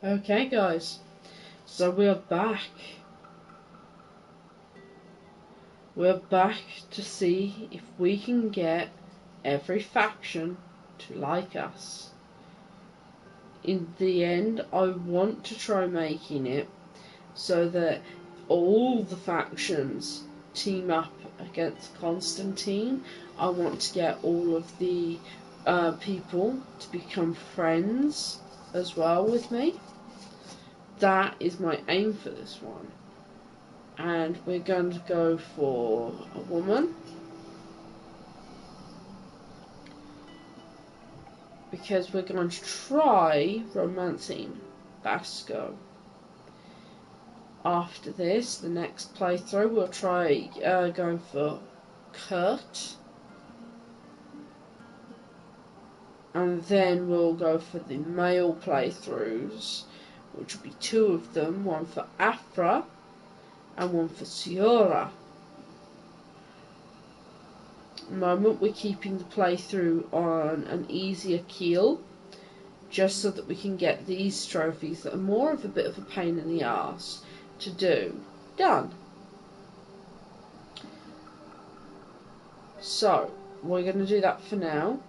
Okay, guys, so we're back. We're back to see if we can get every faction to like us. In the end, I want to try making it so that all the factions team up against Constantine. I want to get all of the people to become friends as well with me. That is my aim for this one. And we're going to go for a woman. Because we're going to try romancing Basco. After this, the next playthrough, we'll try going for Kurt. And then we'll go for the male playthroughs, which will be 2 of them, one for Afra and one for Siora. At the moment we're keeping the playthrough on an easier keel, just so that we can get these trophies that are more of a bit of a pain in the arse to do done. So, we're going to do that for now.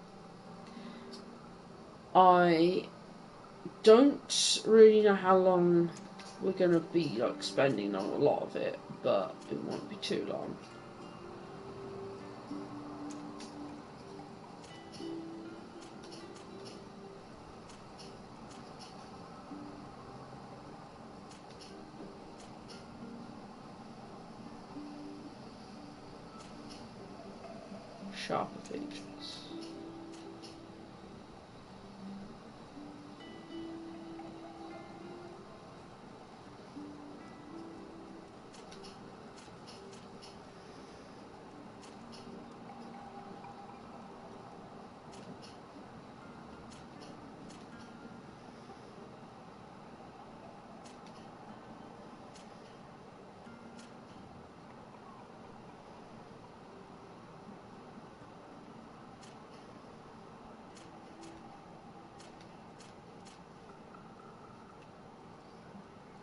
I don't really know how long we're going to be spending on a lot of it, but it won't be too long. Sharper features.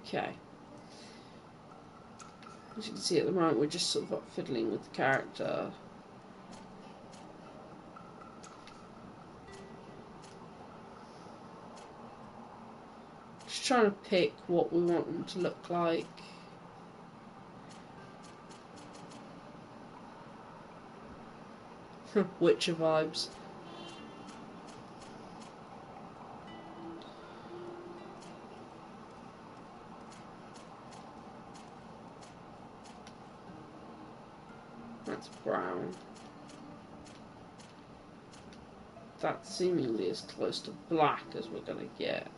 Okay. As you can see at the moment, we're just sort of fiddling with the character. Just trying to pick what we want them to look like. Witcher vibes. That's brown. That's seemingly as close to black as we're going to get.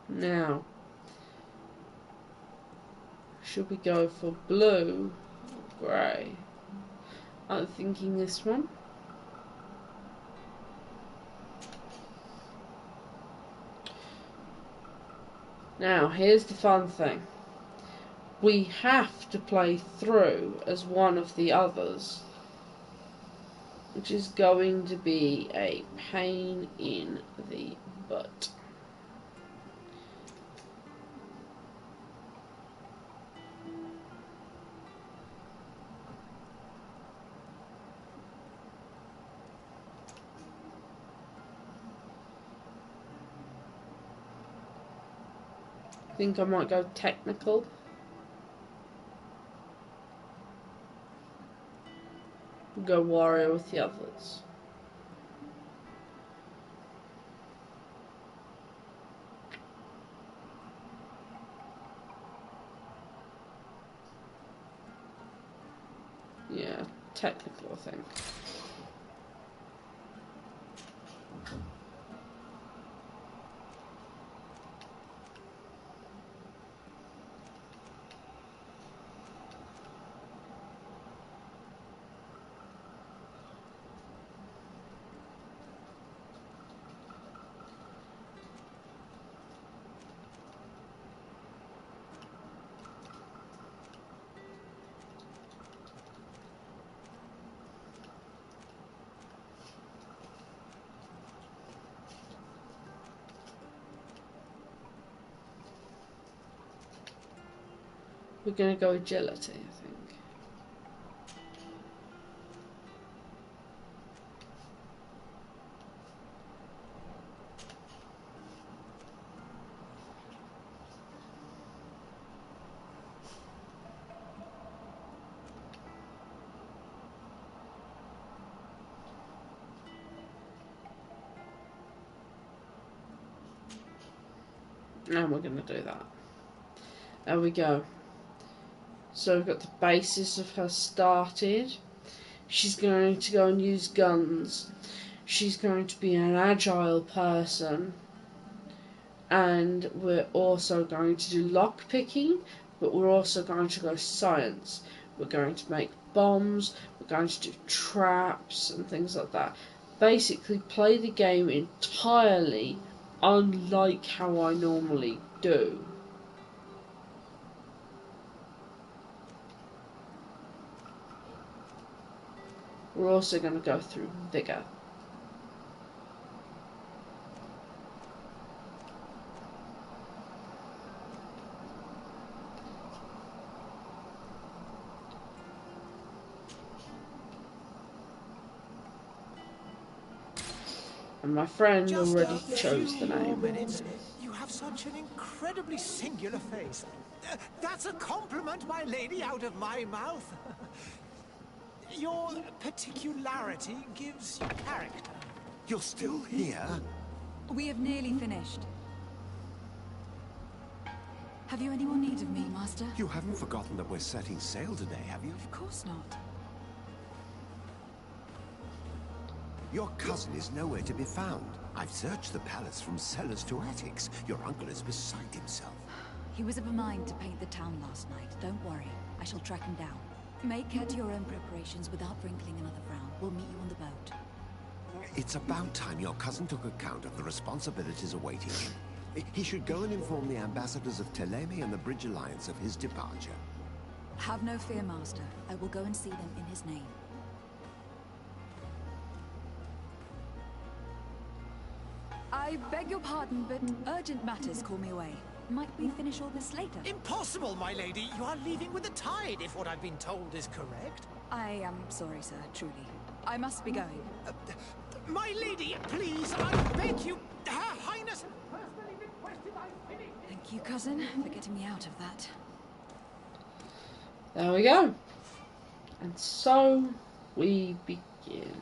Now, should we go for blue or grey? I'm thinking this one. Now, here's the fun thing. We have to play through as one of the others, which is going to be a pain in the butt. I think I might go technical. Go warrior with the others. Yeah, technical, I think. We're going to go agility, I think. And we're going to do that. There we go. So we've got the basis of her started. She's going to go and use guns. She's going to be an agile person. And we're also going to do lock picking, but we're also going to go science. We're going to make bombs. We're going to do traps and things like that. Basically play the game entirely unlike how I normally do. We're also going to go through Vigor. And my friend already chose the name. You have such an incredibly singular face. That's a compliment, my lady, out of my mouth. Your particularity gives you character. You're still here? We have nearly finished. Have you any more need of me, Master? You haven't forgotten that we're setting sail today, have you? Of course not. Your cousin is nowhere to be found. I've searched the palace from cellars to attics. Your uncle is beside himself. He was of a mind to paint the town last night. Don't worry. I shall track him down. Make care to your own preparations without wrinkling another frown. We'll meet you on the boat. It's about time your cousin took account of the responsibilities awaiting him. He should go and inform the ambassadors of Teleme and the Bridge Alliance of his departure. Have no fear, Master. I will go and see them in his name. I beg your pardon, but urgent matters call me away. Might we finish all this later? Impossible, my lady. You are leaving with the tide, if what I've been told is correct. I am sorry, sir, truly. I must be going. My lady, please, I beg you. Her Highness personally requested I finish. Thank you, cousin, for getting me out of that. There we go. And so we begin.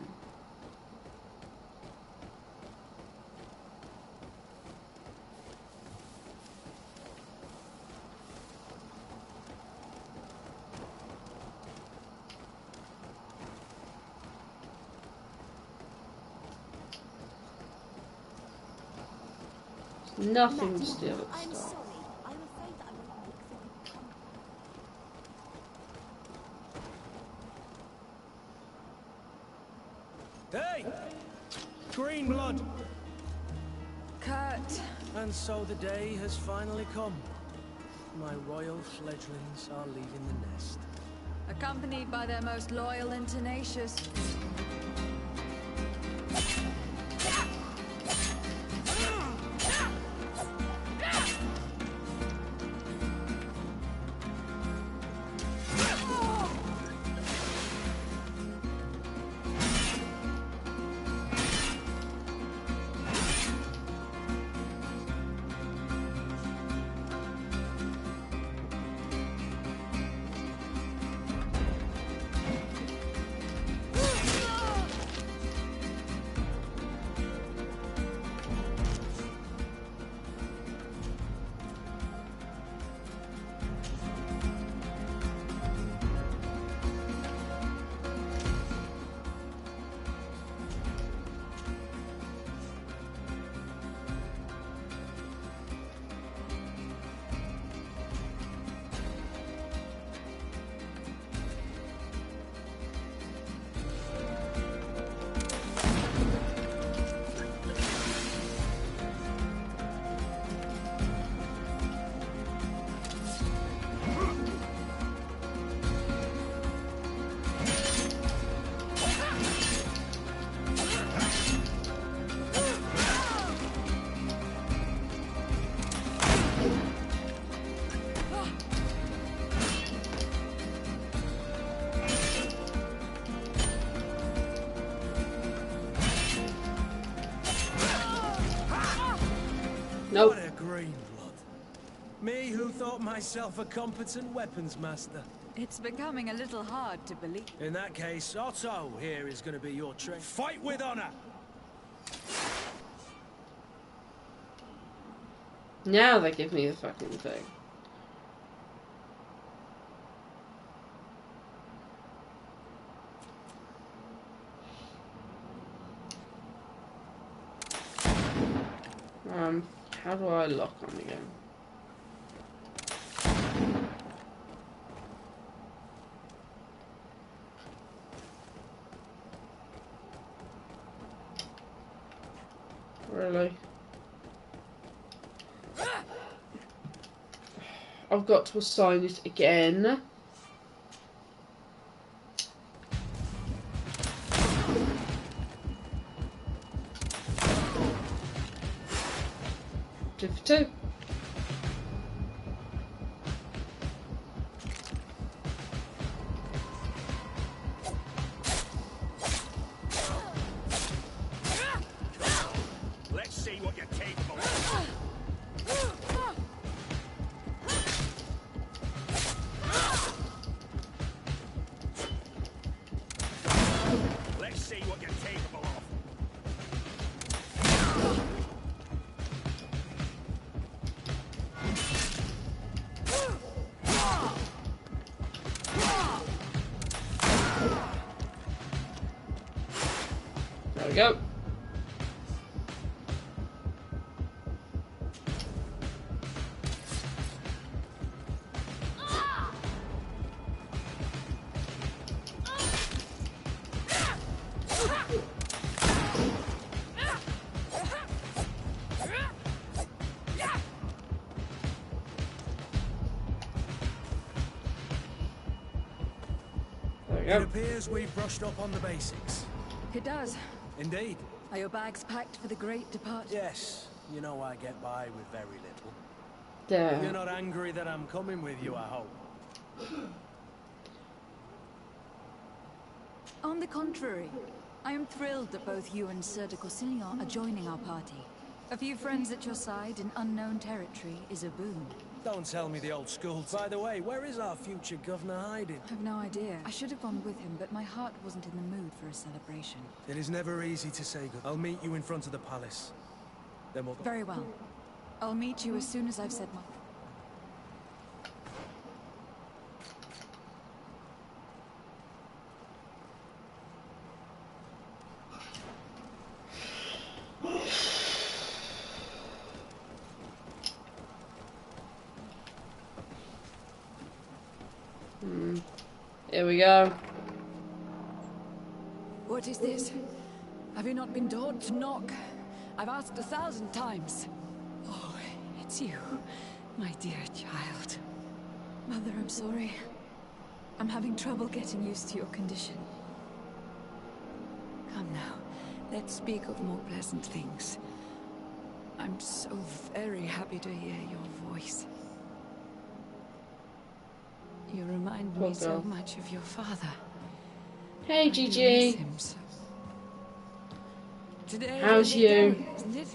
Nothing to steal at I'm the start. sorry. I'm afraid that I won't make Hey! Green blood! Kurt! And so the day has finally come. My royal fledglings are leaving the nest. Accompanied by their most loyal and tenacious. Me who thought myself a competent weapons master. It's becoming a little hard to believe. In that case, Otto here is going to be your train. Fight with honor! Now they give me the fucking thing. How do I lock on again? Really? I've got to assign it again. Two for two. Let's see what you're capable of. Let's see what you're capable of. There we go. It appears we've brushed up on the basics. It does. Indeed. Are your bags packed for the great departure? Yes. You know I get by with very little. There. You're not angry that I'm coming with you, I hope. On the contrary, I am thrilled that both you and Sir de Courcillon are joining our party. A few friends at your side in unknown territory is a boon. Don't tell me the old school. By the way, where is our future governor hiding? I've no idea. I should have gone with him, but my heart wasn't in the mood for a celebration. It is never easy to say good. I'll meet you in front of the palace. Then we'll go. Very well. I'll meet you as soon as I've said my... Here we go. What is this? Have you not been told to knock? I've asked 1,000 times. Oh, it's you, my dear child. Mother, I'm sorry. I'm having trouble getting used to your condition. Come now, let's speak of more pleasant things. I'm so very happy to hear your voice. You remind me so much of your father. Hey, I Gigi. miss him so. Today How's we'll get you? down, isn't it?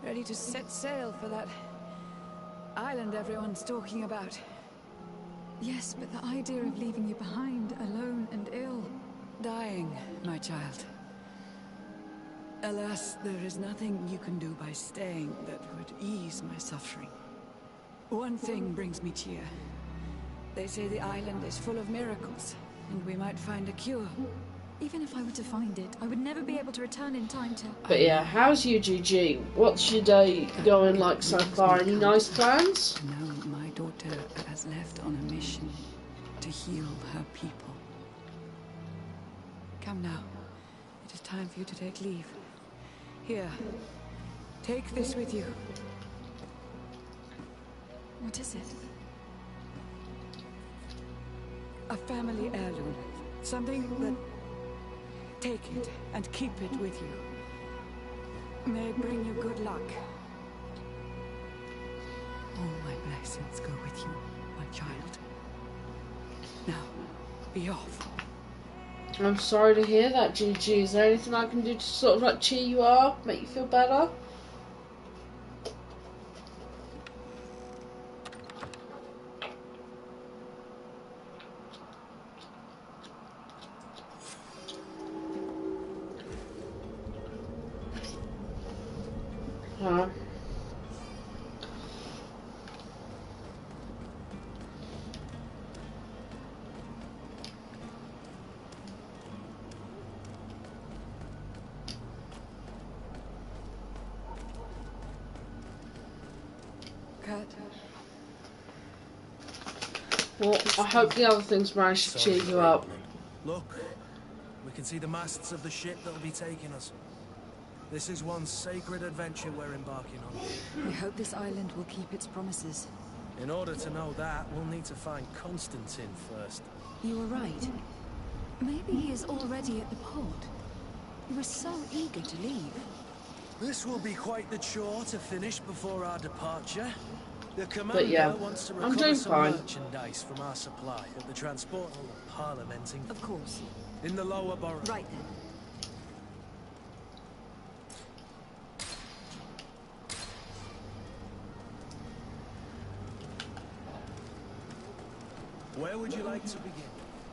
Ready to set sail for that island everyone's talking about. Yes, but the idea of leaving you behind, alone and ill... Dying, my child. Alas, there is nothing you can do by staying that would ease my suffering. One thing brings me cheer. They say the island is full of miracles, and we might find a cure. Even if I were to find it, I would never be able to return in time to... But yeah, how's you, Gigi? What's your day going like so far? Any nice plans? No, my daughter has left on a mission to heal her people. Come now. It is time for you to take leave. Here, take this with you. What is it? A family heirloom. Something that... Take it and keep it with you. May it bring you good luck. All my blessings go with you, my child. Now, be off. I'm sorry to hear that, Gigi. Is there anything I can do to sort of like cheer you up, make you feel better? Kurt. Well, I hope the other things manage to Sorry, cheer you up. Look, we can see the masts of the ship that'll be taking us. This is one sacred adventure we're embarking on. We hope this island will keep its promises. In order to know that, we'll need to find Constantine first. You were right. Maybe he is already at the port. He was so eager to leave. This will be quite the chore to finish before our departure. The commander yeah, wants to I'm recover doing some fine. merchandise from our supply at the transport hall of Parliamenting Of course. in the lower borough. Right then. Where would you like to begin?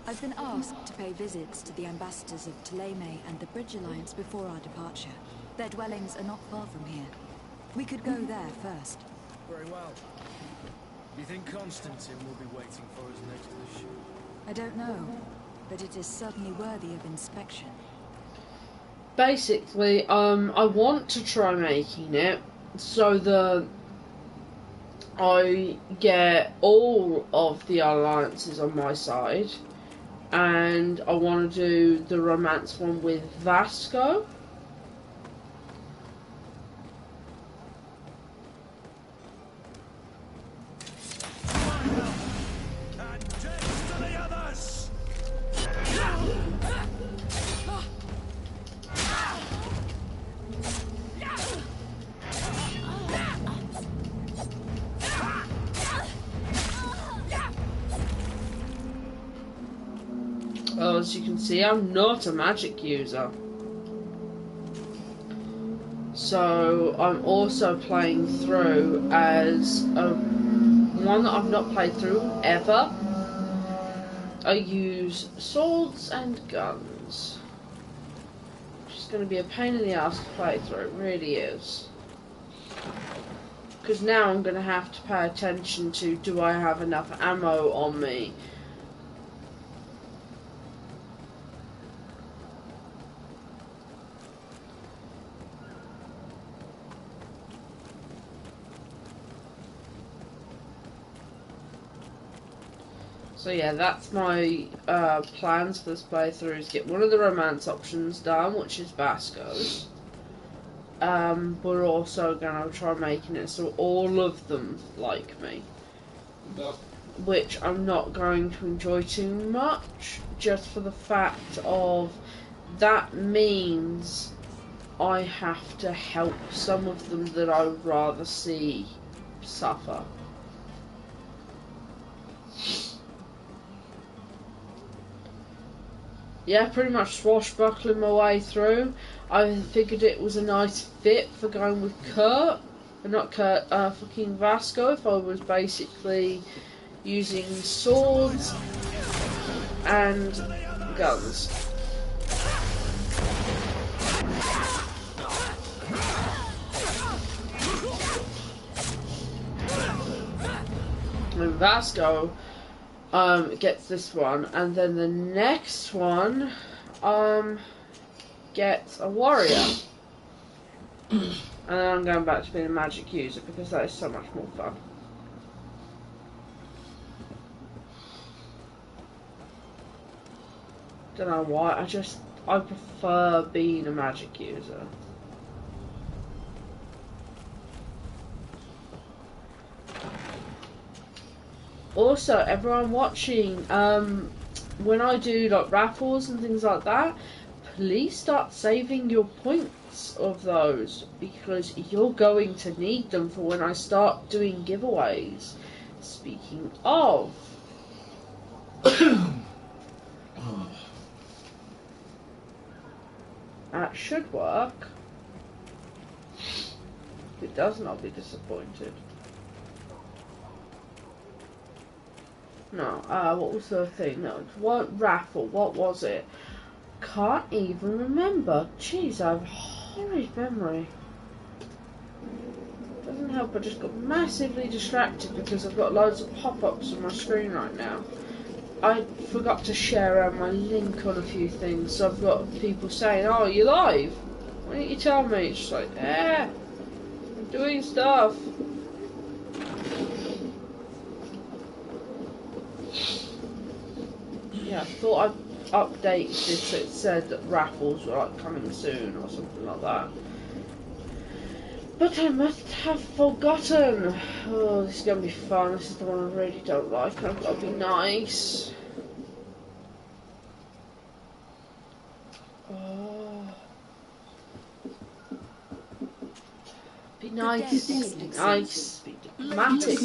I've been asked to pay visits to the ambassadors of Thélème and the Bridge Alliance before our departure. Their dwellings are not far from here. We could go there first. Very well. Do you think Constantine will be waiting for us next to the ship? I don't know, but it is certainly worthy of inspection. Basically, I want to try making it so that I get all of the alliances on my side, and I want to do the romance one with Vasco. And death to the others! Well, as you can see, I'm not a magic user. So I'm also playing through as one that I've not played through ever. I use swords and guns. Which is going to be a pain in the ass to play through, it really is. Because now I'm going to have to pay attention to, do I have enough ammo on me? So yeah, that's my plans for this playthrough, is get one of the romance options done, which is Vasco's. We're also going to try making it so all of them like me. Which I'm not going to enjoy too much, just for the fact of that means I have to help some of them that I would rather see suffer. Yeah, pretty much swashbuckling my way through. I figured it was a nice fit for going with Kurt, but not Kurt, fucking Vasco, if I was basically using swords and guns. And Vasco gets this one, and then the next one gets a warrior. And then I'm going back to being a magic user because that is so much more fun. Don't know why, I prefer being a magic user. Also, everyone watching, when I do like raffles and things like that, please start saving your points of those, because you're going to need them for when I start doing giveaways. Speaking of, that should work. If it does, I'll be disappointed. No, what was the thing? No, what raffle? What was it? Can't even remember. Jeez, I have a horrid memory. Doesn't help, I just got massively distracted because I've got loads of pop-ups on my screen right now. I forgot to share out my link on a few things, so I've got people saying, "Oh, you're live? Why didn't you tell me?" It's just like, I'm doing stuff. yeah, I thought I'd update this so it said that raffles were like coming soon or something like that. But I must have forgotten. Oh, this is gonna be fun. This is the one I really don't like. I've got to be nice. Oh. Be nice. Be nice. Be diplomatic.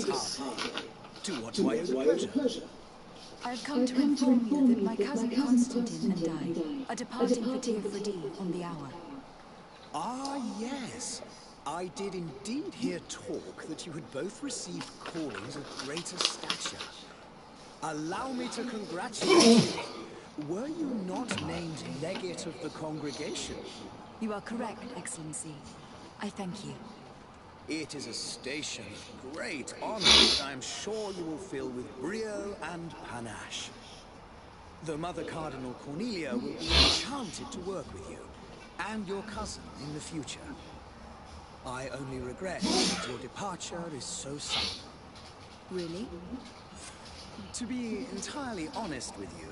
Do what do I owe the pleasure? I have come to inform you that my cousin Constantine and I are departing for Teofredi on the hour. Ah, yes. I did indeed hear talk that you had both received callings of greater stature. Allow me to congratulate you. Were you not named legate of the congregation? You are correct, Excellency. I thank you. It is a station of great honor that I am sure you will fill with brio and panache. The Mother Cardinal Cornelia will be enchanted to work with you, and your cousin in the future. I only regret that your departure is so sudden. Really? To be entirely honest with you,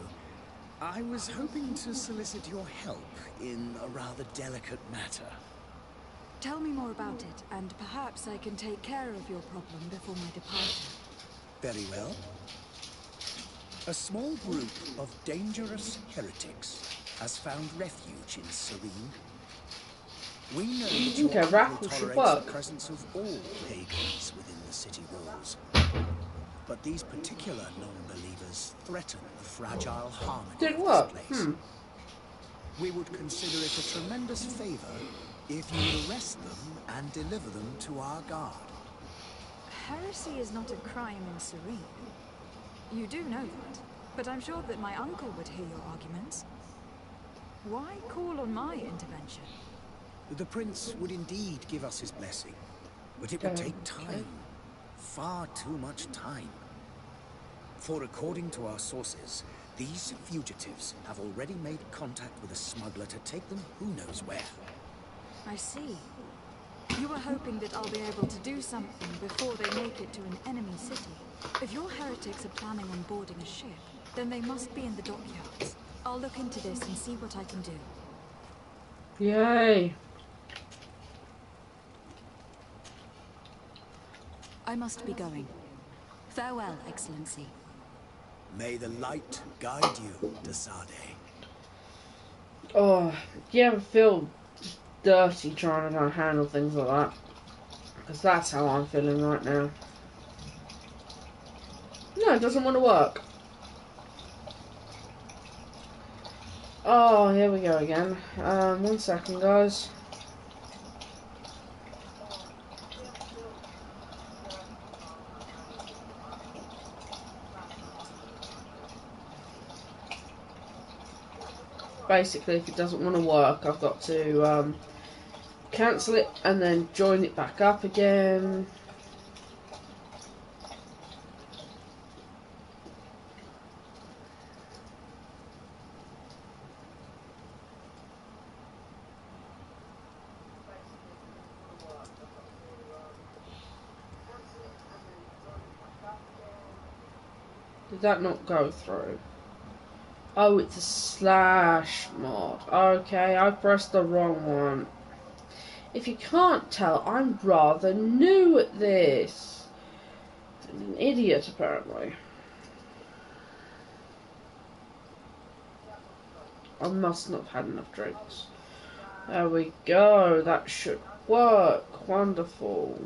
I was hoping to solicit your help in a rather delicate matter. Tell me more about it, and perhaps I can take care of your problem before my departure. Very well. A small group of dangerous heretics has found refuge in Serene. We know that your uncle raffle should tolerates work. the presence of all pagans within the city walls. But these particular non-believers threaten the fragile harmony Didn't of work. this place. We would consider it a tremendous favor if you would arrest them and deliver them to our guard. Heresy is not a crime in Serene. You do know that, but I'm sure that my uncle would hear your arguments. Why call on my intervention? The prince would indeed give us his blessing, but it would take time. Far too much time. For according to our sources, these fugitives have already made contact with a smuggler to take them who knows where. I see. You were hoping that I'll be able to do something before they make it to an enemy city. If your heretics are planning on boarding a ship, then they must be in the dockyards. I'll look into this and see what I can do. Yay. I must be going. Farewell, Excellency. May the light guide you, Desade. Oh, do you ever feel dirty trying to handle things like that? Because that's how I'm feeling right now. No, it doesn't want to work. Oh, here we go again. 1 second, guys. Basically, if it doesn't want to work, I've got to cancel it and then join it back up again. Did that not go through? Oh, it's a slash mod. Okay, I pressed the wrong one. If you can't tell, I'm rather new at this. I'm an idiot, apparently. I must not have had enough drinks. There we go. That should work. Wonderful.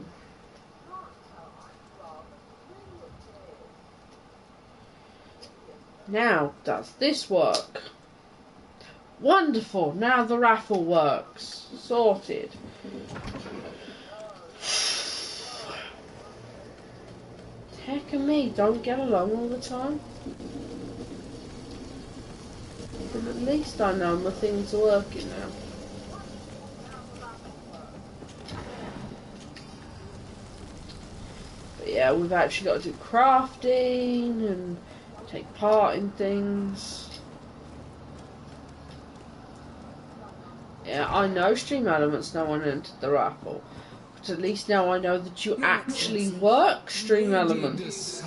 Now, does this work? Wonderful! Now the raffle works. Sorted. Heck of me, don't get along all the time. But at least I know my things are working now. But yeah, we've actually got to do crafting and take part in things. Yeah, I know Stream Elements no one entered the raffle. But at least now I know that you actually work Stream Elements.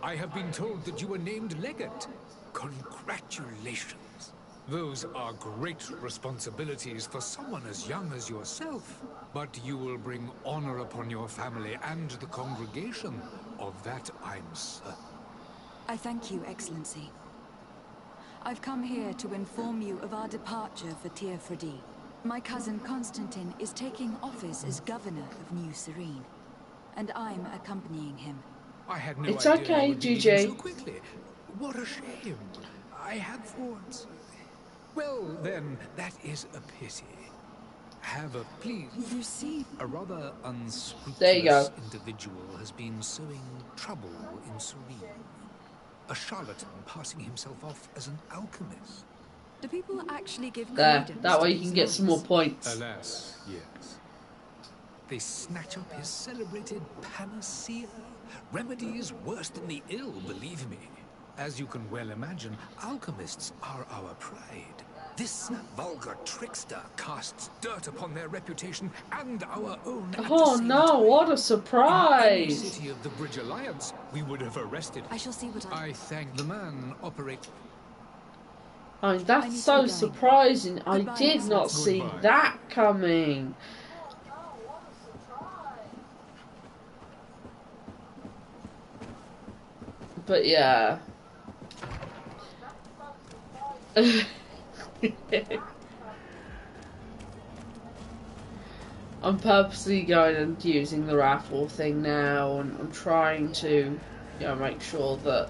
I have been told that you were named legate. Congratulations. Those are great responsibilities for someone as young as yourself. But you will bring honor upon your family and the congregation. Of that I'm certain. I thank you, Excellency. I've come here to inform you of our departure for Teofredi. My cousin Constantine is taking office as governor of New Serene, and I'm accompanying him. I had no It's idea you okay, would be leaving so GG. quickly. What a shame. I had thought... Well, then, that is a pity. Have a please. You see, A rather There you unscrupulous go. individual has been sowing trouble in Serene. A charlatan passing himself off as an alchemist. Do people actually give There. credence That to way you these can get some more lies? points. Alas, yes. They snatch up his celebrated panacea. Remedies worse than the ill, believe me. As you can well imagine, alchemists are our pride. This vulgar trickster casts dirt upon their reputation and our own at the Oh same no, time. what a In any surprise! city of the Bridge Alliance, we would have arrested him. I shall see what I thank the man operate. I mean, I that's need to so be going. surprising. I Goodbye, did not Excellency. see Goodbye. that coming. But yeah. I'm purposely going and using the raffle thing now, and I'm trying to, make sure that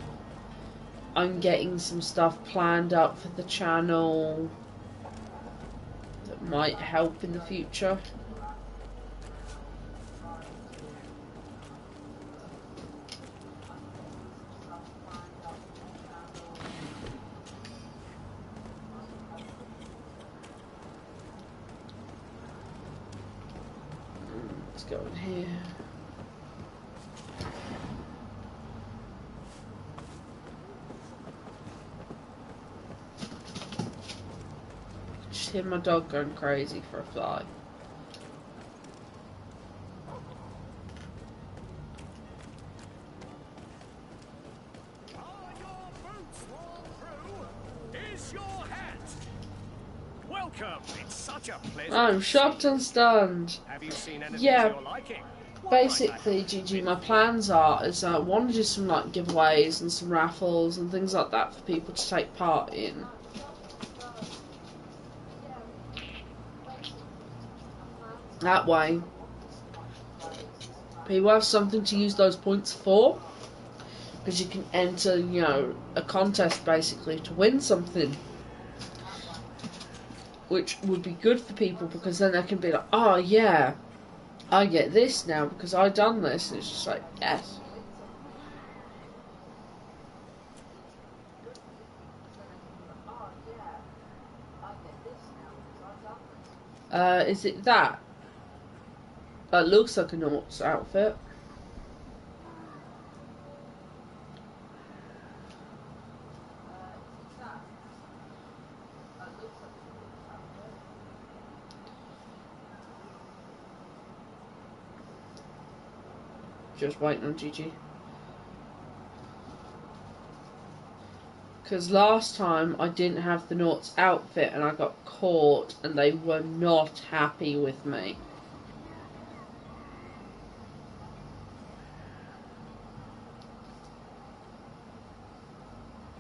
I'm getting some stuff planned up for the channel that might help in the future. Let's go in here. Just hear my dog going crazy for a fly. Are your boots worn through? Is your hat? Welcome. It's such a pleasure. I'm shocked and stunned. Have you seen anything Yeah. to your liking? What Basically, might I help GG, you my with? plans is I want to do some like giveaways and some raffles and things like that for people to take part in. That way, people have something to use those points for, because you can enter, a contest basically to win something, which would be good for people because then they can be like, oh yeah, I get this now because I done this. And it's just like, yes. Is it that? That looks like a Naut's outfit. Just waiting on GG. Because last time I didn't have the Naut's outfit and I got caught and they were not happy with me.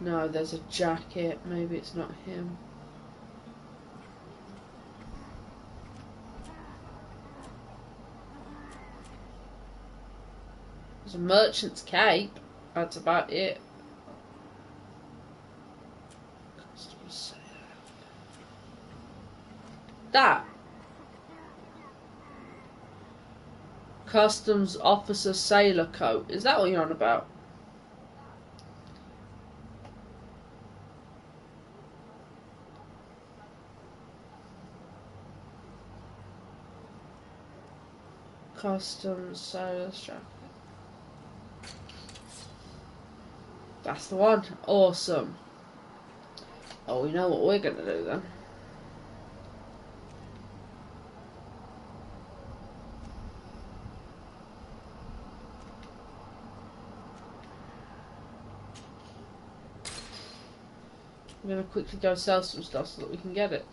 No, there's a jacket. Maybe it's not him. There's a merchant's cape. That's about it. That. Customs officer sailor coat. Is that what you're on about? Customs sailor strap. That's the one. Awesome. Oh, we know what we're going to do then. I'm gonna quickly go sell some stuff so that we can get it.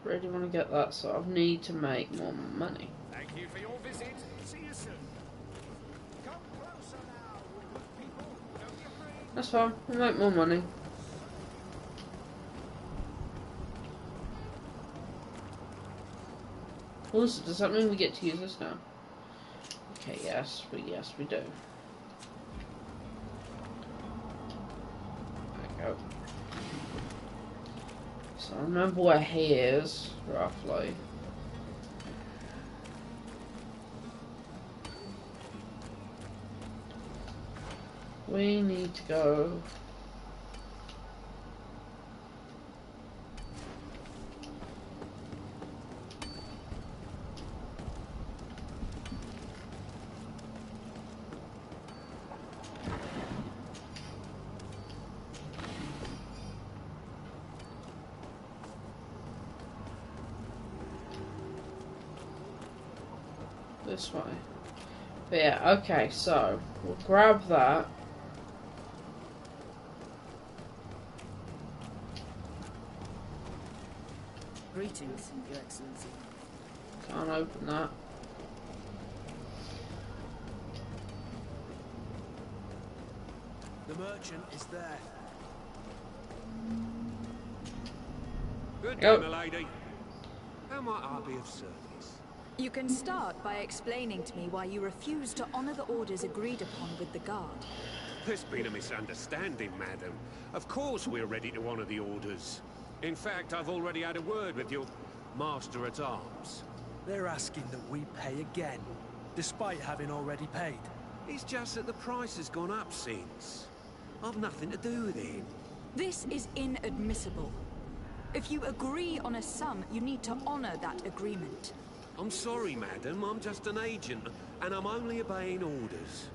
Really want to get that, so I need to make more money. Thank you for your visit. See you soon. Come closer now, good people. Don't be afraid. That's fine, we'll make more money. Also, does that mean we get to use this now? Okay, yes, we do. There we go. So I remember where he is, roughly. We need to go. This way. But yeah, okay, so we'll grab that. Greetings, Your Excellency. Can't open that. The merchant is there. Good Yep. day, my lady. How might I be of service? You can start by explaining to me why you refuse to honor the orders agreed upon with the guard. There's been a misunderstanding, madam. Of course we're ready to honor the orders. In fact, I've already had a word with your master-at-arms. They're asking that we pay again, despite having already paid. It's just that the price has gone up since. I've nothing to do with it. This is inadmissible. If you agree on a sum, you need to honor that agreement. I'm sorry, madam. I'm just an agent, and I'm only obeying orders.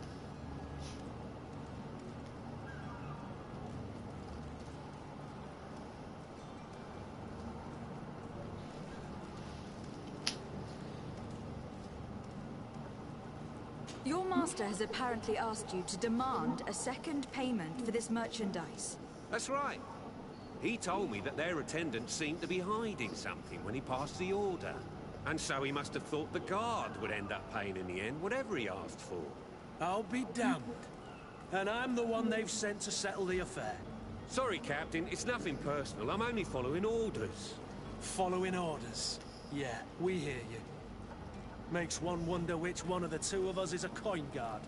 Your master has apparently asked you to demand a second payment for this merchandise. That's right. He told me that their attendant seemed to be hiding something when he passed the order. And so he must have thought the guard would end up paying in the end, whatever he asked for. I'll be damned. And I'm the one they've sent to settle the affair. Sorry, Captain, it's nothing personal. I'm only following orders. Following orders. Yeah, we hear you. Makes one wonder which one of the two of us is a coin guard.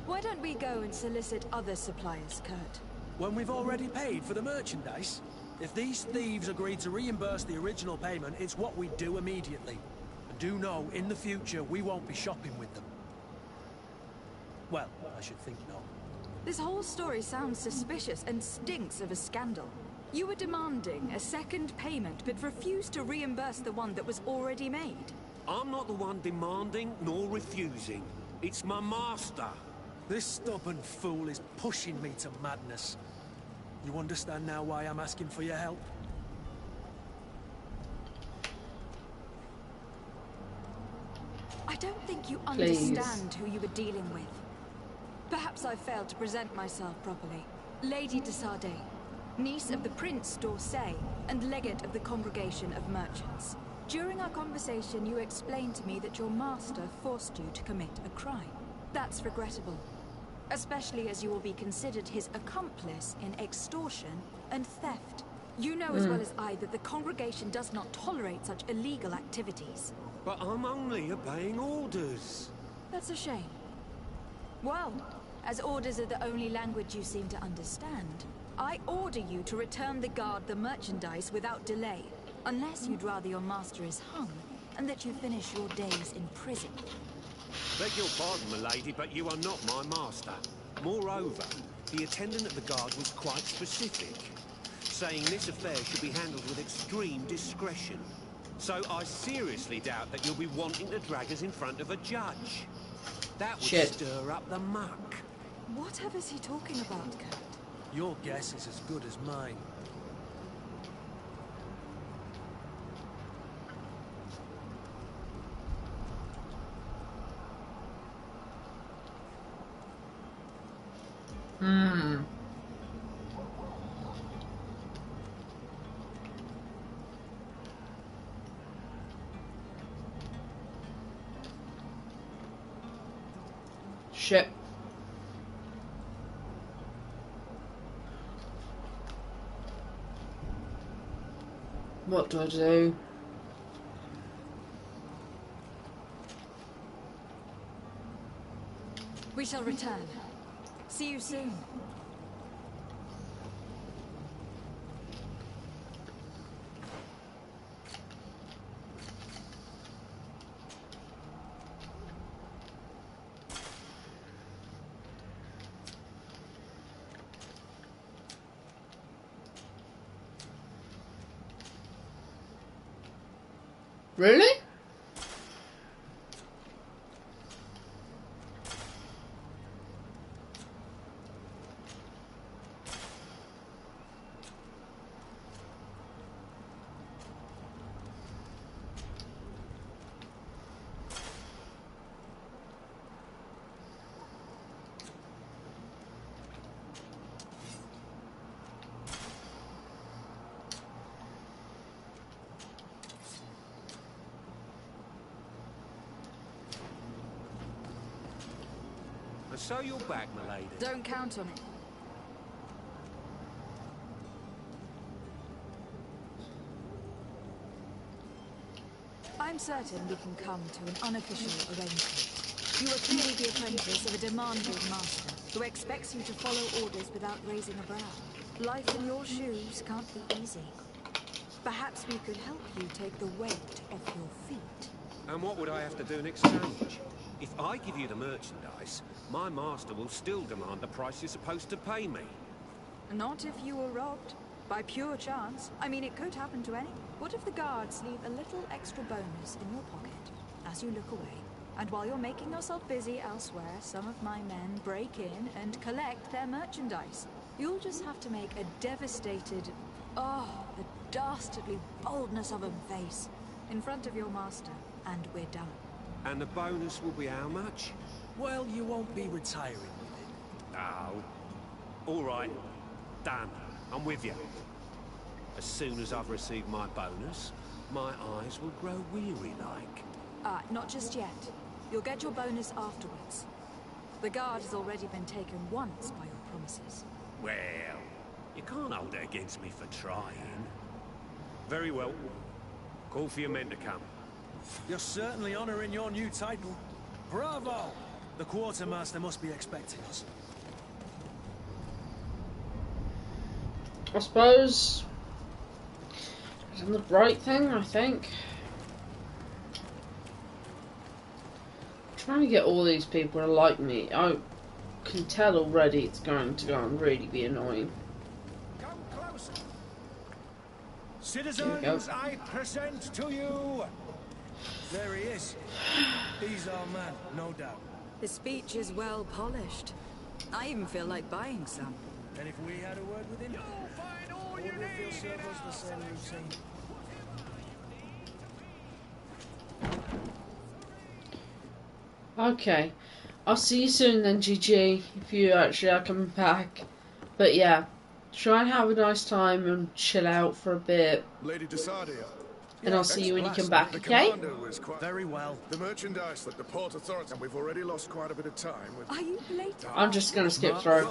Why don't we go and solicit other suppliers, Kurt? When we've already paid for the merchandise? If these thieves agree to reimburse the original payment, it's what we do immediately. And do know, in the future, we won't be shopping with them. Well, I should think not. This whole story sounds suspicious and stinks of a scandal. You were demanding a second payment, but refused to reimburse the one that was already made. I'm not the one demanding nor refusing. It's my master. This stubborn fool is pushing me to madness. You understand now why I'm asking for your help? I don't think you Please. understand who you were dealing with. Perhaps I failed to present myself properly. Lady de Sardet, niece of the Prince d'Orsay and legate of the Congregation of Merchants. During our conversation, you explained to me that your master forced you to commit a crime. That's regrettable, especially as you will be considered his accomplice in extortion and theft. You know as well as I that the Congregation does not tolerate such illegal activities. But I'm only obeying orders. That's a shame. Well, as orders are the only language you seem to understand, I order you to return the guard the merchandise without delay, unless you'd rather your master is hung, and that you finish your days in prison. Beg your pardon, milady, but you are not my master. Moreover, the attendant at the guard was quite specific, saying this affair should be handled with extreme discretion. So I seriously doubt that you'll be wanting to drag us in front of a judge. That would stir up the muck. Whatever is he talking about, Kurt? Your guess is as good as mine. Shit. What do I do? We shall return. See you soon. Really? And so you're back, milady. Don't count on it. I'm certain we can come to an unofficial arrangement. You are clearly the apprentice of a demanding master, who expects you to follow orders without raising a brow. Life in your shoes can't be easy. Perhaps we could help you take the weight off your feet. And what would I have to do in exchange? If I give you the merchandise, my master will still demand the price you're supposed to pay me. Not if you were robbed. By pure chance. I mean, it could happen to anyone. What if the guards leave a little extra bonus in your pocket as you look away? And while you're making yourself busy elsewhere, some of my men break in and collect their merchandise. You'll just have to make a devastated, the dastardly boldness of a face in front of your master, and we're done. And the bonus will be how much? Well, you won't be retiring with it. Oh. All right. Done. I'm with you. As soon as I've received my bonus, my eyes will grow weary-like. Not just yet. You'll get your bonus afterwards. The guard has already been taken once by your promises. Well, you can't hold it against me for trying. Very well. Call for your men to come. You're certainly honoring your new title. Bravo! The quartermaster must be expecting us. I suppose I've done the right thing, I think. Trying to get all these people to like me, I can tell already it's going to go and really be annoying. Come closer. Citizens, I present to you. There he is. He's our man, no doubt. His speech is well polished. I even feel like buying some. And if we had a word with him, You'll find all you would need. serve us the same routine. Okay, I'll see you soon then, GG, if you actually are coming back. But yeah, try and have a nice time and chill out for a bit. Lady Desadia. And I'll see you when you come back, okay? Was quite very well. The merchandise that the port authority, and we've already lost quite a bit of time with. Are you late? I'm just gonna skip through.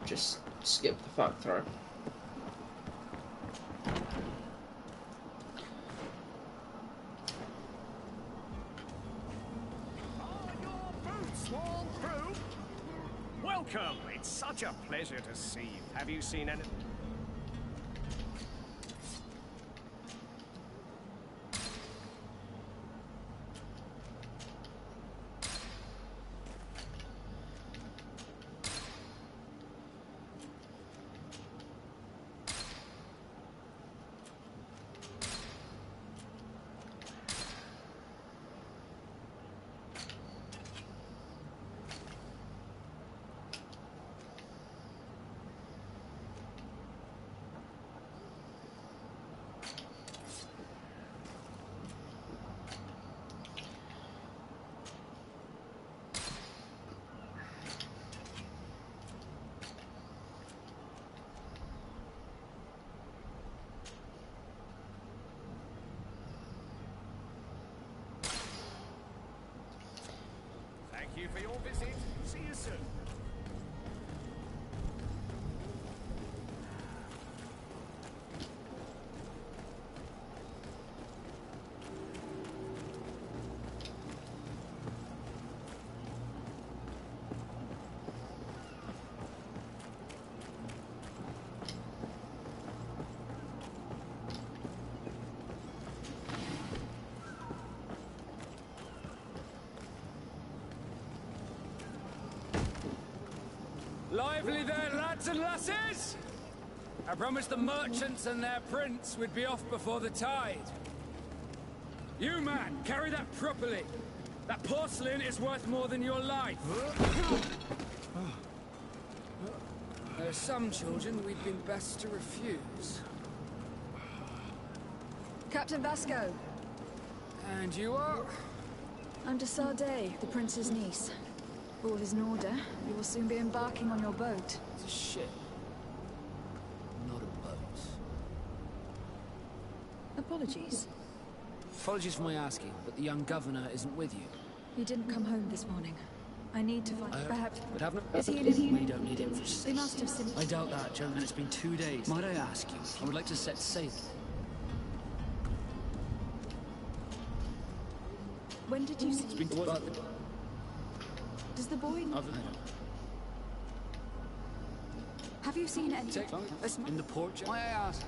Just skip the fuck through. Are your boots worn through? Well Welcome! It's such a pleasure to see you. Have you seen any... Thank you for your visit. See you soon. Lively there, lads and lasses! I promised the merchants and their prince we'd be off before the tide. You, man, carry that properly. That porcelain is worth more than your life. There are some children we'd been best to refuse. Captain Vasco. And you are? I'm de Sardet, the prince's niece. All is in order. You will soon be embarking on your boat. It's a ship. Not a boat. Apologies. Apologies for my asking, but the young governor isn't with you. He didn't come home this morning. I need to find... Perhaps... But have no... Is he in... We don't need him for... They must have simply... I doubt that, gentlemen. It's been 2 days. Might I ask you? I would like to set sail. When did you see... It's been... Does the boy... Have you seen any... In the port... Might I ask?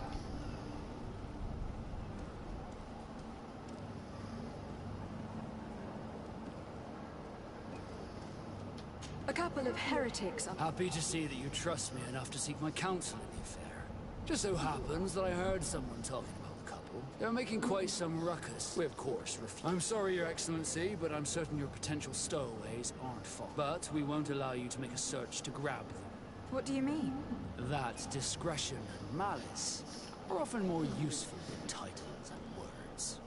A couple of heretics are... Happy to see that you trust me enough to seek my counsel in the affair. Just so happens that I heard someone talking about the couple. They were making quite some ruckus. We, of course, refuse. I'm sorry, Your Excellency, but I'm certain your potential stowaways aren't far. But we won't allow you to make a search to grab them. What do you mean? That discretion and malice are often more useful than titles and words.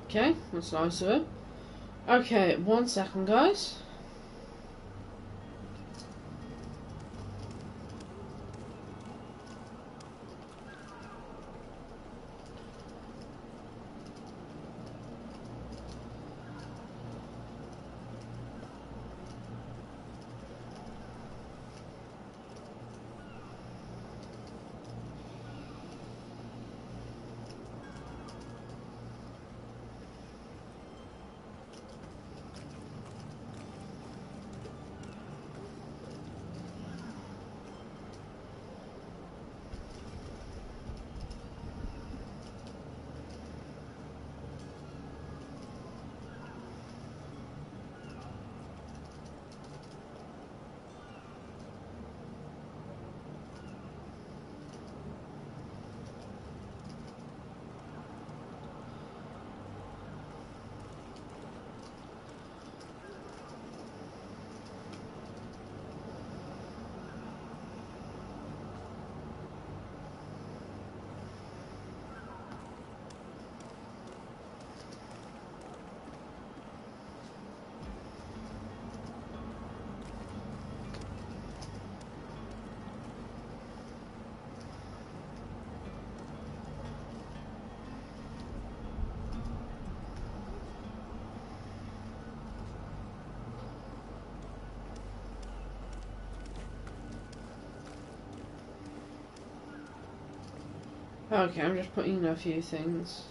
Okay, that's nice of it. Okay, 1 second, guys. Okay, I'm just putting a few things.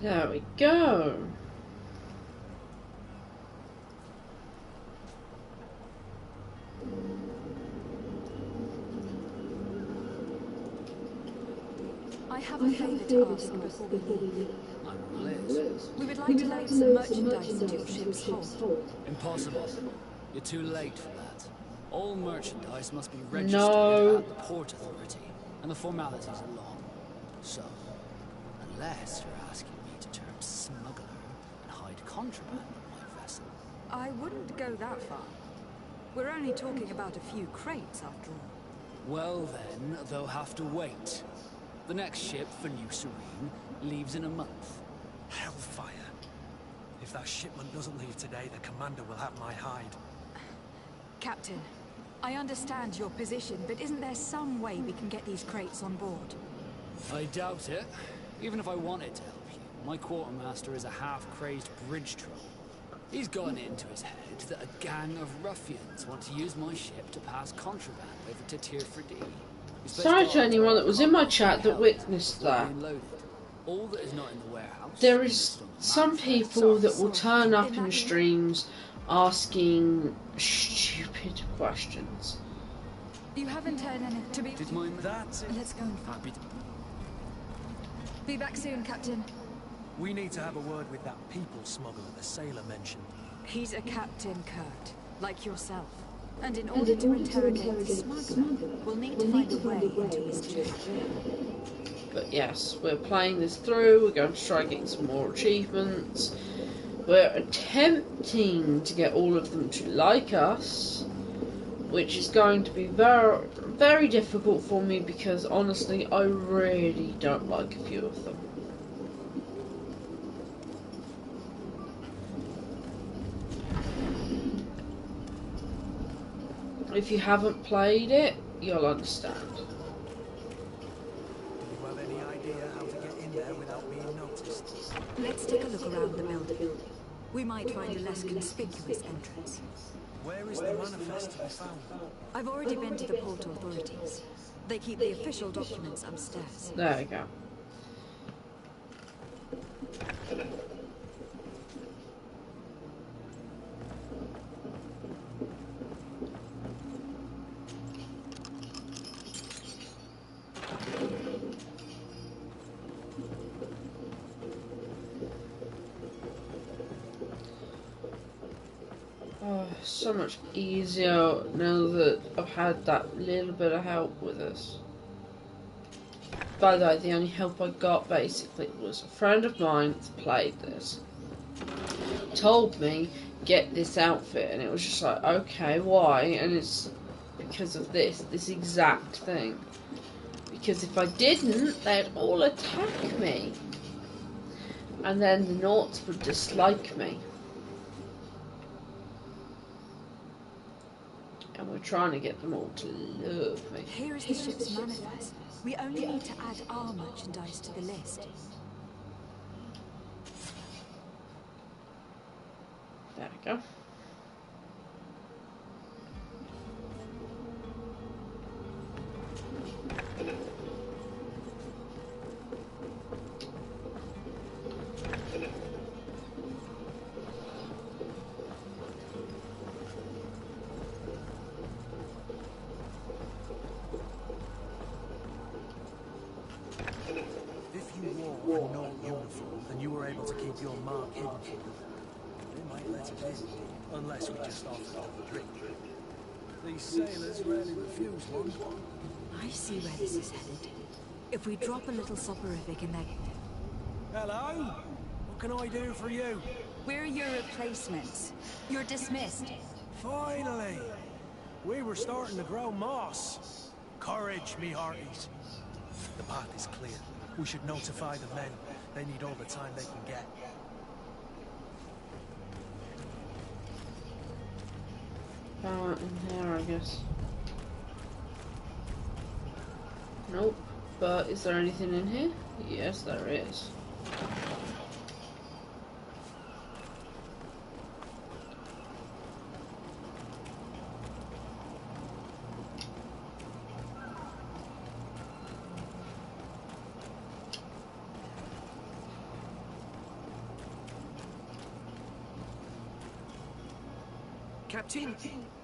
There we go. I have a favour to ask before we leave. I'm on the list. We would like to load some merchandise into your ship's hold. Impossible. You're too late for that. All merchandise must be registered No. at the Port Authority, and the formalities are long. So, unless you're asking me to turn smuggler and hide contraband on my vessel. I wouldn't go that far. We're only talking about a few crates, after all. Well then, they'll have to wait. The next ship for New Serene leaves in a month. Hellfire. If that shipment doesn't leave today, the commander will have my hide. Captain, I understand your position, but isn't there some way we can get these crates on board? I doubt it. Even if I wanted to help you, my quartermaster is a half-crazed bridge troll. He's gotten into his head that a gang of ruffians want to use my ship to pass contraband over to Tier 3D. Sorry to anyone that was in my chat that witnessed that. All that is not in the warehouse. There is some people that will turn up in streams asking stupid questions. You haven't heard anything to be... That's it. Let's go and find... Be back soon, Captain. We need to have a word with that people smuggler the sailor mentioned. He's a captain, Kurt, like yourself. And in order to interrogate the smuggler, we'll need to find a way into his jail. But yes, we're playing this through, we're going to try getting some more achievements. We're attempting to get all of them to like us, which is going to be very, very difficult for me because honestly, I really don't like a few of them. If you haven't played it, you'll understand. Do you have any idea how to get in there without being noticed? Let's take a look around the building. We might find a less conspicuous entrance. Where is the manifest to be found? I've already been to the port authorities. They keep the official documents upstairs. There we go. Oh, so much easier now that I've had that little bit of help with this. By the way, the only help I got basically was a friend of mine that played this. Told me, get this outfit, and it was just like, okay, why? And it's because of this exact thing. Because if I didn't, they'd all attack me. And then the Naughts would dislike me. And we're trying to get them all to love me. Here is the ship's manifest. We only need to add our merchandise to the list. There we go. Wore a Naught uniform, and you were able to keep your mark hidden from them. They might let it in, unless we just offer them a drink. These sailors rarely refuse one. I see where this is headed. If we drop a little soporific in their... Hello? What can I do for you? We're your replacements. You're dismissed. Finally! We were starting to grow moss. Courage, me hearties. The path is clear. We should notify the men. They need all the time they can get. In here, I guess. Nope. But is there anything in here? Yes, there is. Captain,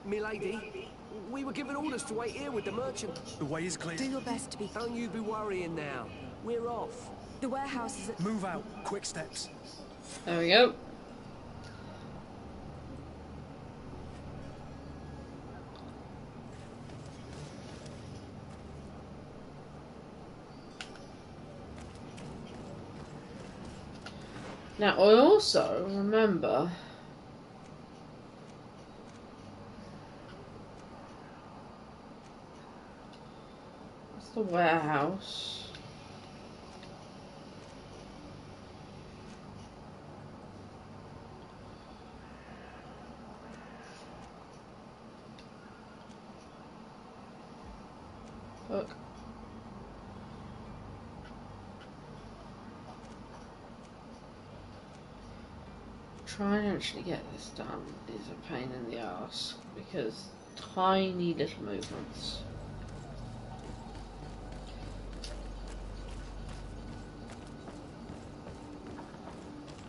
milady, we were given orders to wait here with the merchant. The way is clear. Do your best to be... Don't you be worrying now. We're off. The warehouse is at... Move out. Quick steps. There we go. Now, I also remember it's the warehouse. Look. Trying to actually get this done is a pain in the ass because tiny little movements.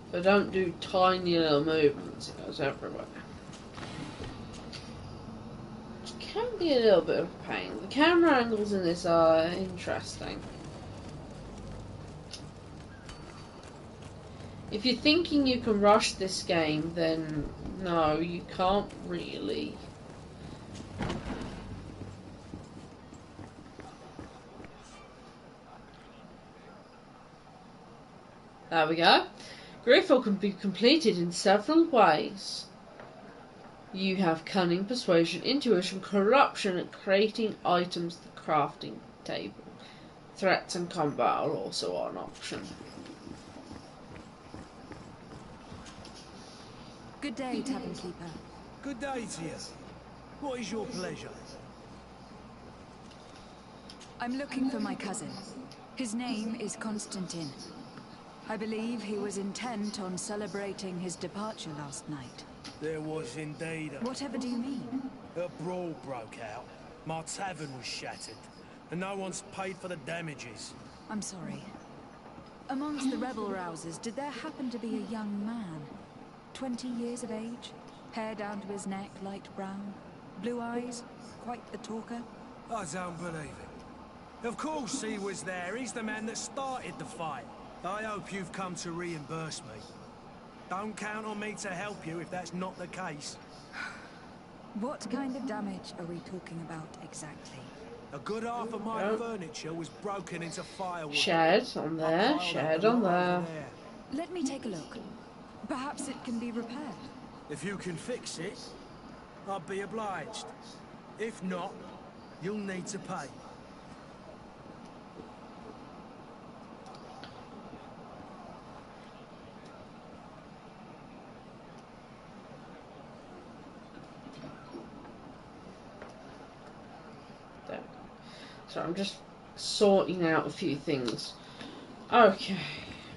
If I don't do tiny little movements, it goes everywhere. Which can be a little bit of a pain. The camera angles in this are interesting. If you're thinking you can rush this game, then no, you can't really. There we go. Greedfall can be completed in several ways. You have cunning, persuasion, intuition, corruption, and creating items to the crafting table. Threats and combat are also an option. Good day, Tavern Keeper. Good day to you. What is your pleasure? I'm looking for my cousin. His name is Constantine. I believe he was intent on celebrating his departure last night. There was indeed a... Whatever do you mean? A brawl broke out. My tavern was shattered, and no one's paid for the damages. I'm sorry. Amongst the rebel rousers, did there happen to be a young man? 20 years of age? Hair down to his neck, light brown? Blue eyes? Quite the talker? I don't believe it. Of course he was there. He's the man that started the fight. I hope you've come to reimburse me. Don't count on me to help you if that's not the case. What kind of damage are we talking about exactly? A good half of my furniture was broken into firewood. Shed on there, shed on there. Let me take a look. Perhaps it can be repaired. If you can fix it, I'll be obliged. If not, you'll need to pay. There. So I'm just sorting out a few things. Okay,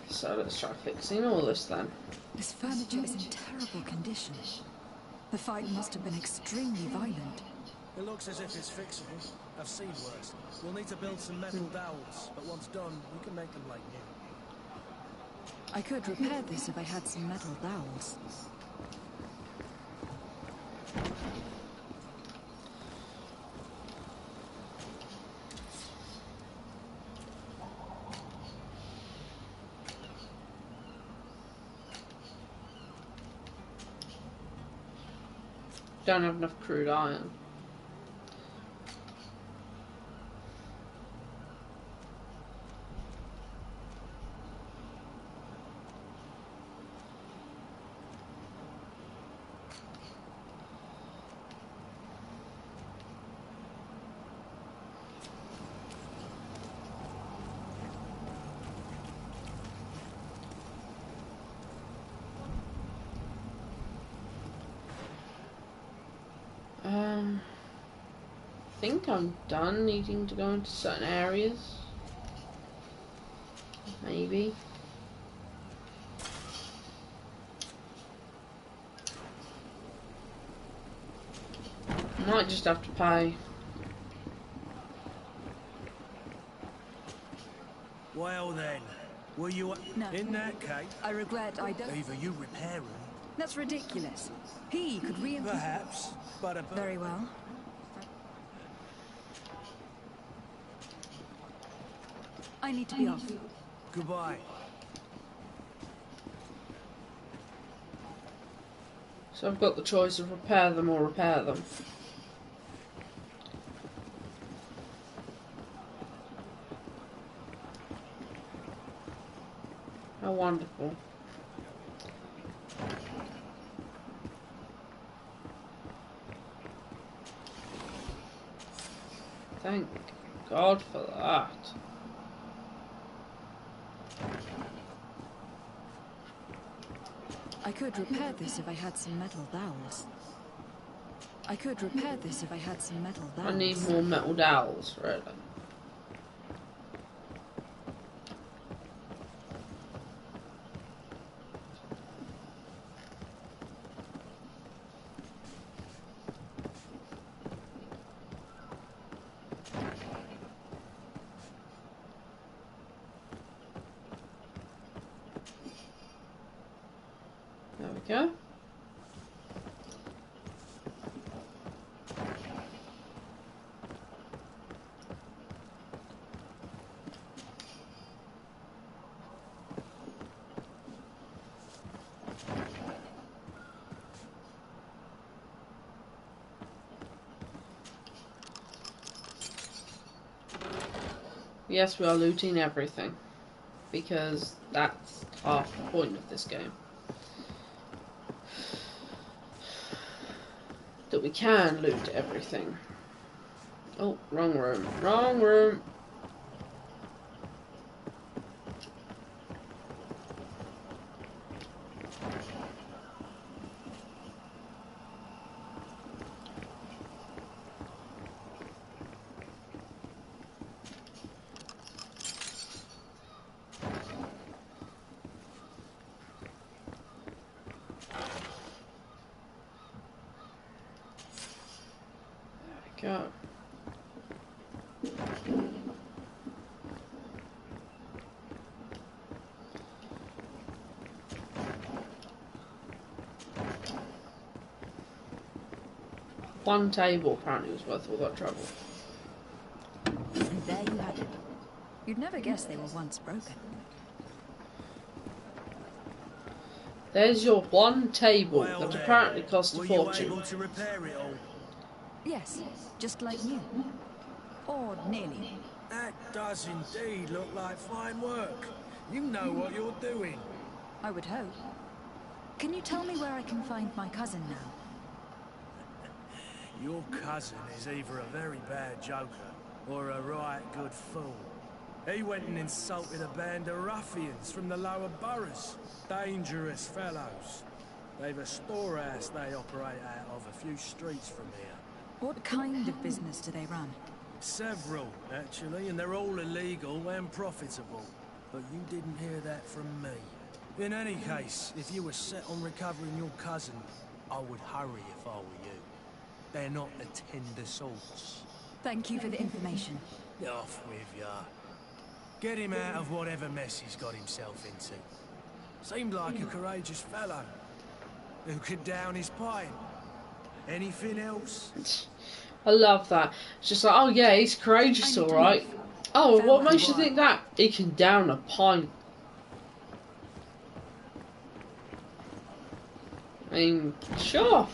so let's try fixing all this then. This furniture is in terrible condition. The fight must have been extremely violent. It looks as if it's fixable. I've seen worse. We'll need to build some metal dowels, but once done, we can make them like new. I could repair this if I had some metal dowels. Don't have enough crude iron. I think I'm done needing to go into certain areas. Maybe. Might just have to pay. Well then, were you... No. In that case... I regret I don't... Either you repair them, That's ridiculous. He could reinforce... Perhaps, but Very well. I need to be off. Goodbye. So I've got the choice of repair them or repair them. How wonderful. Thank God for that. I could repair this if I had some metal dowels. I need more metal dowels, really. There we go. Yes, we are looting everything, because that's half the point of this game. That we can loot everything. Oh, wrong room. Wrong room. Go. One table apparently was worth all that trouble. And there you have it. You'd never guess they were once broken. There's your one table Well, that then, apparently cost a were fortune. you able to repair it all? Yes, just like new. Or nearly. That does indeed look like fine work. You know what you're doing. I would hope. Can you tell me where I can find my cousin now? Your cousin is either a very bad joker or a right good fool. He went and insulted a band of ruffians from the lower boroughs. Dangerous fellows. They've a storehouse they operate out of a few streets from here. What kind of business do they run? Several, actually, and they're all illegal and profitable. But you didn't hear that from me. In any case, if you were set on recovering your cousin, I would hurry if I were you. They're not a tender sauce. Thank you for the information. Off with ya. Get him out of whatever mess he's got himself into. Seemed like a courageous fellow. Who could down his pint. Anything else? I love that. It's just like, oh yeah, he's courageous, alright. Oh, what makes you think that? He can down a pint. I mean, sure.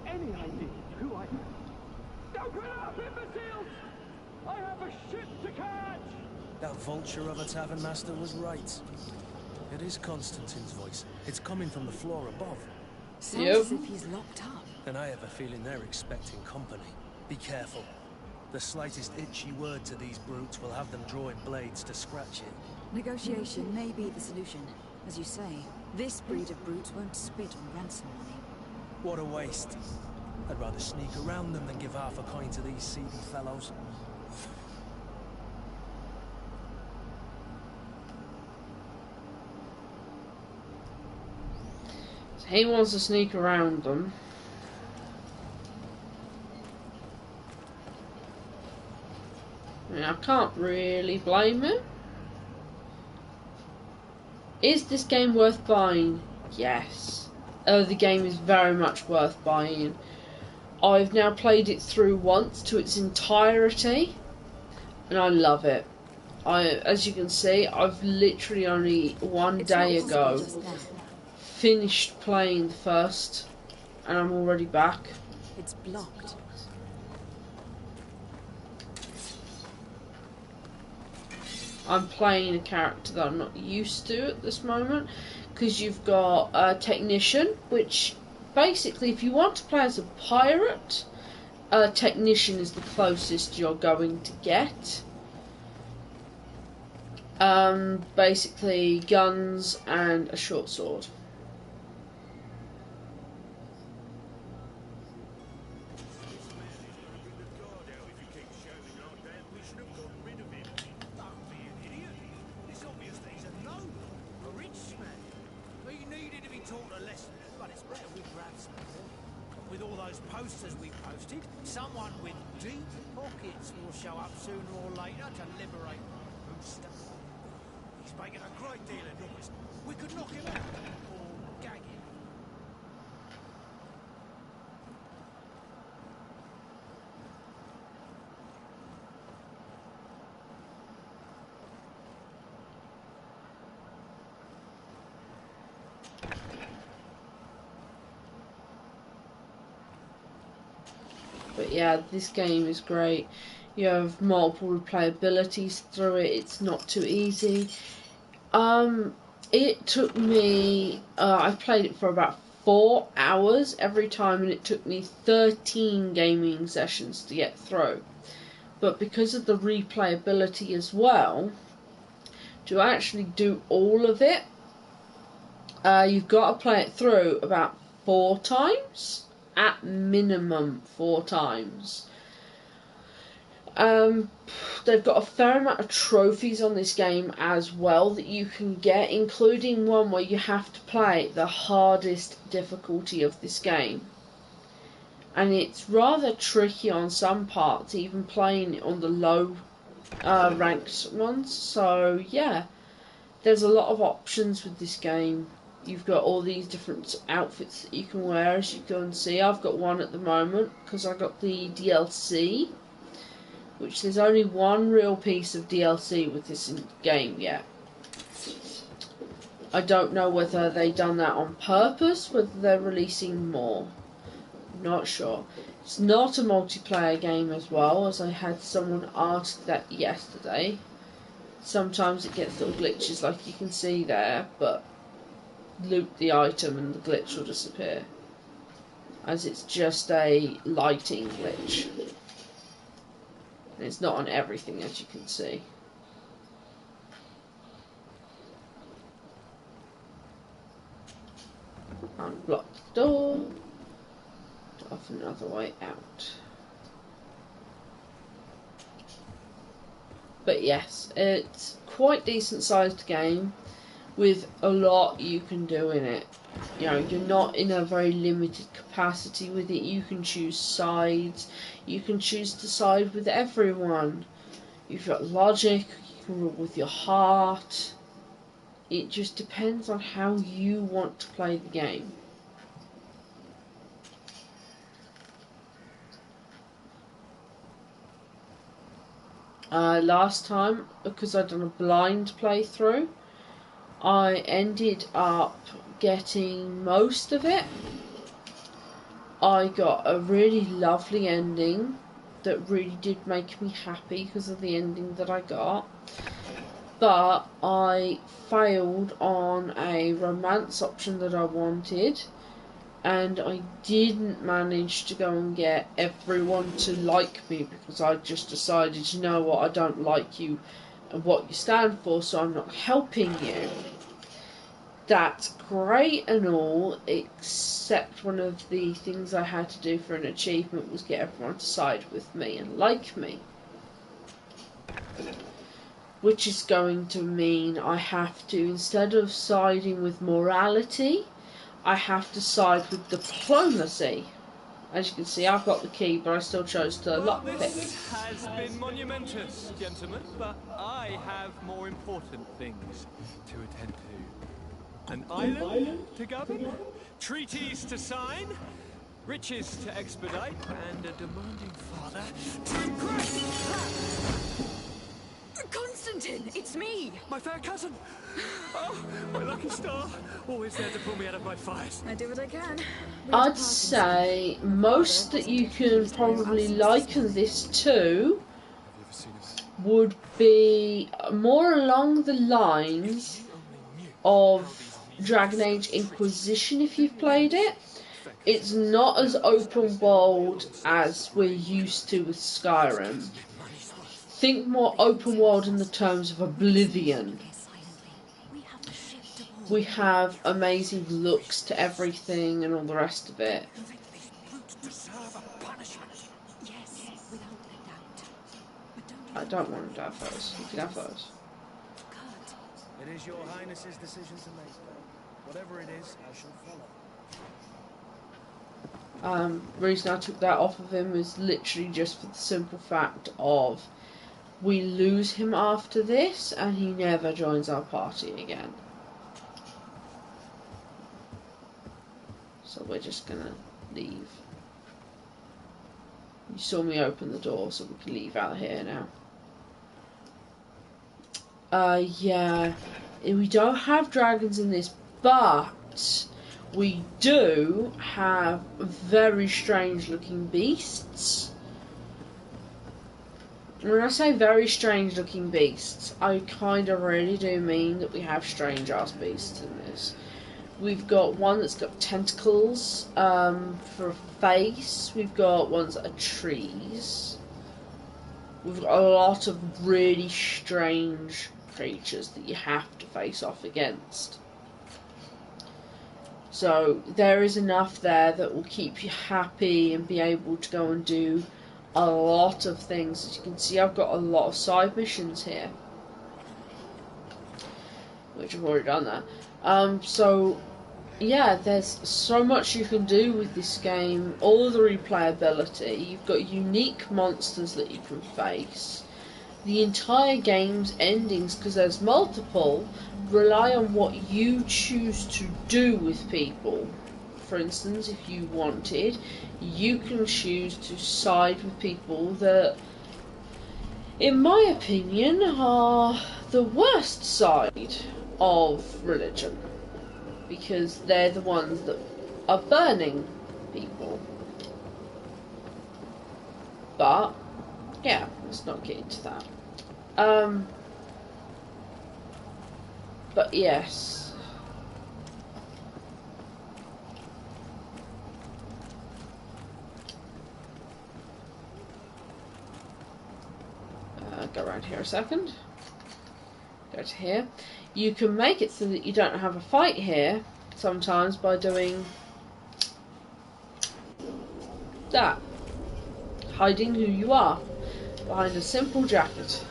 Any idea who I am? Open up, imbeciles! I have a ship to catch! That vulture of a tavern master was right. It is Constantine's voice. It's coming from the floor above. Sounds as if he's locked up. And I have a feeling they're expecting company. Be careful. The slightest itchy word to these brutes will have them drawing blades to scratch it. Negotiation may be the solution. As you say, this breed of brutes won't spit on ransom money. What a waste. I'd rather sneak around them than give half a coin to these seedy fellows. So he wants to sneak around them. I mean, I can't really blame him. Is this game worth buying? Yes. The game is very much worth buying. I've now played it through once to its entirety, and I love it. As you can see, I've literally only one day ago finished playing the first, and I'm already back. It's blocked. I'm playing a character that I'm not used to at this moment, because you've got a technician, which basically, if you want to play as a pirate, a technician is the closest you're going to get. Basically guns and a short sword. With all those posters we posted, someone with deep pockets will show up sooner or later to liberate Rooster. He's making a great deal of noise. We could knock him out or gag him. But yeah, this game is great. You have multiple replayabilities through it. It's not too easy. It took me, I played it for about 4 hours every time, and it took me 13 gaming sessions to get through. But because of the replayability as well, to actually do all of it, you've got to play it through about 4 times. At minimum 4 times. They've got a fair amount of trophies on this game as well that you can get, including one where you have to play the hardest difficulty of this game. And it's rather tricky on some parts, even playing it on the low ranked ones. So yeah, there's a lot of options with this game. You've got all these different outfits that you can wear, as you can see. I've got one at the moment because I got the DLC, which there's only one real piece of DLC with this game yet. I don't know whether they've done that on purpose, whether they're releasing more. I'm not sure. It's not a multiplayer game as well, as I had someone ask that yesterday. Sometimes it gets little glitches like you can see there, but loot the item and the glitch will disappear, as it's just a lighting glitch, and it's not on everything, as you can see. Unblock the door to offer another way out. But yes, it's quite decent sized game with a lot you can do in it. You know, you're not in a very limited capacity with it. You can choose sides. You can choose to side with everyone. You've got logic. You can rule with your heart. It just depends on how you want to play the game. Last time, because I'd done a blind playthrough, I ended up getting most of it. I got a really lovely ending that really did make me happy because of the ending that I got. But I failed on a romance option that I wanted, and I didn't manage to go and get everyone to like me because I just decided, you know what, I don't like you and what you stand for, so I'm not helping you. That's great and all, except one of the things I had to do for an achievement was get everyone to side with me and like me. Which is going to mean I have to, instead of siding with morality, I have to side with diplomacy. As you can see, I've got the key, but I still chose to lockpick. This has been monumentous, gentlemen, but I have more important things to attend to. An island to govern, treaties to sign, riches to expedite, and a demanding father to impress. Constantine, it's me! My fair cousin! Oh, my lucky star! Always there to pull me out of my fires. I do what I can. I'd say most that you can probably liken this to would be more along the lines of Dragon Age Inquisition if you've played it. It's not as open world as we're used to with Skyrim. Think more open world in the terms of Oblivion. We have amazing looks to everything and all the rest of it. I don't want to die first. You can have those. It is your Highness's decision to make. Whatever it is, I shall follow. Reason I took that off of him is literally just for the simple fact of we lose him after this and he never joins our party again. So we're just gonna leave. You saw me open the door, so we can leave out of here now. Yeah, we don't have dragons in this, but we do have very strange looking beasts. When I say very strange looking beasts, I kind of really do mean that we have strange ass beasts in this. We've got one that's got tentacles for a face. We've got ones that are trees. We've got a lot of really strange creatures that you have to face off against. So there is enough there that will keep you happy and be able to go and do a lot of things. As you can see, I've got a lot of side missions here, which I've already done that. So yeah, there's so much you can do with this game. All the replayability. You've got unique monsters that you can face. The entire game's endings, because there's multiple, rely on what you choose to do with people. For instance, if you wanted, you can choose to side with people that, in my opinion, are the worst side of religion. Because they're the ones that are burning people. But, yeah, let's not get into that. But yes. Go around here a second. Go to here. You can make it so that you don't have a fight here sometimes by doing that. Hiding who you are behind a simple jacket.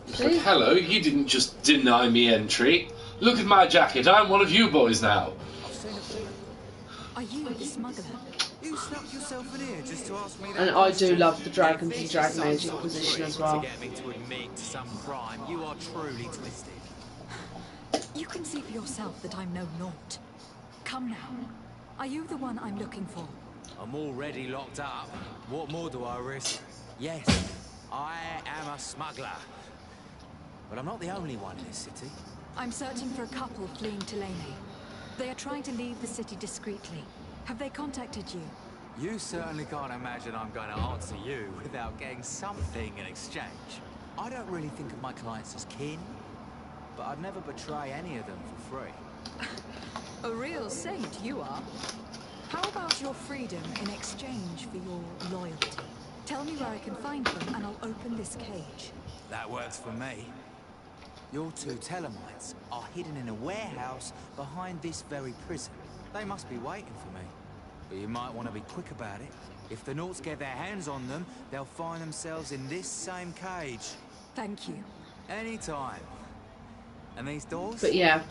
But hello, you didn't just deny me entry. Look at my jacket, I'm one of you boys now. Are you the smuggler? You snuck yourself in here just to ask me that. And I do love the Dragons and Dragon Age Inquisition as well. To get me to admit some crime, you are truly twisted. You can see for yourself that I'm no naught. Come now. Are you the one I'm looking for? I'm already locked up. What more do I risk? Yes, I am a smuggler. But I'm not the only one in this city. I'm searching for a couple fleeing Tulane. They are trying to leave the city discreetly. Have they contacted you? You certainly can't imagine I'm going to answer you without getting something in exchange. I don't really think of my clients as kin, but I'd never betray any of them for free. A real saint, you are. How about your freedom in exchange for your loyalty? Tell me where I can find them, and I'll open this cage. That works for me. Your two Telemites are hidden in a warehouse behind this very prison. They must be waiting for me. But you might want to be quick about it. If the Nauts get their hands on them, they'll find themselves in this same cage. Thank you. Anytime. And these doors? But yeah,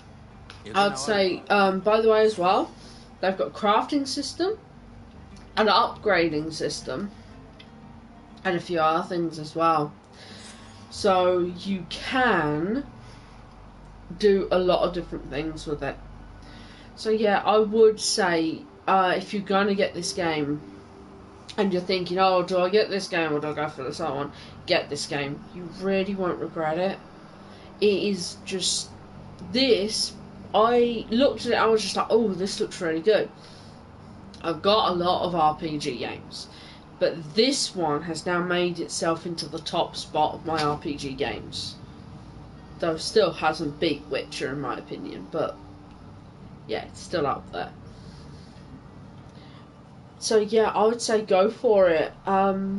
I'd say, by the way as well, they've got a crafting system, an upgrading system, and a few other things as well. So you can do a lot of different things with it. So yeah, I would say, if you're going to get this game, and you're thinking, oh, do I get this game or do I go for this other one? Get this game. You really won't regret it. It is just this. I looked at it, I was just like, oh, this looks really good. I've got a lot of RPG games, but this one has now made itself into the top spot of my RPG games. Though still hasn't beat Witcher in my opinion, but yeah, it's still up there. So yeah, I would say go for it. I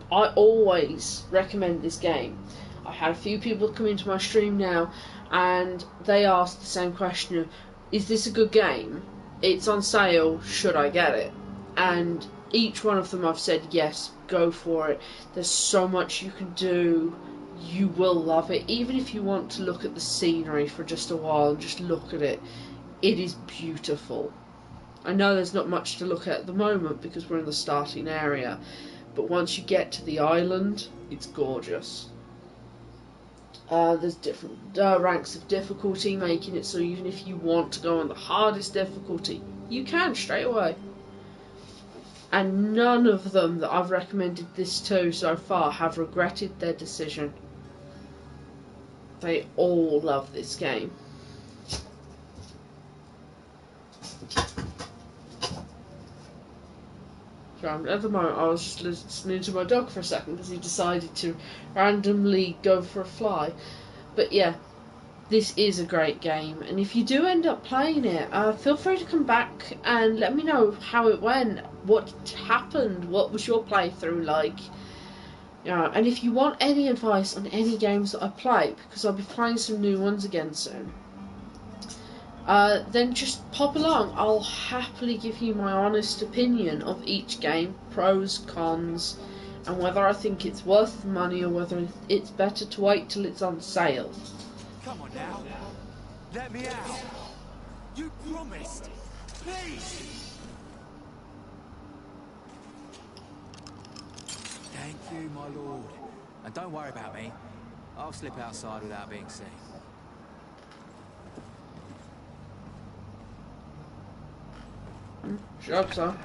always recommend this game. I had a few people come into my stream now and they asked the same question of, is this a good game? It's on sale, should I get it? And each one of them I've said, yes, go for it. There's so much you can do. You will love it. Even if you want to look at the scenery for just a while and just look at it, it is beautiful. I know there's not much to look at the moment because we're in the starting area, but once you get to the island, it's gorgeous. There's different ranks of difficulty, making it so even if you want to go on the hardest difficulty, you can straight away. And none of them that I've recommended this to so far have regretted their decision. They all love this game. So at the moment I was just listening to my dog for a second because he decided to randomly go for a fly. But yeah, this is a great game, and if you do end up playing it, feel free to come back and let me know how it went, what happened, what was your playthrough like. And if you want any advice on any games that I play, because I'll be playing some new ones again soon, then just pop along. I'll happily give you my honest opinion of each game, pros, cons, and whether I think it's worth the money or whether it's better to wait till it's on sale. Come on now. Let me out. You promised. Please. Thank you, my lord. And don't worry about me. I'll slip outside without being seen. Sure hope so.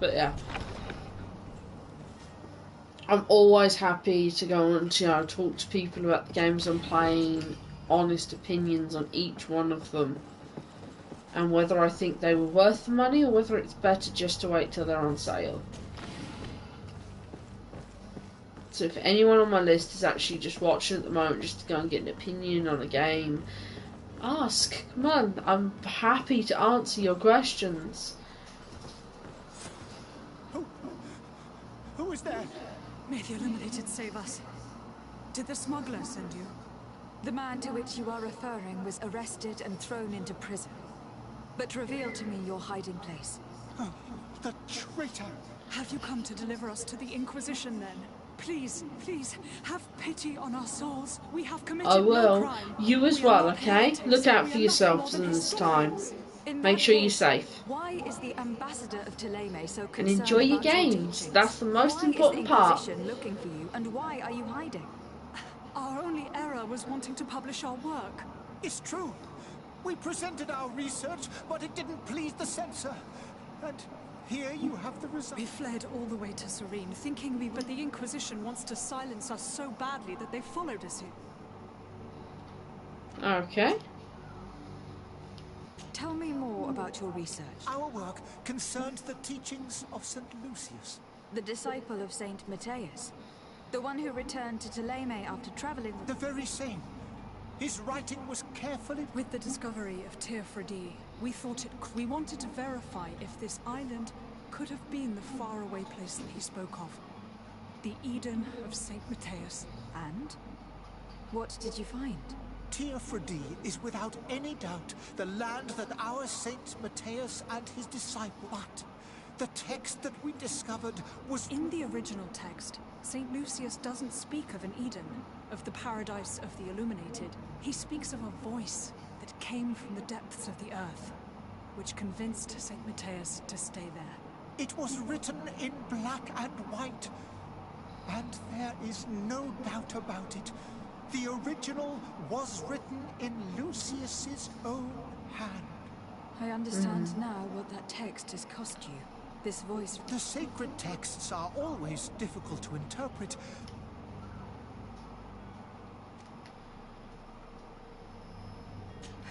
But yeah, I'm always happy to go on to talk to people about the games I'm playing, honest opinions on each one of them, and whether I think they were worth the money or whether it's better just to wait till they're on sale. So if anyone on my list is actually just watching at the moment just to go and get an opinion on a game, ask. Come on, I'm happy to answer your questions. Who is there? May the Illuminated save us. Did the smuggler send you? The man to which you are referring was arrested and thrown into prison. But reveal to me your hiding place. Oh, the traitor! Have you come to deliver us to the Inquisition then? Please, please, have pity on our souls. We have committed no crime. You as well, okay? Look out for yourselves in this time. Make sure you're safe. Why is the ambassador of Thélème so concerned and enjoy your games. That's the most important part. Why is the Inquisition looking for you, and why are you hiding? Our only error was wanting to publish our work. It's true. We presented our research, but it didn't please the censor. And here you have the result. We fled all the way to Serene, thinking but the Inquisition wants to silence us so badly that they followed us here. Okay. Tell me more about your research. Our work concerned the teachings of St. Lucius. The disciple of Saint Matthias. The one who returned to Thélème after traveling with... The very same. His writing was carefully... With the discovery of Teofredi, we wanted to verify if this island could have been the faraway place that he spoke of. The Eden of St. Matthias. And? What did you find? Teofredi is without any doubt the land that our Saint Matthias and his disciple... But the text that we discovered was... In the original text, St. Lucius doesn't speak of an Eden, of the paradise of the illuminated. He speaks of a voice that came from the depths of the earth, which convinced St. Matthias to stay there. It was written in black and white, and there is no doubt about it. The original was written in Lucius's own hand. I understand now what that text has cost you. This voice... The sacred texts are always difficult to interpret.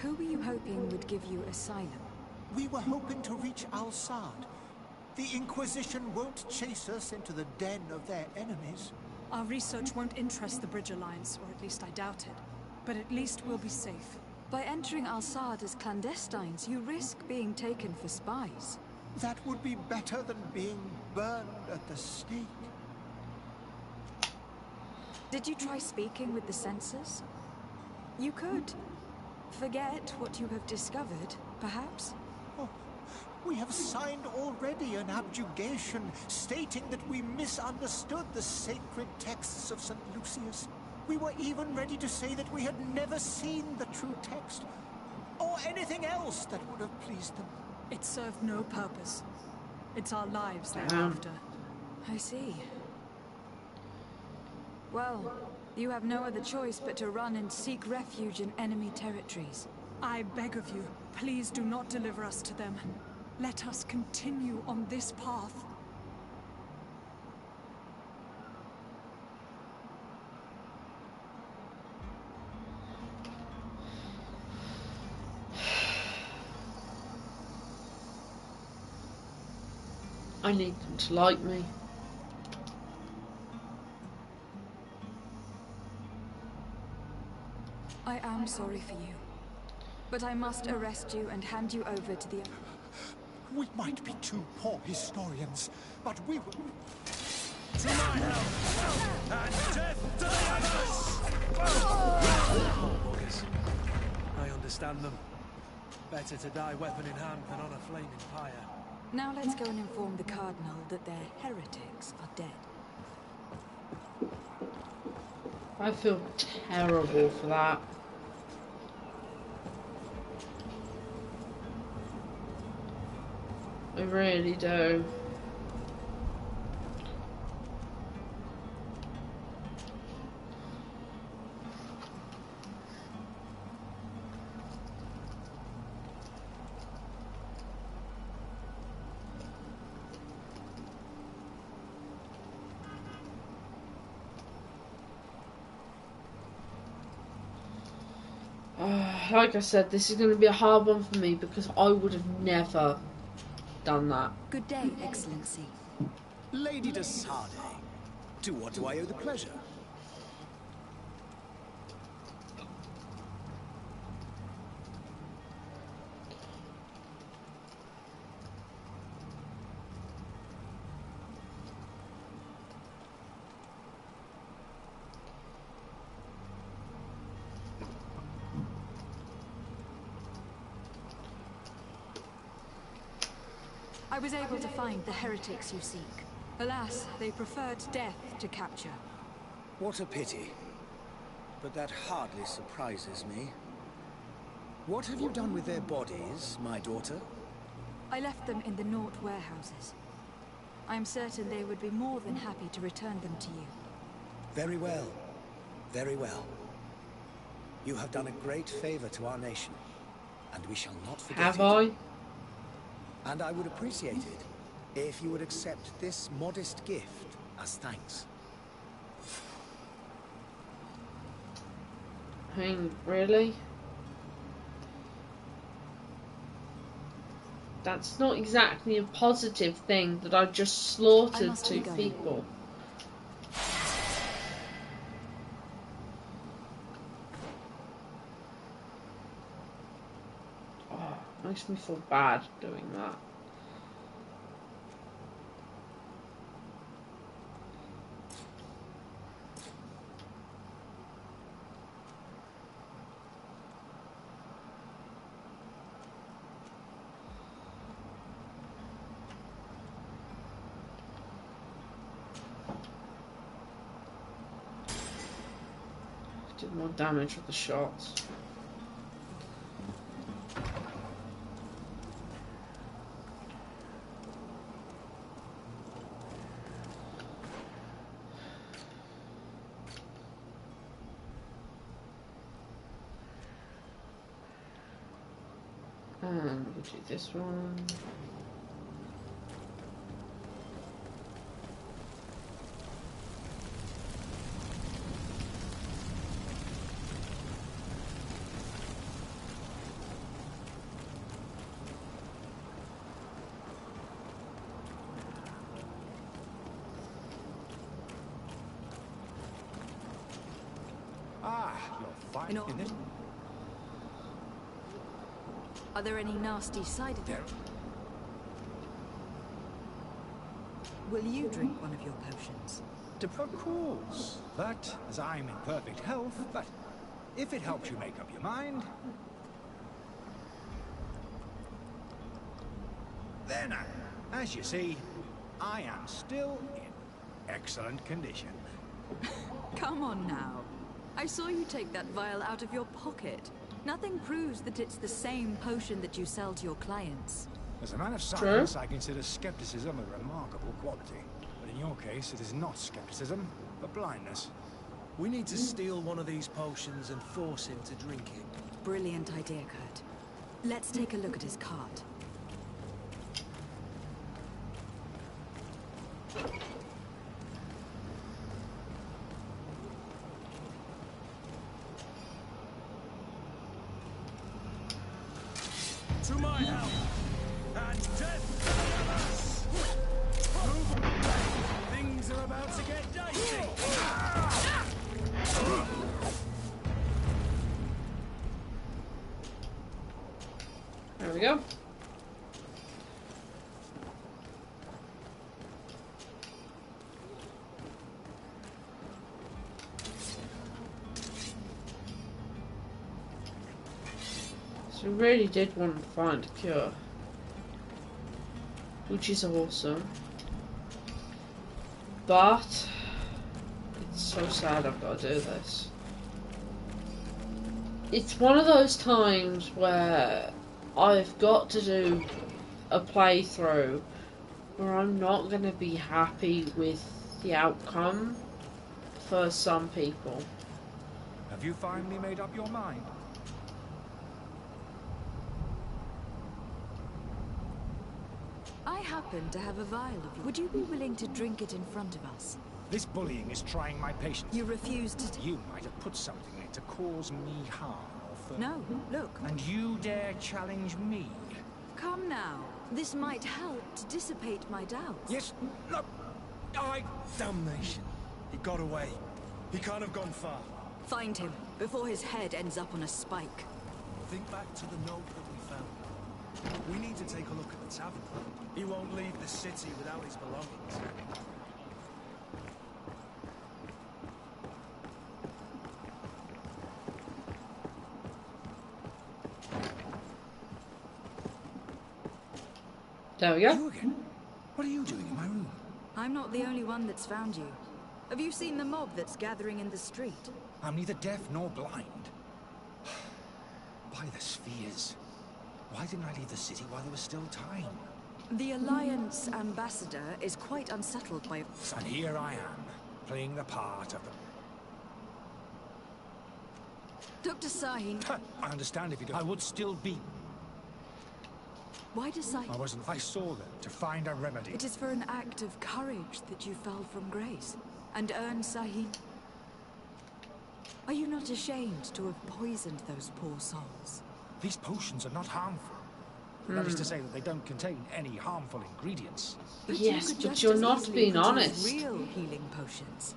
Who were you hoping would give you asylum? We were hoping to reach Al-Sad. The Inquisition won't chase us into the den of their enemies. Our research won't interest the Bridge Alliance, or at least I doubt it. But at least we'll be safe. By entering Al-Sad as clandestines, you risk being taken for spies. That would be better than being burned at the stake. Did you try speaking with the censors? You could. Forget what you have discovered, perhaps? Oh, we have signed already an abjugation stating that we misunderstood the sacred texts of St. Lucius. We were even ready to say that we had never seen the true text, or anything else that would have pleased them. It served no purpose. It's our lives they're after. I see. Well, you have no other choice but to run and seek refuge in enemy territories. I beg of you, please do not deliver us to them. Let us continue on this path. I need them to like me. I am sorry for you, but I must arrest you and hand you over to the... We might be two poor historians, but we will... To my help! And death to the others! Boys, I understand them. Better to die weapon in hand than on a flaming pyre. Now let's go and inform the Cardinal that their heretics are dead. I feel terrible for that. I really do. Like I said, this is going to be a hard one for me because I would have never done that. Good day, Excellency. Lady de Sade, to what do I owe the pleasure? I was able to find the heretics you seek. Alas, they preferred death to capture. What a pity. But that hardly surprises me. What have you done with their bodies, my daughter? I left them in the Nort warehouses. I am certain they would be more than happy to return them to you. Very well. Very well. You have done a great favor to our nation, and we shall not forget it. Have I? And I would appreciate it if you would accept this modest gift as thanks. I mean, really? That's not exactly a positive thing that I just slaughtered two people. Makes me feel bad doing that. Did more damage with the shots. And we'll do this one. You're finding it. Are there any nasty side effects? Will you drink one of your potions? Of course. But, as I'm in perfect health, but if it helps you make up your mind... There now. As you see, I am still in excellent condition. Come on now. I saw you take that vial out of your pocket. Nothing proves that it's the same potion that you sell to your clients. As a man of science, I consider skepticism a remarkable quality. But in your case, it is not skepticism, but blindness. We need to steal one of these potions and force him to drink it. Brilliant idea, Kurt. Let's take a look at his cart. To my help, and death to us! Things are about to get dicey! There we go. So we really did want to find a cure, which is awesome, but it's so sad I've got to do this. It's one of those times where I've got to do a playthrough where I'm not going to be happy with the outcome for some people. Have you finally made up your mind? I happen to have a vial of you. Would you be willing to drink it in front of us? This bullying is trying my patience. You refuse to... You might have put something in it to cause me harm or No, look. And you dare challenge me? Come now. This might help to dissipate my doubts. Yes, look, Damnation. He got away. He can't have gone far. Find him, before his head ends up on a spike. Think back to the note that we found. We need to take a look at the tavern. He won't leave the city without his belongings. There we go. You again? What are you doing in my room? I'm not the only one that's found you. Have you seen the mob that's gathering in the street? I'm neither deaf nor blind. By the spheres. Why didn't I leave the city while there was still time? The Alliance ambassador is quite unsettled by... And here I am, playing the part of the... Dr. Sahin... I understand if you don't. I would still be... Why does Sahin... I wasn't. I saw them to find a remedy. It is for an act of courage that you fell from grace and earned Sahin. Are you not ashamed to have poisoned those poor souls? These potions are not harmful. That is to say that they don't contain any harmful ingredients. Yes, but you're not being honest. Real healing potions.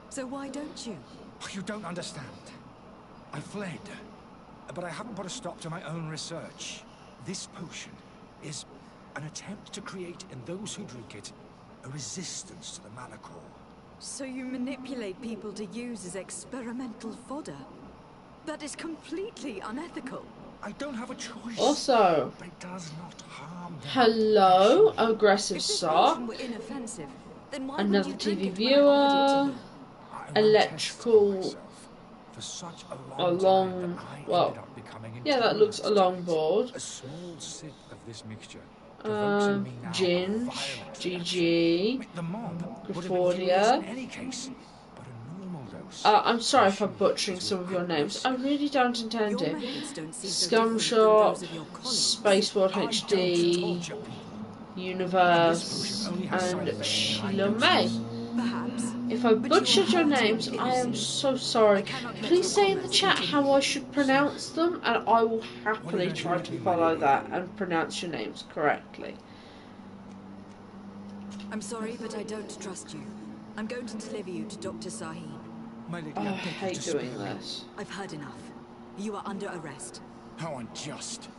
So why don't you? Oh, you don't understand. I fled, but I haven't put a stop to my own research. This potion is an attempt to create in those who drink it a resistance to the Malachor. So you manipulate people to use as experimental fodder? That is completely unethical. I don't have a choice. Also, but it does not harm them. hello, aggressive If this sock. potion were inoffensive, then why Another would you drink TV it when I offered it to viewer. you? Electrical. For such a A long long. time that I Well, ended up becoming yeah, that looks a long board. A small sip of this mixture provokes in me now a Ginge, violent GG, reaction. The mob would have been Graffordia. furious in any case, but a normal dose. I'm sorry if I'm butchering some of your names. I really don't intend Your it. methods don't seem so different from Scumshot, those of your colleagues. Spaceboard HD, Universe, and Sheila May. Perhaps. If I butchered your names, I am so sorry. Please say in the chat how I should pronounce them, and I will happily try to follow that and pronounce your names correctly. I'm sorry, but I don't trust you. I'm going to deliver you to Dr. Saheen. I hate doing this. I've heard enough. You are under arrest. How unjust.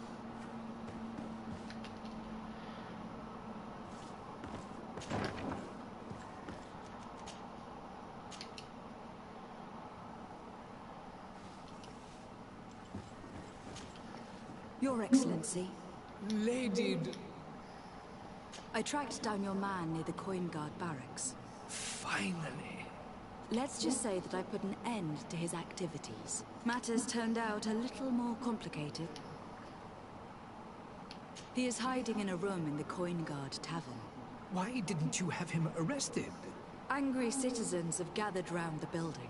Your Excellency. Lady... I tracked down your man near the Coin Guard barracks. Finally. Let's just say that I put an end to his activities. Matters turned out a little more complicated. He is hiding in a room in the Coin Guard tavern. Why didn't you have him arrested? Angry citizens have gathered round the building.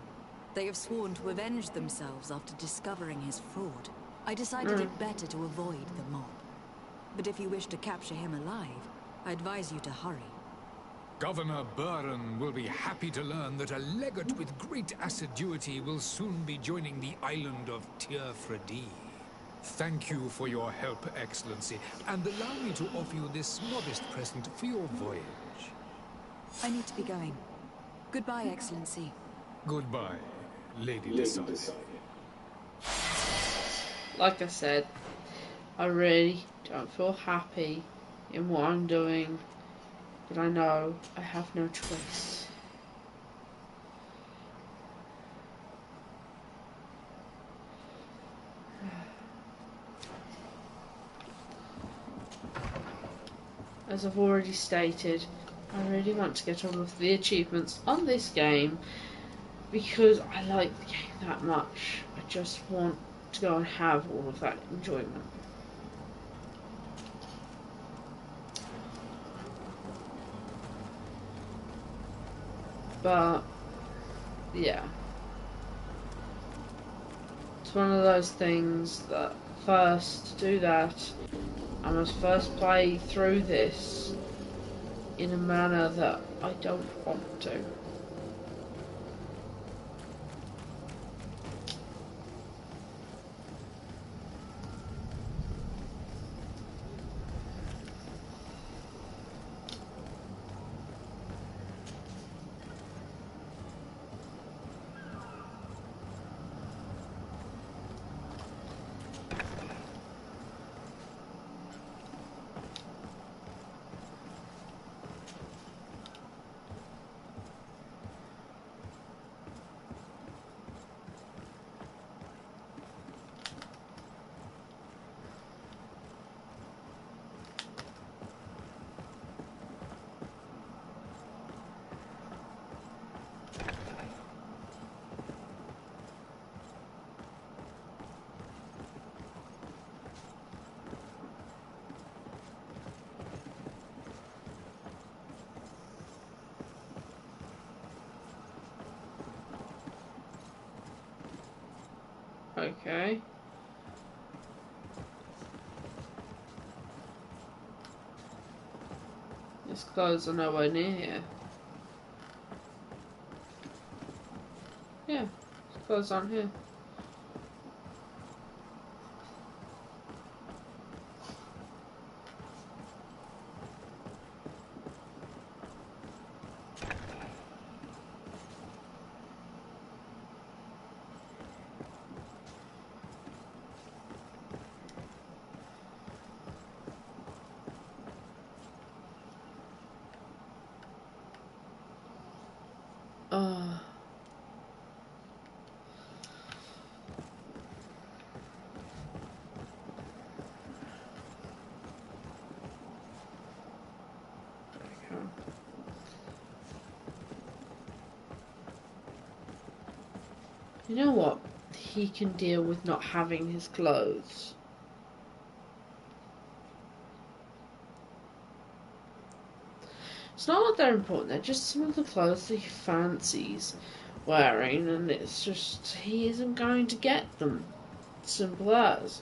They have sworn to avenge themselves after discovering his fraud. I decided it better to avoid the mob. But if you wish to capture him alive, I advise you to hurry. Governor Buren will be happy to learn that a legate with great assiduity will soon be joining the island of Tir-Fredi. Thank you for your help, Excellency, and allow me to offer you this modest present for your voyage. I need to be going. Goodbye, Excellency. Goodbye, Lady Desai. Like I said, I really don't feel happy in what I'm doing, but I know I have no choice. As I've already stated, I really want to get all of the achievements on this game because I like the game that much. I just want to go and have all of that enjoyment. But yeah, it's one of those things that first to do that, I must first play through this in a manner that I don't want to. Okay. These clothes are nowhere near here. Yeah, these clothes aren't here. You know what? He can deal with not having his clothes. It's not that they're important, they're just some of the clothes that he fancies wearing, and it's just, he isn't going to get them. Simple as.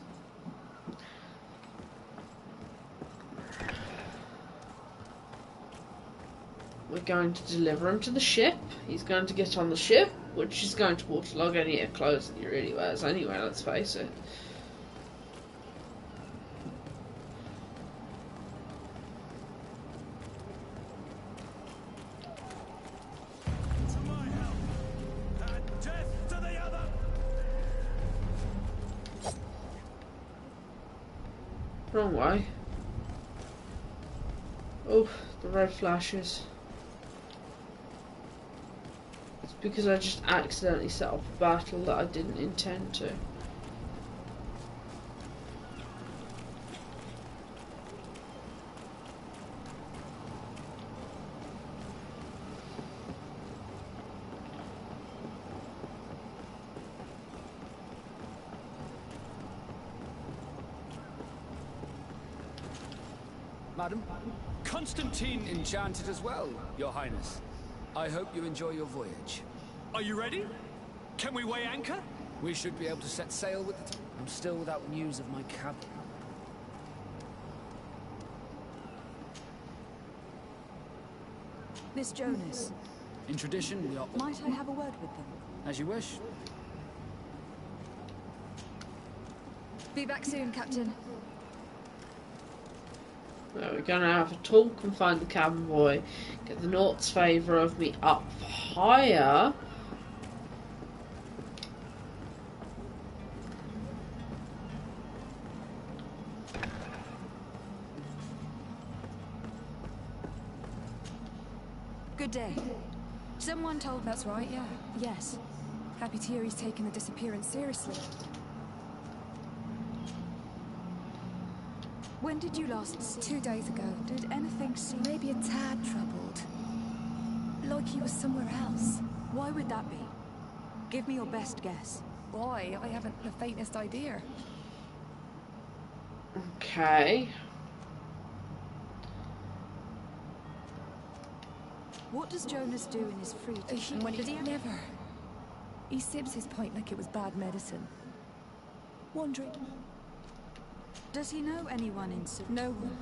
We're going to deliver him to the ship. He's going to get on the ship, which is going to waterlog any of clothes that he really wears anyway, let's face it. Wrong way. Oh, the red flashes. It's because I just accidentally set off a battle that I didn't intend to. Madam? Constantine! Enchanted as well, Your Highness. I hope you enjoy your voyage. Are you ready? Can we weigh anchor? We should be able to set sail with it. I'm still without news of my cabin. Miss Jonas. In tradition, we are... Might I have a word with them? As you wish. Be back soon, Captain. Well, we're going to have a talk and find the cabin boy. Get the Naught's favour of me up higher. Good day. Someone told... That's right, yeah. Yes. Happy to hear he's taken the disappearance seriously. When did you last see? 2 days ago. Did anything seem... Maybe a tad troubled. Like he was somewhere else. Why would that be? Give me your best guess. Why? I haven't the faintest idea. Okay. What does Jonas do in his free time? When he never. He sips his pint like it was bad medicine. Wandering. Does he know anyone in Sud? No one.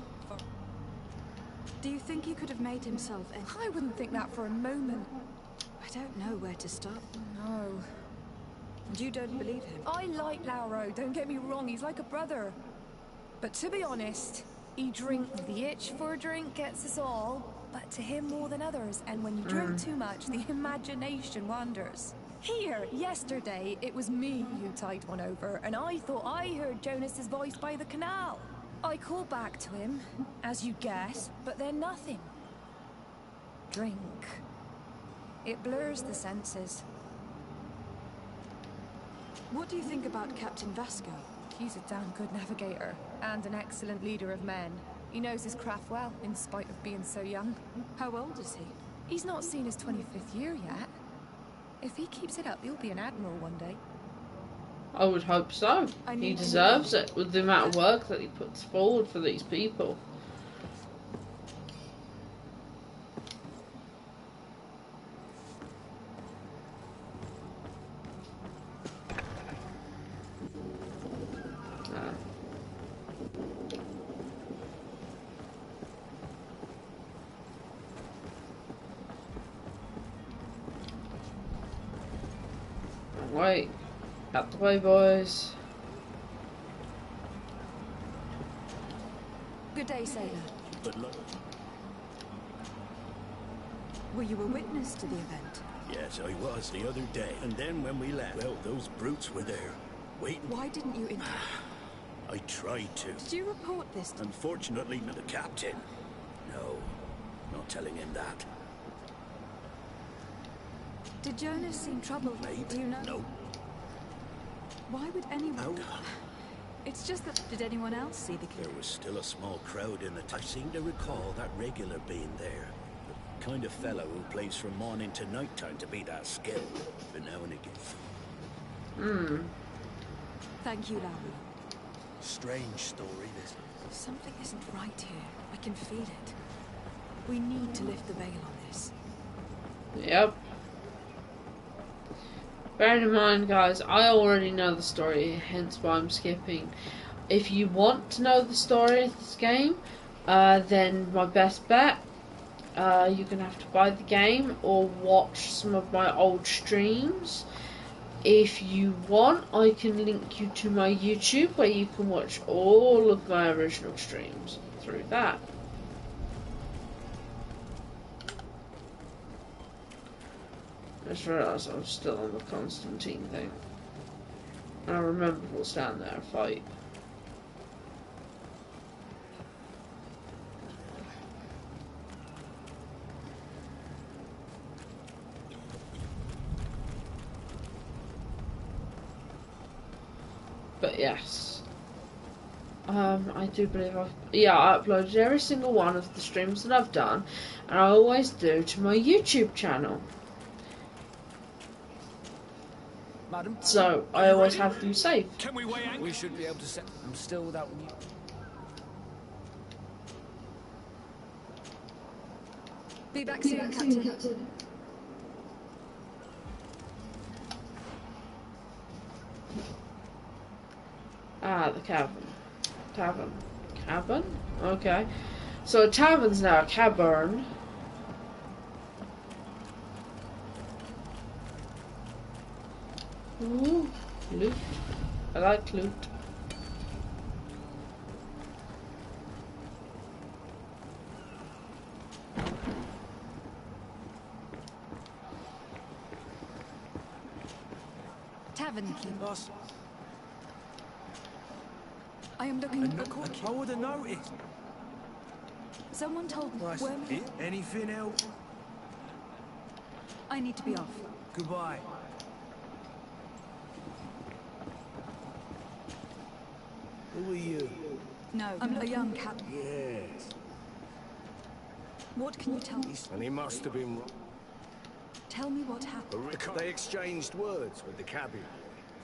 Do you think he could have made himself any... I wouldn't think that for a moment. I don't know where to start. No. And you don't believe him? I like Lauro, don't get me wrong, he's like a brother. But to be honest, he drinks. The itch for a drink gets us all, but to him more than others. And when you drink too much, the imagination wanders. Here, yesterday, it was me who tied one over, and I thought I heard Jonas's voice by the canal. I called back to him, as you guess, but then nothing. Drink. It blurs the senses. What do you think about Captain Vasco? He's a damn good navigator, and an excellent leader of men. He knows his craft well, in spite of being so young. How old is he? He's not seen his 25th year yet. If he keeps it up, he'll be an admiral one day. I would hope so. He deserves it with the amount of work that he puts forward for these people. Wait. Out the way, boys. Good day, sailor. Good luck. Were you a witness to the event? Yes, I was the other day. And then when we left, well, those brutes were there, waiting. Why didn't you intervene? I tried to. Did you report this to... Unfortunately, the captain. No, not telling him that. Did Jonas seem troubled? Mate, do you know? No. Why would anyone... No. It's just that... Did anyone else see the kid? There was still a small crowd in the... I seem to recall that regular being there. The kind of fellow who plays from morning to night time to be that skilled. But now and again. Thank you, Laura. Strange story, this. Something isn't right here. I can feel it. We need to lift the veil on this. Yep. Bear in mind, guys, I already know the story, hence why I'm skipping. If you want to know the story of this game, then my best bet, you're going to have to buy the game or watch some of my old streams. If you want, I can link you to my YouTube where you can watch all of my original streams through that. I just realised I was still on the Constantine thing. And I remember what's down there, fight. But yes. I do believe I uploaded every single one of the streams that I've done, and I always do, to my YouTube channel. Madam? So, I always have them saved. Can we weigh anchor? We should be able to set them still without you. Be back soon, Captain. Ah, the cavern. Cabin? Okay. So a tavern's now a cavern. Ooh, loot. I like loot. Tavern keep. Boss, I am looking for I would have noticed. Someone told me Right. where Anything else? I need to be off. Goodbye. Who are you? No, I'm a young captain. Yes. What can you tell me? And he must have been... Tell me what happened. They exchanged words with the cabbie.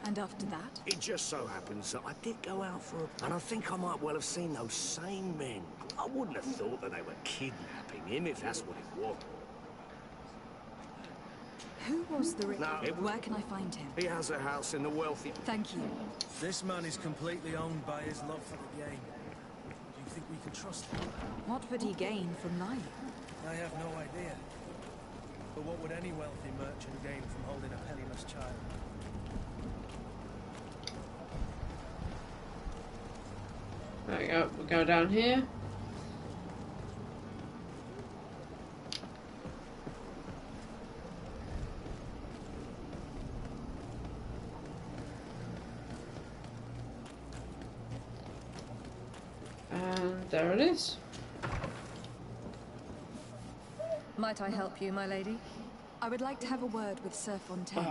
And after that? It just so happens that I did go out for a... And I think I might well have seen those same men. I wouldn't have thought that they were kidnapping him, if that's what it was. Who was the rich? No, Where can I find him? He has a house in the wealthy... Thank you. This man is completely owned by his love for the game. Do you think we can trust him? What would he gain from lying? I have no idea. But what would any wealthy merchant gain from holding a penniless child? There we go. We'll go down here. And there it is. Might I help you, my lady? I would like to have a word with Sir Fontaine.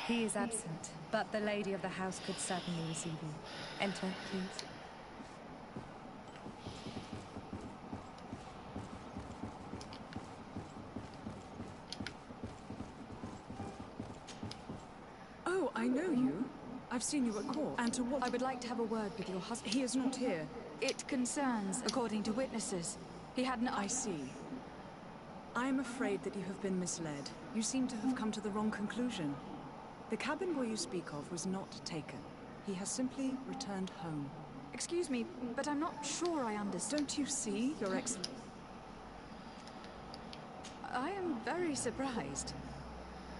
He is absent, but the lady of the house could certainly receive you. Enter, please. Oh, I know you. I've seen you at court. And to what? I would like to have a word with your husband. He is not here. It concerns, according to witnesses. He had an... I see. I am afraid that you have been misled. You seem to have come to the wrong conclusion. The cabin boy you speak of was not taken. He has simply returned home. Excuse me, but I'm not sure I understand. Don't you see, Your Excellency? I am very surprised.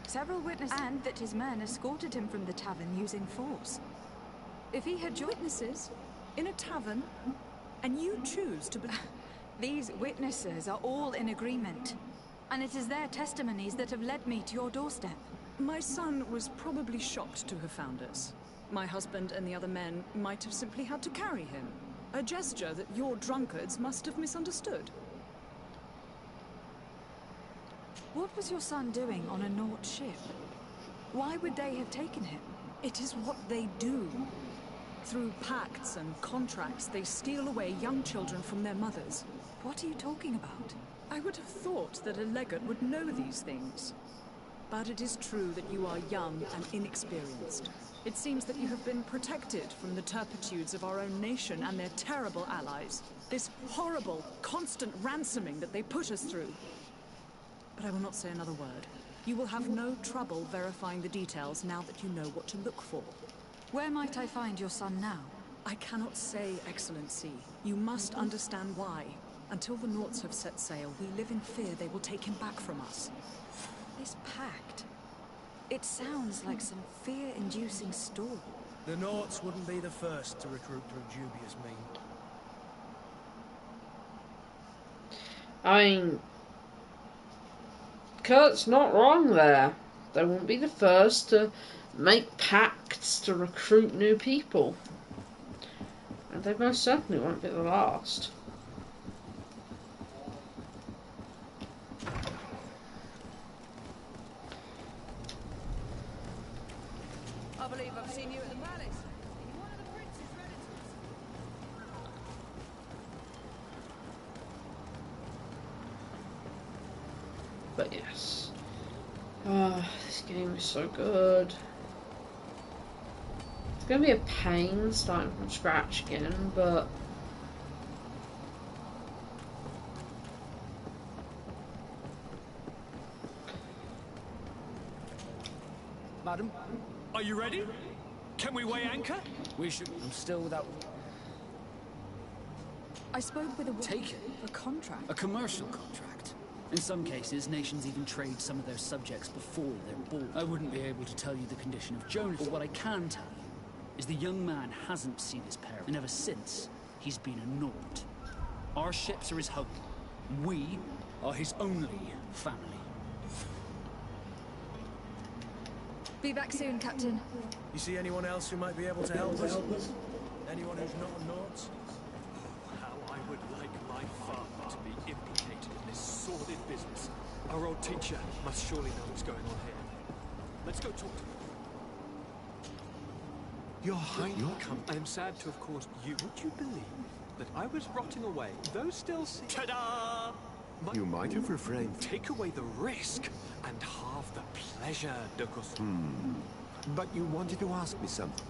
Several witnesses, and that his men escorted him from the tavern using force. If he had witnesses in a tavern, and you choose to believe... These witnesses are all in agreement, and it is their testimonies that have led me to your doorstep. My son was probably shocked to have found us. My husband and the other men might have simply had to carry him. A gesture that your drunkards must have misunderstood. What was your son doing on a Nort ship? Why would they have taken him? It is what they do. Through pacts and contracts, they steal away young children from their mothers. What are you talking about? I would have thought that a legate would know these things. But it is true that you are young and inexperienced. It seems that you have been protected from the turpitudes of our own nation and their terrible allies. This horrible, constant ransoming that they put us through. But I will not say another word. You will have no trouble verifying the details now that you know what to look for. Where might I find your son now? I cannot say, Excellency. You must understand why. Until the Nauts have set sail, we live in fear they will take him back from us. This pact. It sounds like some fear-inducing story. The Nauts wouldn't be the first to recruit through dubious means. I mean, Kurt's not wrong there. They won't be the first to make pacts to recruit new people. And they most certainly won't be the last. I believe I've seen you at the palace. Are you one of the prince's relatives? But yes. This game is so good. It's going to be a pain starting from scratch again, but... Madam, are you ready? Can we weigh anchor? We should. I'm still without. I spoke with a Take it. A contract. A commercial contract. In some cases, nations even trade some of their subjects before they're born. I wouldn't be able to tell you the condition of Jonas, but what I can tell you is the young man hasn't seen his parents, and ever since, he's been a Nord. Our ships are his home. We are his only family. Be back soon, Captain. You see anyone else who might be able to help us? Anyone who's not a Nauts? How I would like my father to be implicated in this sordid business. Our old teacher must surely know what's going on here. Let's go talk to him. Your Highness, I am sad to have caused you. Would you believe that I was rotting away, though still ta-da! you might have refrained. Take away the risk and halve the pleasure, de But you wanted to ask me something.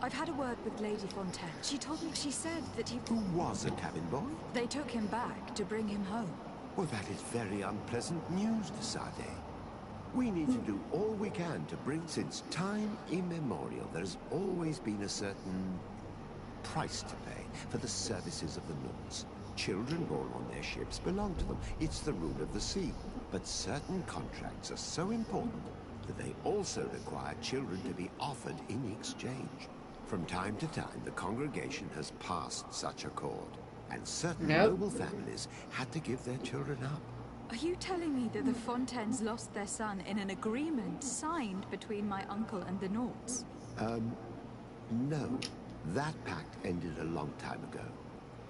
I've had a word with Lady Fontaine. She told me, she said that he... Who was a cabin boy? They took him back to bring him home. Well, that is very unpleasant news, de Sade. We need to do all we can to bring, since time immemorial, there has always been a certain price to pay for the services of the Nauts. Children born on their ships belong to them. It's the rule of the sea. But certain contracts are so important that they also require children to be offered in exchange. From time to time, the congregation has passed such accord, and certain noble families had to give their children up. Are you telling me that the Fontaines lost their son in an agreement signed between my uncle and the Nauts? No. That pact ended a long time ago.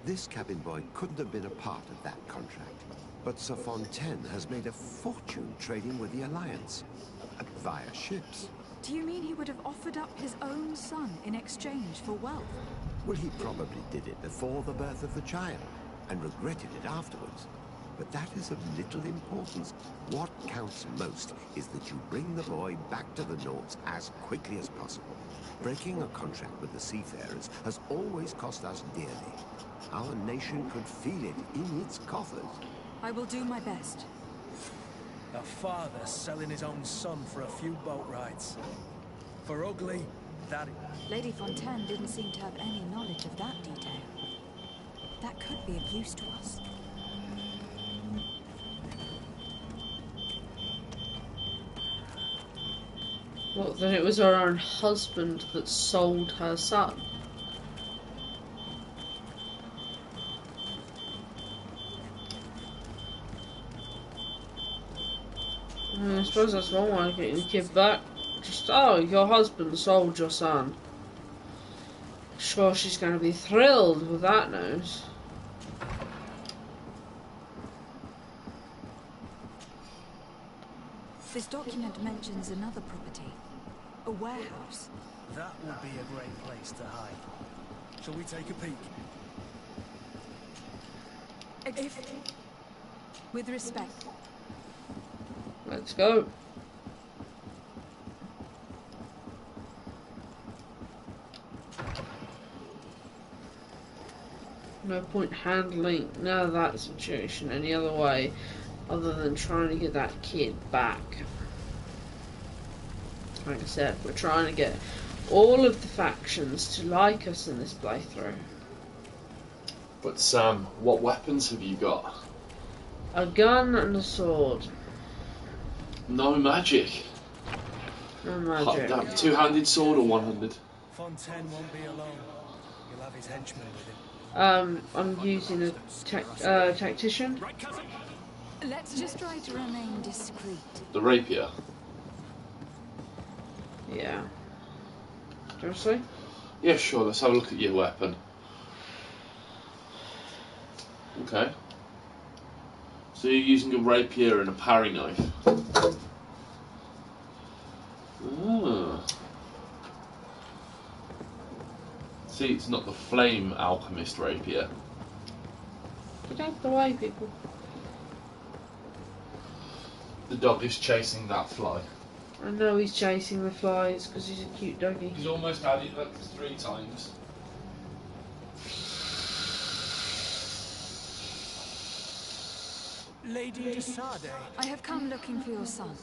This cabin boy couldn't have been a part of that contract. But Sir Fontaine has made a fortune trading with the Alliance, via ships. Do you mean he would have offered up his own son in exchange for wealth? Well, he probably did it before the birth of the child, and regretted it afterwards. But that is of little importance. What counts most is that you bring the boy back to the Nauts as quickly as possible. Breaking a contract with the seafarers has always cost us dearly. Our nation could feel it in its coffers. I will do my best. A father selling his own son for a few boat rides. For ugly, that... Lady Fontaine didn't seem to have any knowledge of that detail. That could be of use to us. What, that it was her own husband that sold her son? I suppose that's one way of getting the kid back. Just, oh, your husband sold your son. Sure, she's going to be thrilled with that news. This document mentions another property. A warehouse. That would be a great place to hide. Shall we take a peek? With respect. Let's go. No point handling none of that situation any other way other than trying to get that kid back. Like I said, we're trying to get all of the factions to like us in this playthrough. But Sam, what weapons have you got? A gun and a sword. No magic. No magic. Two-handed sword or one-handed? Fontaine won't be alone. He'll have his henchmen with him. I'm using a tactician. Let's just try to remain discreet. The rapier? Yeah. Do you want to see? Yeah, sure. Let's have a look at your weapon. Okay. So you're using a rapier and a parry knife. Ah. See, it's not the flame alchemist rapier. Get out the way, people. The dog is chasing that fly. I know he's chasing the flies because he's a cute doggy. He's almost had it like 3 times. Lady de Sade. I have come looking for your son.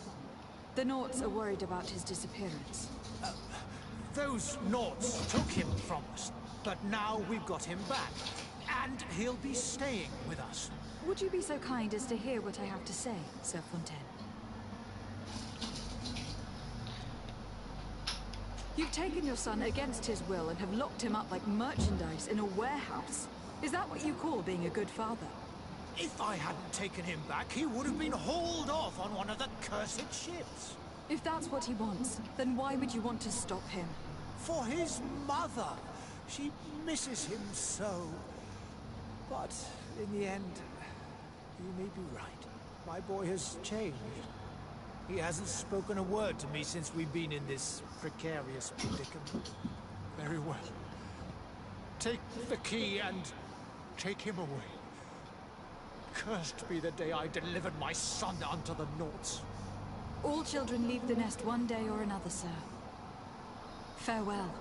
The Naughts are worried about his disappearance. Those Naughts took him from us, but now we've got him back. And he'll be staying with us. Would you be so kind as to hear what I have to say, Sir Fontaine? You've taken your son against his will and have locked him up like merchandise in a warehouse. Is that what you call being a good father? If I hadn't taken him back, he would have been hauled off on one of the cursed ships. If that's what he wants, then why would you want to stop him? For his mother. She misses him so. But in the end, you may be right. My boy has changed. He hasn't spoken a word to me since we've been in this precarious predicament. Very well. Take the key and take him away. Cursed be the day I delivered my son unto the Naughts. All children leave the nest one day or another, sir. Farewell.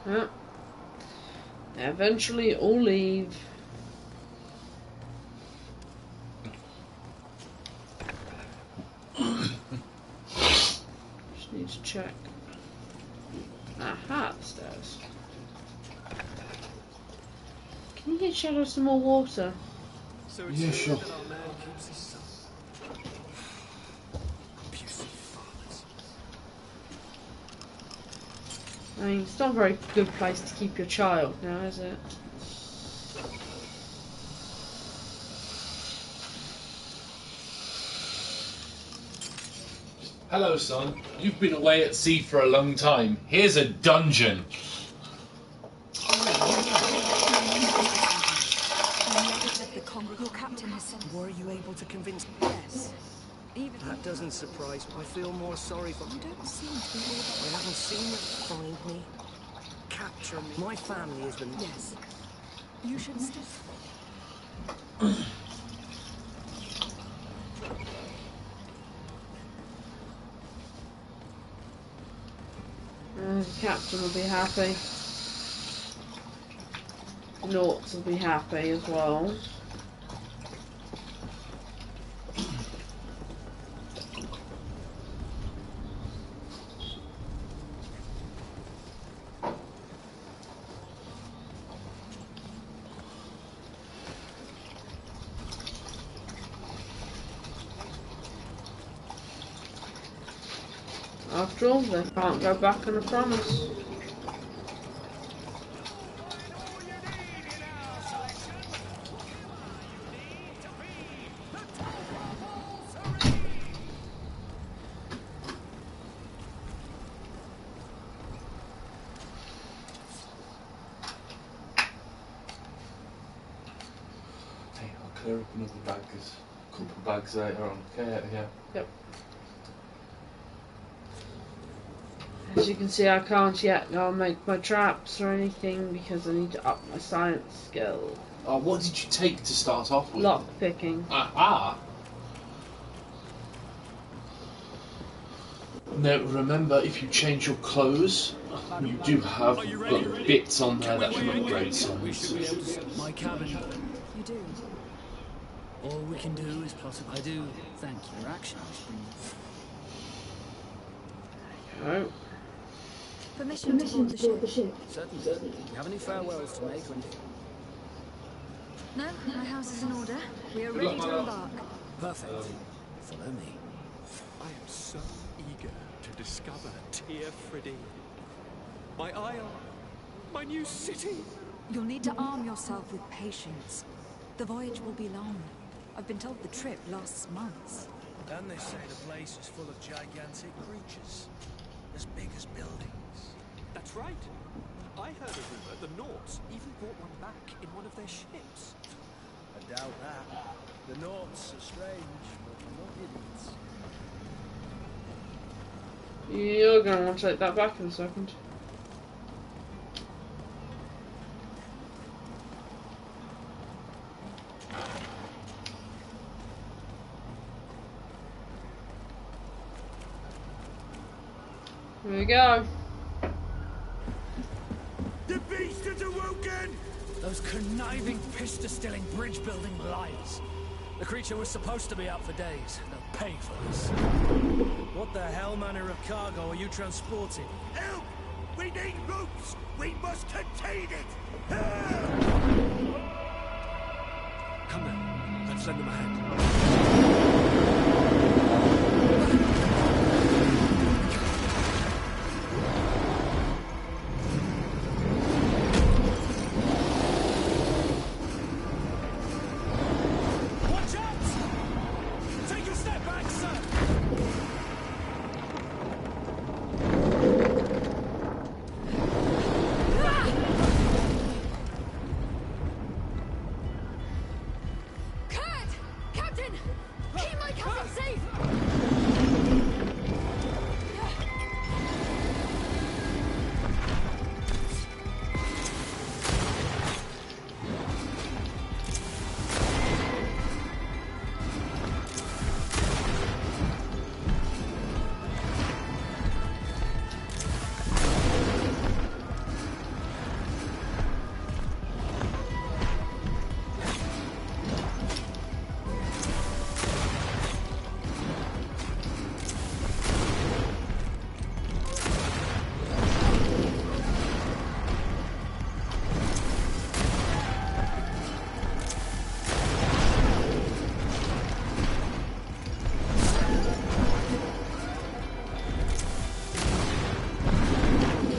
Yeah. Eventually all leave. Just need to check. Aha, the stairs. Can you get Shadow some more water? So it's Yeah, sure. that our man keeps his son. Abusive fathers. I mean, it's not a very good place to keep your child now, is it? Hello, son. You've been away at sea for a long time. Here's a dungeon. Your captain has sent. Were you able to convince? Yes. Even That doesn't surprise me. I feel more sorry for. you don't seem to be all that. I haven't seen it. Find me. Capture me. My family has been. Yes. You should still. The captain will be happy. Naughts will be happy as well. After all, they can't go back on a promise. Hey, I'll clear up another bag. There's a couple of bags later on. Okay, yeah. Yep. As you can see, I can't yet go and make my traps or anything because I need to up my science skill. What did you take to start off with? Lock picking. Aha! Now remember, if you change your clothes, you do have like, bits on there that can upgrade We should be able to summons. set my cabin. You do? All we can do is plot a... I do thank you. Your actions bring... Oh. Permission to board the ship. Certainly. Do you have any farewells to make or anything? No, my house is in order. We are ready to embark. Perfect. Follow me. I am so eager to discover Tir Friddy. My isle, my new city. You'll need to arm yourself with patience. The voyage will be long. I've been told the trip lasts months. And they say the place is full of gigantic creatures, as big as buildings. That's right. I heard a rumor the Nords even brought one back in one of their ships. I doubt that. The Nords are strange, but they're not idiots. You're gonna want to take that back in a second. Here we go. The beast is awoken! Those conniving, pista-stilling, bridge-building liars. The creature was supposed to be out for days. They'll pay for this. What the hell manner of cargo are you transporting? Help! We need ropes! We must contain it! Come now, let's lend them a hand. Watch out! Take a step back, sir! Kurt! Captain! Keep my cousin safe!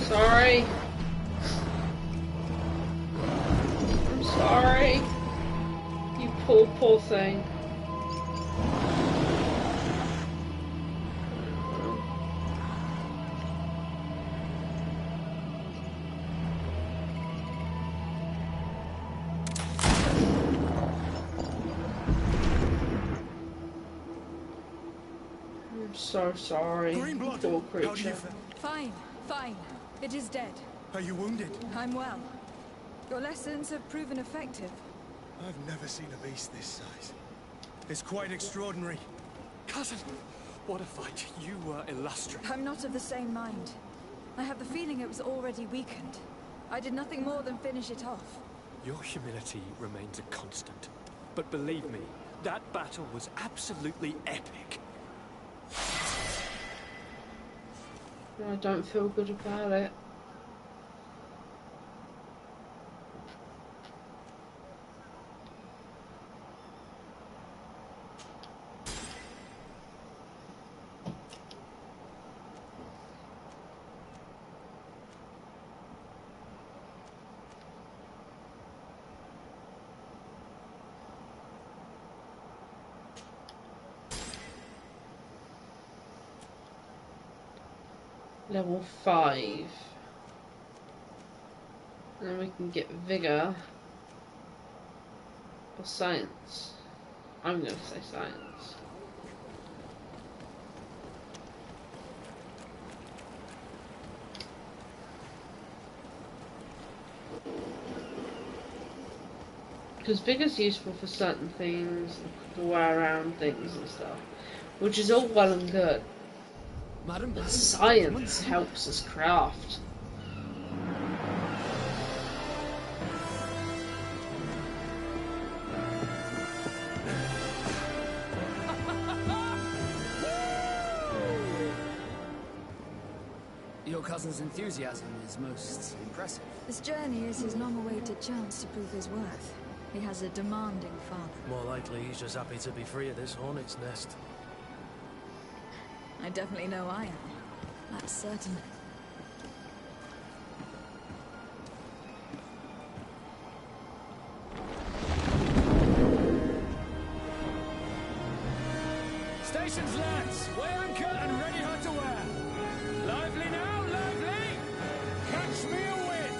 Sorry. I'm sorry. You poor thing. I'm so sorry. Greenblood, Poor how do you creature. feel? Fine, fine. It is dead. Are you wounded? I'm well. Your lessons have proven effective. I've never seen a beast this size. It's quite extraordinary. Cousin, what a fight. You were illustrious. I'm not of the same mind. I have the feeling it was already weakened. I did nothing more than finish it off. Your humility remains a constant. But believe me, that battle was absolutely epic. I don't feel good about it. Level 5. And then we can get Vigor or Science. I'm going to say Science. Because Vigor's useful for certain things, to wear around things and stuff, which is all well and good. Madam? Science helps us craft. Your cousin's enthusiasm is most impressive. This journey is his long-awaited chance to prove his worth. He has a demanding father. More likely he's just happy to be free of this hornet's nest. I definitely know I am. That's certain. Stations, lads! Weigh anchor and ready her to wear. Lively now, lively! Catch me a wind!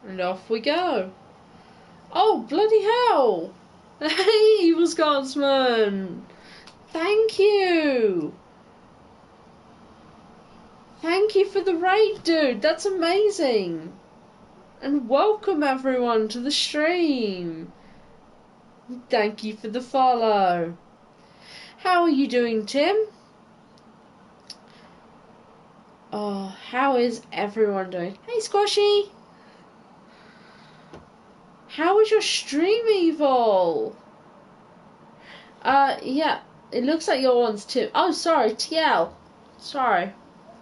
And off we go. Oh, bloody hell! Hey, Wisconsin! Thank you! Thank you for the raid, dude. That's amazing. And welcome everyone to the stream. Thank you for the follow. How are you doing, Tim? Oh, how is everyone doing? Hey, Squashy. How was your stream, Evil? Yeah, it looks like your one's too. Oh, sorry, TL. Sorry.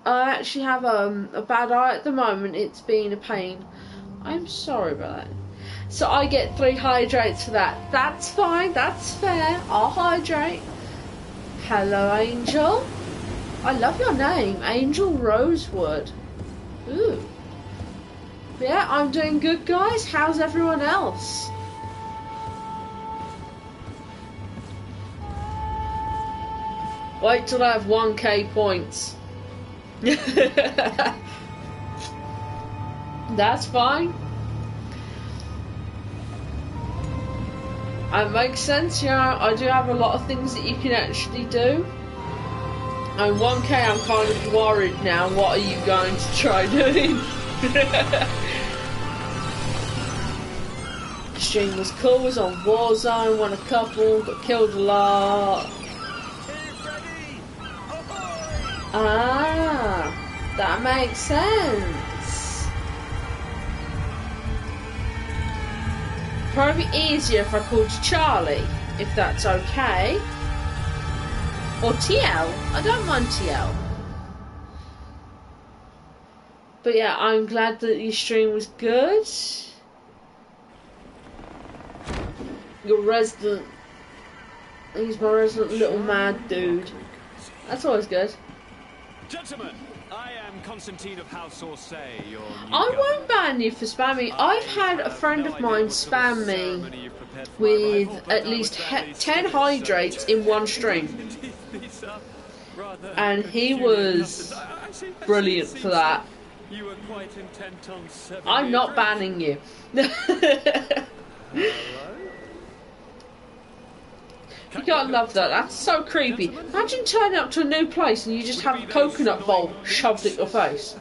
I actually have a bad eye at the moment. It's been a pain. I'm sorry about that. So I get 3 hydrates for that. That's fine. That's fair. I'll hydrate. Hello, Angel. I love your name, Angel Rosewood. Ooh. Yeah, I'm doing good, guys. How's everyone else? Wait till I have 1k points. That's fine. It makes sense, you know. I do have a lot of things that you can actually do. And 1k, I'm kind of worried now. What are you going to try doing? Stream was cool. Was on Warzone. Won a couple. Got killed a lot. Ah, that makes sense. Probably easier if I called you Charlie, if that's okay. Or TL. I don't mind TL. But yeah, I'm glad that your stream was good. Your resident... He's my resident little mad dude. That's always good. Gentlemen, I am Constantine of House Orsay, your new I won't ban you for spamming. I've had a friend of mine spam me with at least 10 hydrates in one stream. And he was brilliant for that. You were quite intent on 7 I'm not banning you. You gotta love that. That's so creepy. Imagine turning up to a new place and you just have a coconut bowl shoved at your face.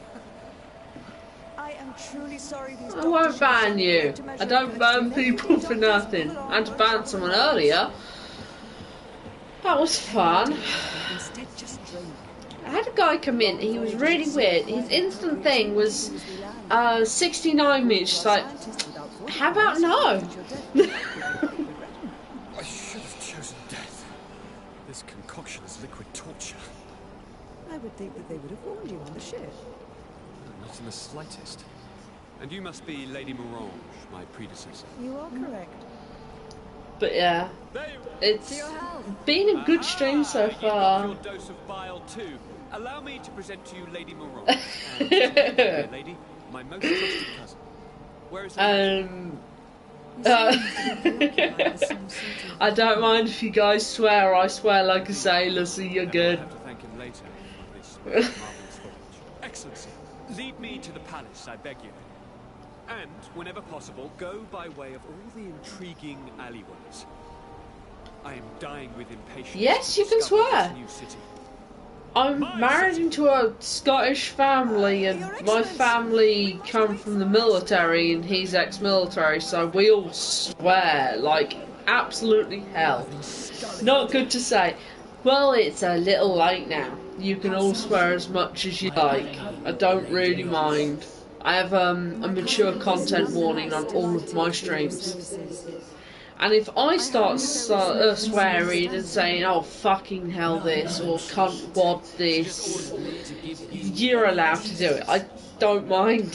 I am truly sorry these I won't ban you. I don't ban people for nothing. I had to ban someone earlier. That was fun. I had a guy come in. He was really weird. His instant thing was 69 minutes. Just like, how about no? I should have chosen death. This concoction is liquid torture. I would think that they would have warned you on the ship. Not in the slightest. And you must be Lady Morange, my predecessor. You are correct. But yeah, it's been a good stream so far. Your dose of bile too. Allow me to present to you Lady Morange. And dear lady, my most trusted cousin. Where is I don't mind if you guys swear. I swear like a sailor, so you're good. I'll have to thank him later for this marvelous voyage. Excellency, lead me to the palace, I beg you. And, whenever possible, go by way of all the intriguing alleyways. I am dying with impatience. Yes, you can swear. New city. I'm married into a Scottish family, and my family come from the military, and he's ex-military, so we all swear like absolutely hell. Not good to say. Well, it's a little late now. You can all swear as much as you like. I don't really mind. I have a mature content warning on all of my streams. And if I start swearing and saying, oh fucking hell this, or cunt wad this, you're allowed to do it. I don't mind.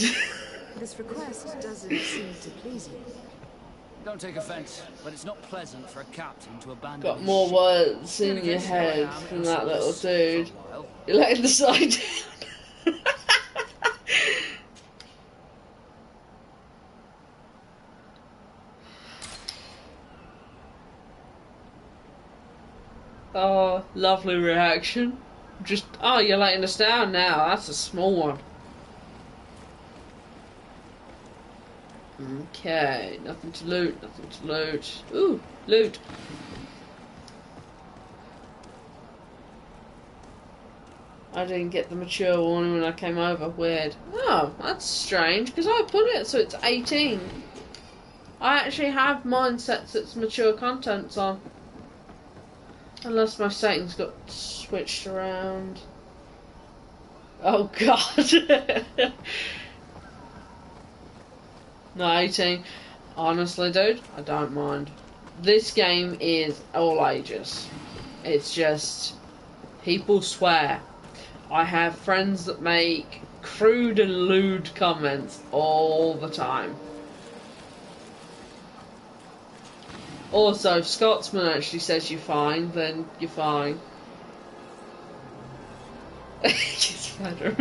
This request doesn't seem to please you. Don't take offense, but it's not pleasant for a captain to abandon Got his more ship. words in your head than that little dude. You're letting the side down. Oh, lovely reaction. Just, oh, you're letting us down now. That's a small one. Okay, nothing to loot, nothing to loot. Ooh, loot. I didn't get the mature warning when I came over. Weird. Oh, that's strange, because I put it so it's 18. I actually have mine set so it's mature contents on. Unless my settings got switched around. Oh god. No, 18. Honestly, dude, I don't mind. This game is all ages. It's just, people swear. I have friends that make crude and lewd comments all the time. Also, if Scotsman actually says you're fine, then you're fine. It's better.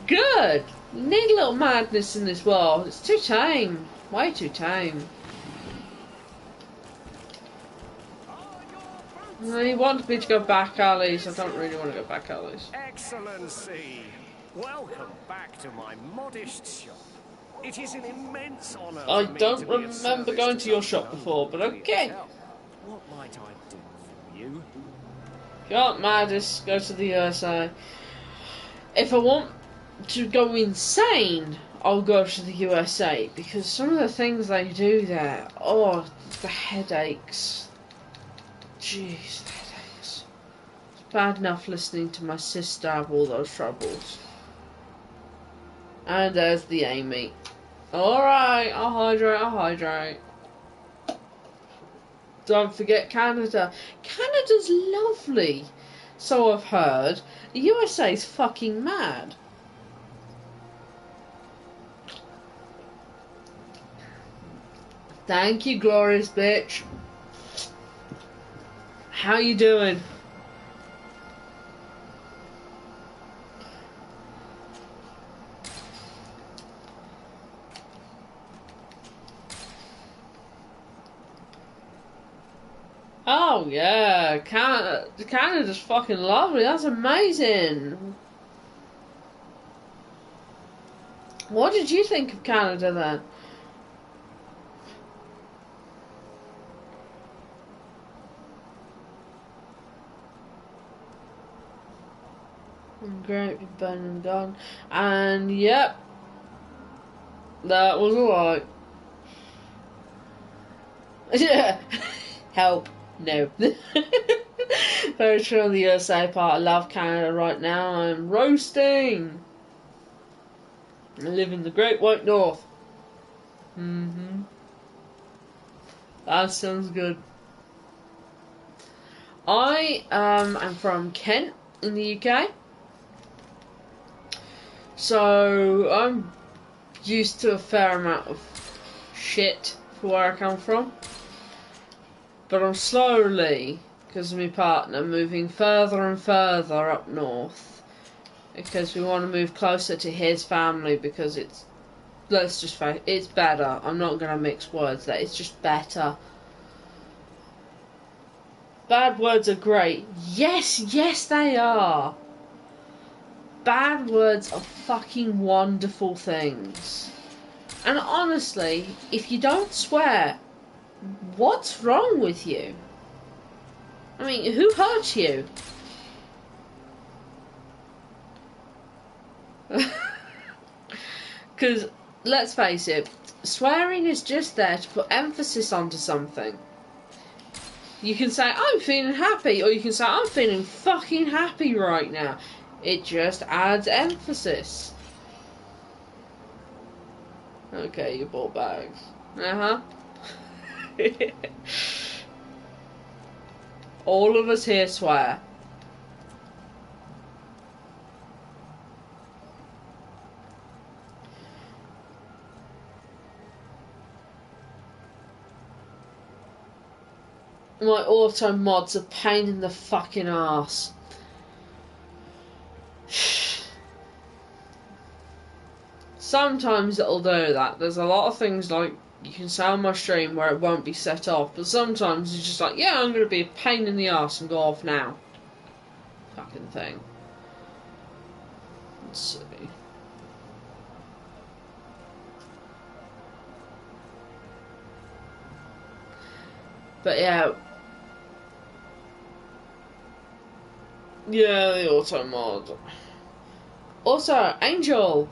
Good! You need a little madness in this world. It's too tame. Way too tame. He wanted me to go back alleys. I don't really want to go back alleys. Excellency, welcome back to my modest shop. It is an immense honour. I don't remember going to your shop before, but okay. What might I do for you? Got madness, go to the USA. If I want to go insane, I'll go to the USA, because some of the things they do there, oh, the headaches. Jeez, the headaches. It's bad enough listening to my sister have all those troubles. And there's the Amy. Alright, I'll hydrate. Don't forget Canada. Canada's lovely, so I've heard. The USA's fucking mad. Thank you, glorious bitch. How you doing? Oh yeah, Canada's fucking lovely. That's amazing. What did you think of Canada then? Great, Big Ben and gone. And yep, that was a lie. Yeah. Help. No. Very true on the USA part. I love Canada right now. I'm roasting. I live in the Great White North. That sounds good. I am from Kent in the UK. So I'm used to a fair amount of shit for where I come from. But I'm slowly, because of my partner, moving further and further up north. Because we want to move closer to his family, because it's, let's just face it, it's better. I'm not going to mix words there, it's just better. Bad words are great. Yes, yes they are. Bad words are fucking wonderful things. And honestly, if you don't swear, what's wrong with you? I mean, who hurt you? Because, let's face it, swearing is just there to put emphasis onto something. You can say, I'm feeling happy, or you can say, I'm feeling fucking happy right now. It just adds emphasis. Okay, you bought bags. Uh-huh. All of us here swear. My auto mod's a pain in the fucking arse. Sometimes it'll do that. There's a lot of things like you can say on my stream where it won't be set off, but sometimes it's just like, yeah, I'm gonna be a pain in the arse and go off now. Fucking thing. Let's see. But yeah. Yeah, the auto mod. Also, Angel.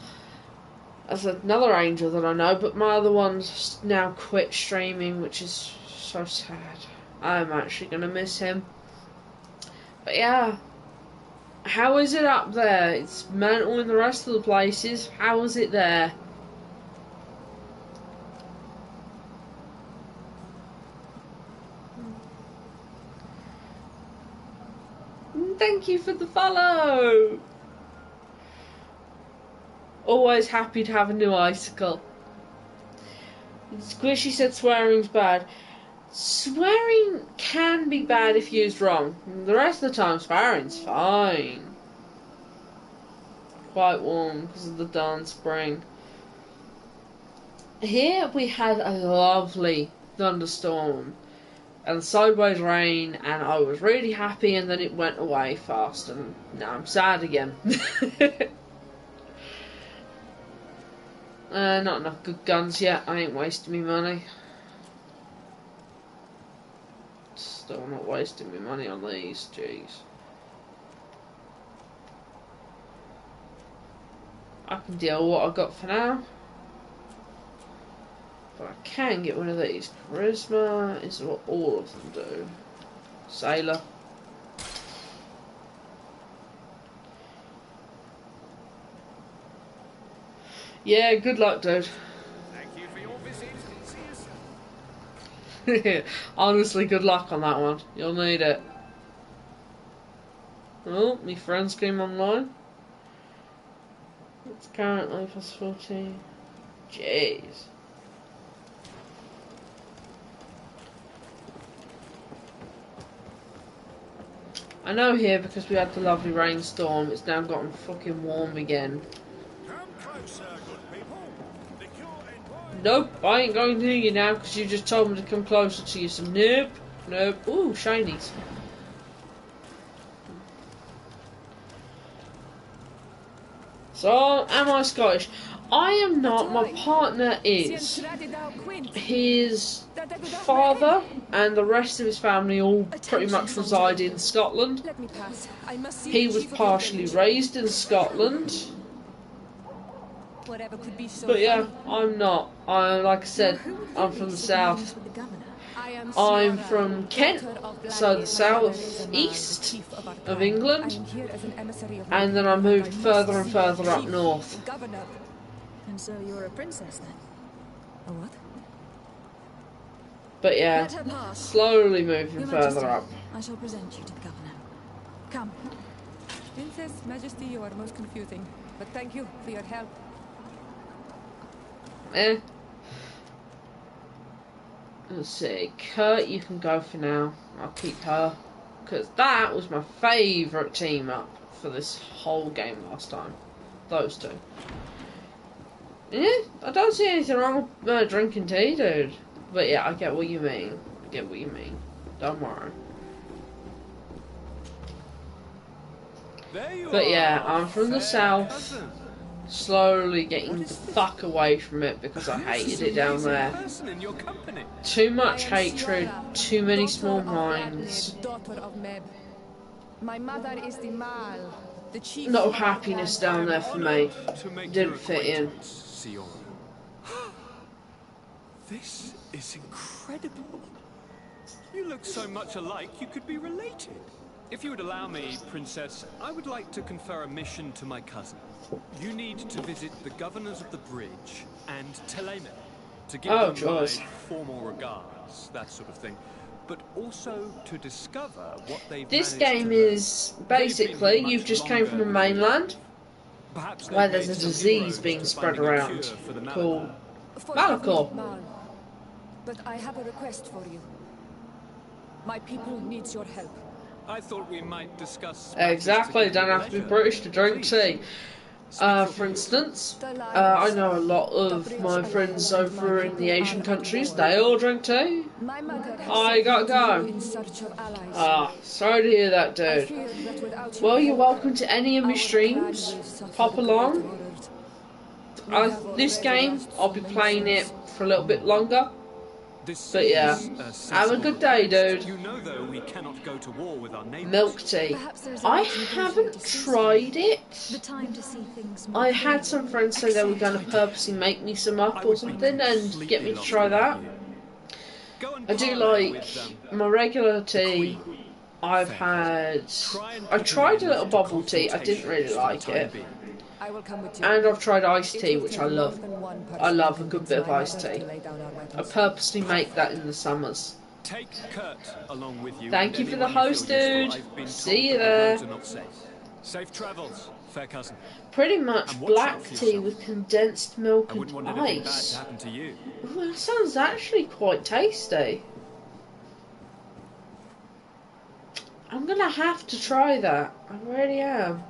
That's another Angel that I know, but my other one's now quit streaming, which is so sad. I'm actually gonna miss him. But yeah. How is it up there? It's mental in the rest of the places. How is it there? Thank you for the follow! Always happy to have a new icicle. Squishy said swearing's bad. Swearing can be bad if used wrong. The rest of the time, swearing's fine. Quite warm because of the darn spring. Here we had a lovely thunderstorm and sideways rain, and I was really happy, and then it went away fast, and now I'm sad again. Not enough good guns yet. I ain't wasting me money. Still not wasting me money on these, jeez. I can deal with what I've got for now. But I can get one of these. Charisma is what all of them do. Sailor. Yeah, good luck, dude. Thank you for your visit. See you soon. Honestly, good luck on that one. You'll need it. Oh, my friends came online. It's currently plus 14. Jeez. I know here, because we had the lovely rainstorm, it's now gotten fucking warm again. Nope, I ain't going near you now because you just told me to come closer to you, so nope, nope. Ooh, shinies. So, am I Scottish? I am not, my partner is. His father and the rest of his family all pretty much reside in Scotland. He was partially raised in Scotland. But yeah, I'm not. Like I said, I'm from the south. I'm from Kent, so the south east of England, and then I moved further and further up north. And so you're a princess then? A what? But yeah, slowly moving further up. I shall present you to the governor. Come. Princess, Majesty, you are most confusing, but thank you for your help. Let's see, Kurt, you can go for now. I'll keep her, because that was my favourite team up for this whole game last time. Those two. Yeah, I don't see anything wrong with drinking tea, dude. But yeah, I get what you mean. I get what you mean. Don't worry. But yeah, I'm from the south. Slowly getting the fuck away from it because I hated it down there. Too much hatred, too many small minds. Daughter of Meb. My mother is the Mal. The chief no happiness down there for me. To make Didn't your fit in. acquaintance, Siora. This is incredible. You look so much alike you could be related. If you would allow me, Princess, I would like to confer a mission to my cousin. You need to visit the governors of the bridge and Telemen to give them my formal regards, that sort of thing. But also to discover what they've This managed game to learn. is basically you've just came from a mainland where there's a disease being spread around called Malachor. But I have a request for you. My people needs your help. I thought we might discuss. Exactly, don't have to be British to drink tea. For instance, I know a lot of my friends over in the Asian countries, they all drink tea. I gotta go. Sorry to hear that, dude. Well, you're welcome to any of my streams. Pop along. This game, I'll be playing it for a little bit longer. But yeah, have a good day, dude. You know, though, we cannot go to war with our neighbors. Milk tea. I haven't tried it. I had some friends say they were going to purposely make me some up or something and get me to try that. I do like my regular tea. I tried a little bubble tea. I didn't really like it. And I've tried iced tea, which I love. I love a good bit of iced tea. I purposely make that in the summers. Take Kurt along with you. Thank you for the host, dude. See you there. Safe travels, fair cousin. Pretty much black tea with condensed milk and ice. Ooh, that sounds actually quite tasty. I'm gonna have to try that. I really am.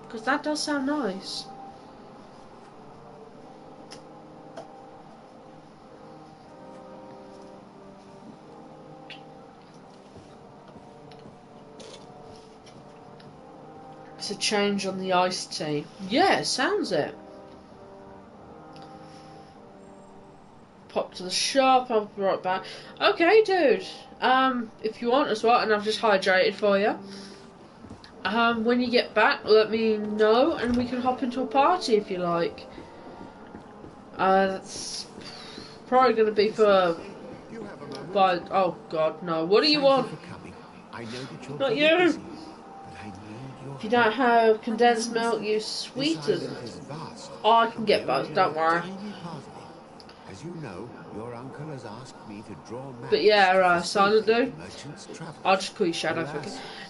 Because that does sound nice. It's a change on the iced tea. Yeah, it sounds it. Pop to the shop, I'll be right back. Okay, dude. If you want as well, and I've just hydrated for you. When you get back, let me know, and we can hop into a party if you like. That's probably going to be for. But oh God, no! What do you want? Not you. If you don't have condensed milk, use sweetened. Oh, I can get both. Don't worry. As you know, your uncle has asked me to draw maps. But yeah, Silent Dude, I'll just call you Shadow.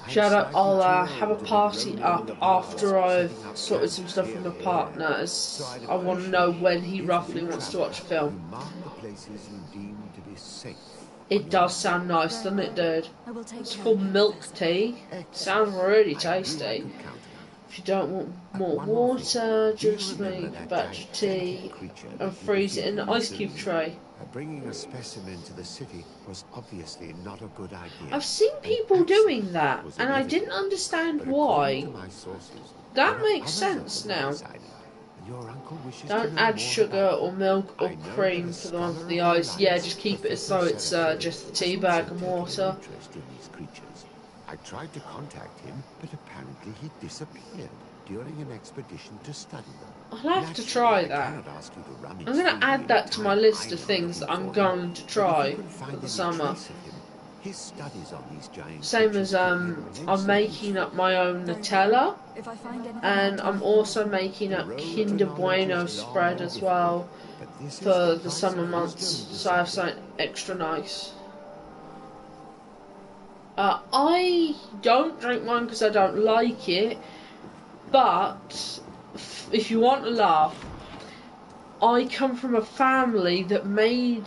Shadow, I'll have a party up after I've sorted some stuff with my partner, as I want to know when he roughly wants to watch a film. It does sound nice, doesn't it, dude? It's called milk tea. Sounds really tasty. If you don't want more water, just make a batch of tea and freeze it in an ice cube tray. Bringing a specimen to the city was obviously not a good idea. I've seen people doing that, and I didn't understand why. That makes sense now. Don't add sugar or milk or cream for the one for the ice. Yeah, just keep it as though it's just the tea bag and water. I tried to contact him, but apparently he disappeared during an expedition to study them. I'll have to try that. I'm going to add that to my list of things that I'm going to try for the summer. Same as I'm making up my own Nutella, and I'm also making up Kinder Bueno spread as well for the summer months, so I have something extra nice. I don't drink wine because I don't like it, but if you want to laugh, I come from a family that made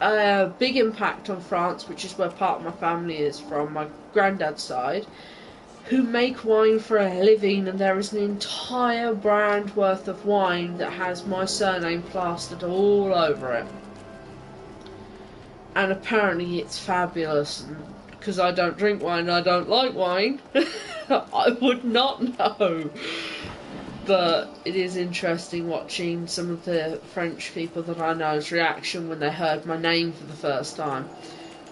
a big impact on France, which is where part of my family is from, my granddad's side, who make wine for a living, and there is an entire brand worth of wine that has my surname plastered all over it. And apparently it's fabulous, and because I don't drink wine and I don't like wine, I would not know. But it is interesting watching some of the French people that I know's reaction when they heard my name for the first time.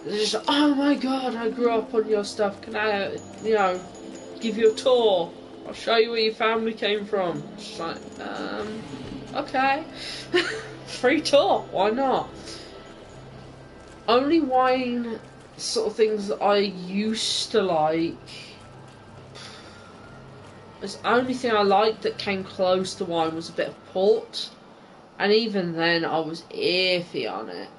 They're just like, oh my God, I grew up on your stuff, can I, give you a tour? I'll show you where your family came from. Just like, okay. Free tour, why not? Only wine sort of things that I used to like. The only thing I liked that came close to wine was a bit of port. And even then I was iffy on it.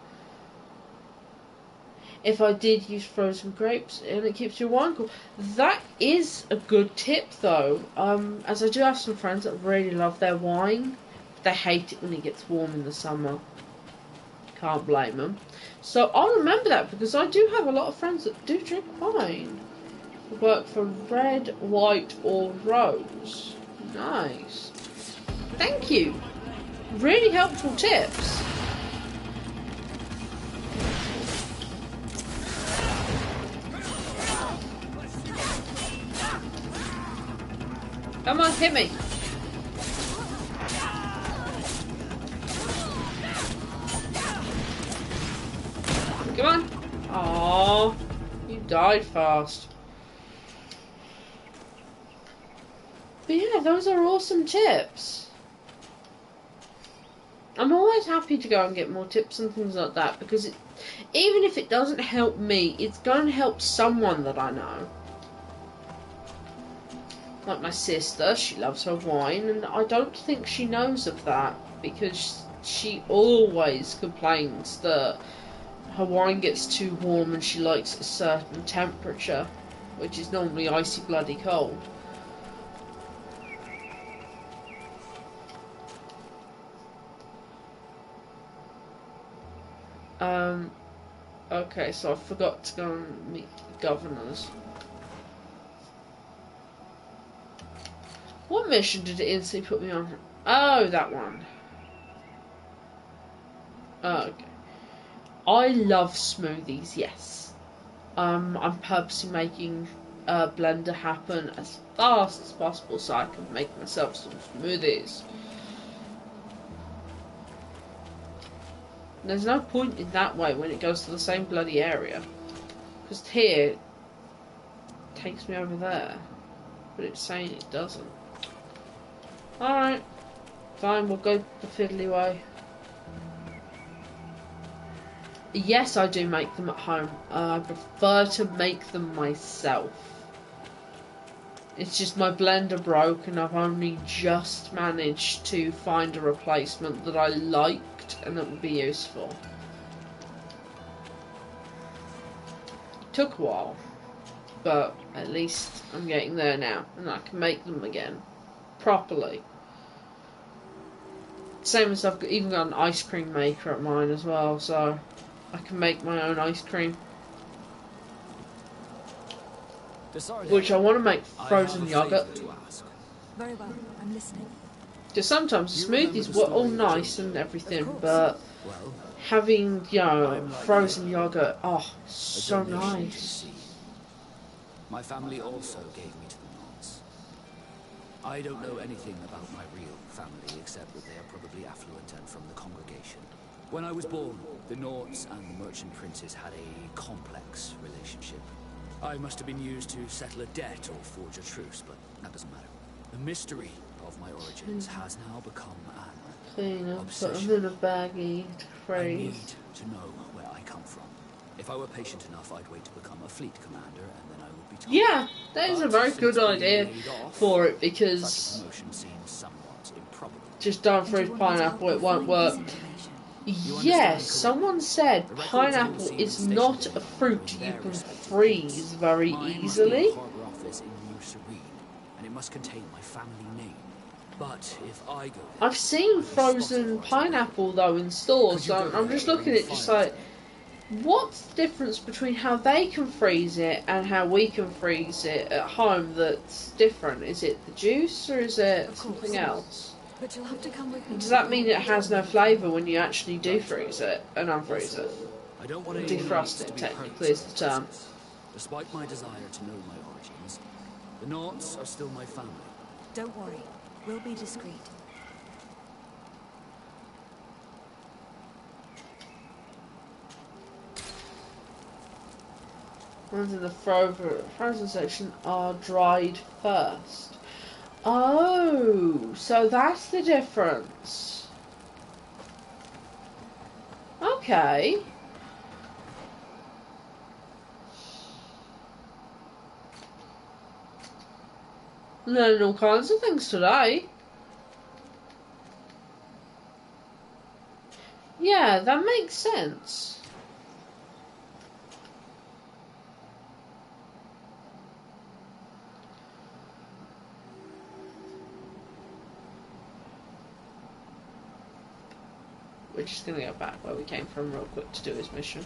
If I did use frozen grapes and it keeps your wine cool. That is a good tip though. As I do have some friends that really love their wine. They hate it when it gets warm in the summer. Can't blame them. So I'll remember that because I do have a lot of friends that do drink wine. Work for red, white or rose. Nice. Thank you. Really helpful tips. Come on, hit me. Come on. Aww. You died fast. But yeah, those are awesome tips. I'm always happy to go and get more tips and things like that because even if it doesn't help me, it's going to help someone that I know. Like my sister, she loves her wine, and I don't think she knows of that because she always complains that her wine gets too warm and she likes a certain temperature, which is normally icy bloody cold. Okay, so I forgot to go and meet the governors. What mission did it instantly put me on? Oh, that one. Oh, okay. I love smoothies, yes. I'm purposely making a blender happen as fast as possible so I can make myself some smoothies. There's no point in that way when it goes to the same bloody area. Because here, it takes me over there. But it's saying it doesn't. Alright. Fine, we'll go the fiddly way. Yes, I do make them at home. I prefer to make them myself. It's just my blender broke and I've only just managed to find a replacement that I liked and that would be useful. It took a while, but at least I'm getting there now and I can make them again properly. Same as I've even got an ice cream maker at mine as well, so I can make my own ice cream. Which I want to make frozen yogurt. Very well, I'm listening. Because sometimes the smoothies were all nice and everything, but having, you know, frozen yogurt, oh, so nice. My family also gave me to the Nords. I don't know anything about my real family except that they are probably affluent and from the congregation. When I was born, the Nords and the merchant princes had a complex relationship. I must have been used to settle a debt or forge a truce, but that doesn't matter. The mystery of my origins has now become an Clean up, put obsession. them in a baggie to I freeze. need to know where I come from. If I were patient enough, I'd wait to become a fleet commander, and then I would be told. Yeah, that is a very good idea for it because Such a promotion seems somewhat improbable. just don't freeze pineapple, it won't work. Yes, someone said pineapple is not a fruit you can freeze very easily. Harbour office in New Serene, and it must contain my family name. But if I go there, I've seen frozen pineapple though in stores, so I'm just looking at it just like, what's the difference between how they can freeze it and how we can freeze it at home that's different? Is it the juice or is it something else? But you'll have to come with me. Does that mean it has no flavour when you actually do freeze it and unfreeze it? I don't want Defrost it, technically, is the term. Despite my desire to know my origins, the Nords are still my family. Don't worry, we'll be discreet. Ones in the frozen section are dried first. Oh, so that's the difference. Okay. Learning all kinds of things today. Yeah, that makes sense. We're just going to go back where we came from real quick to do his mission.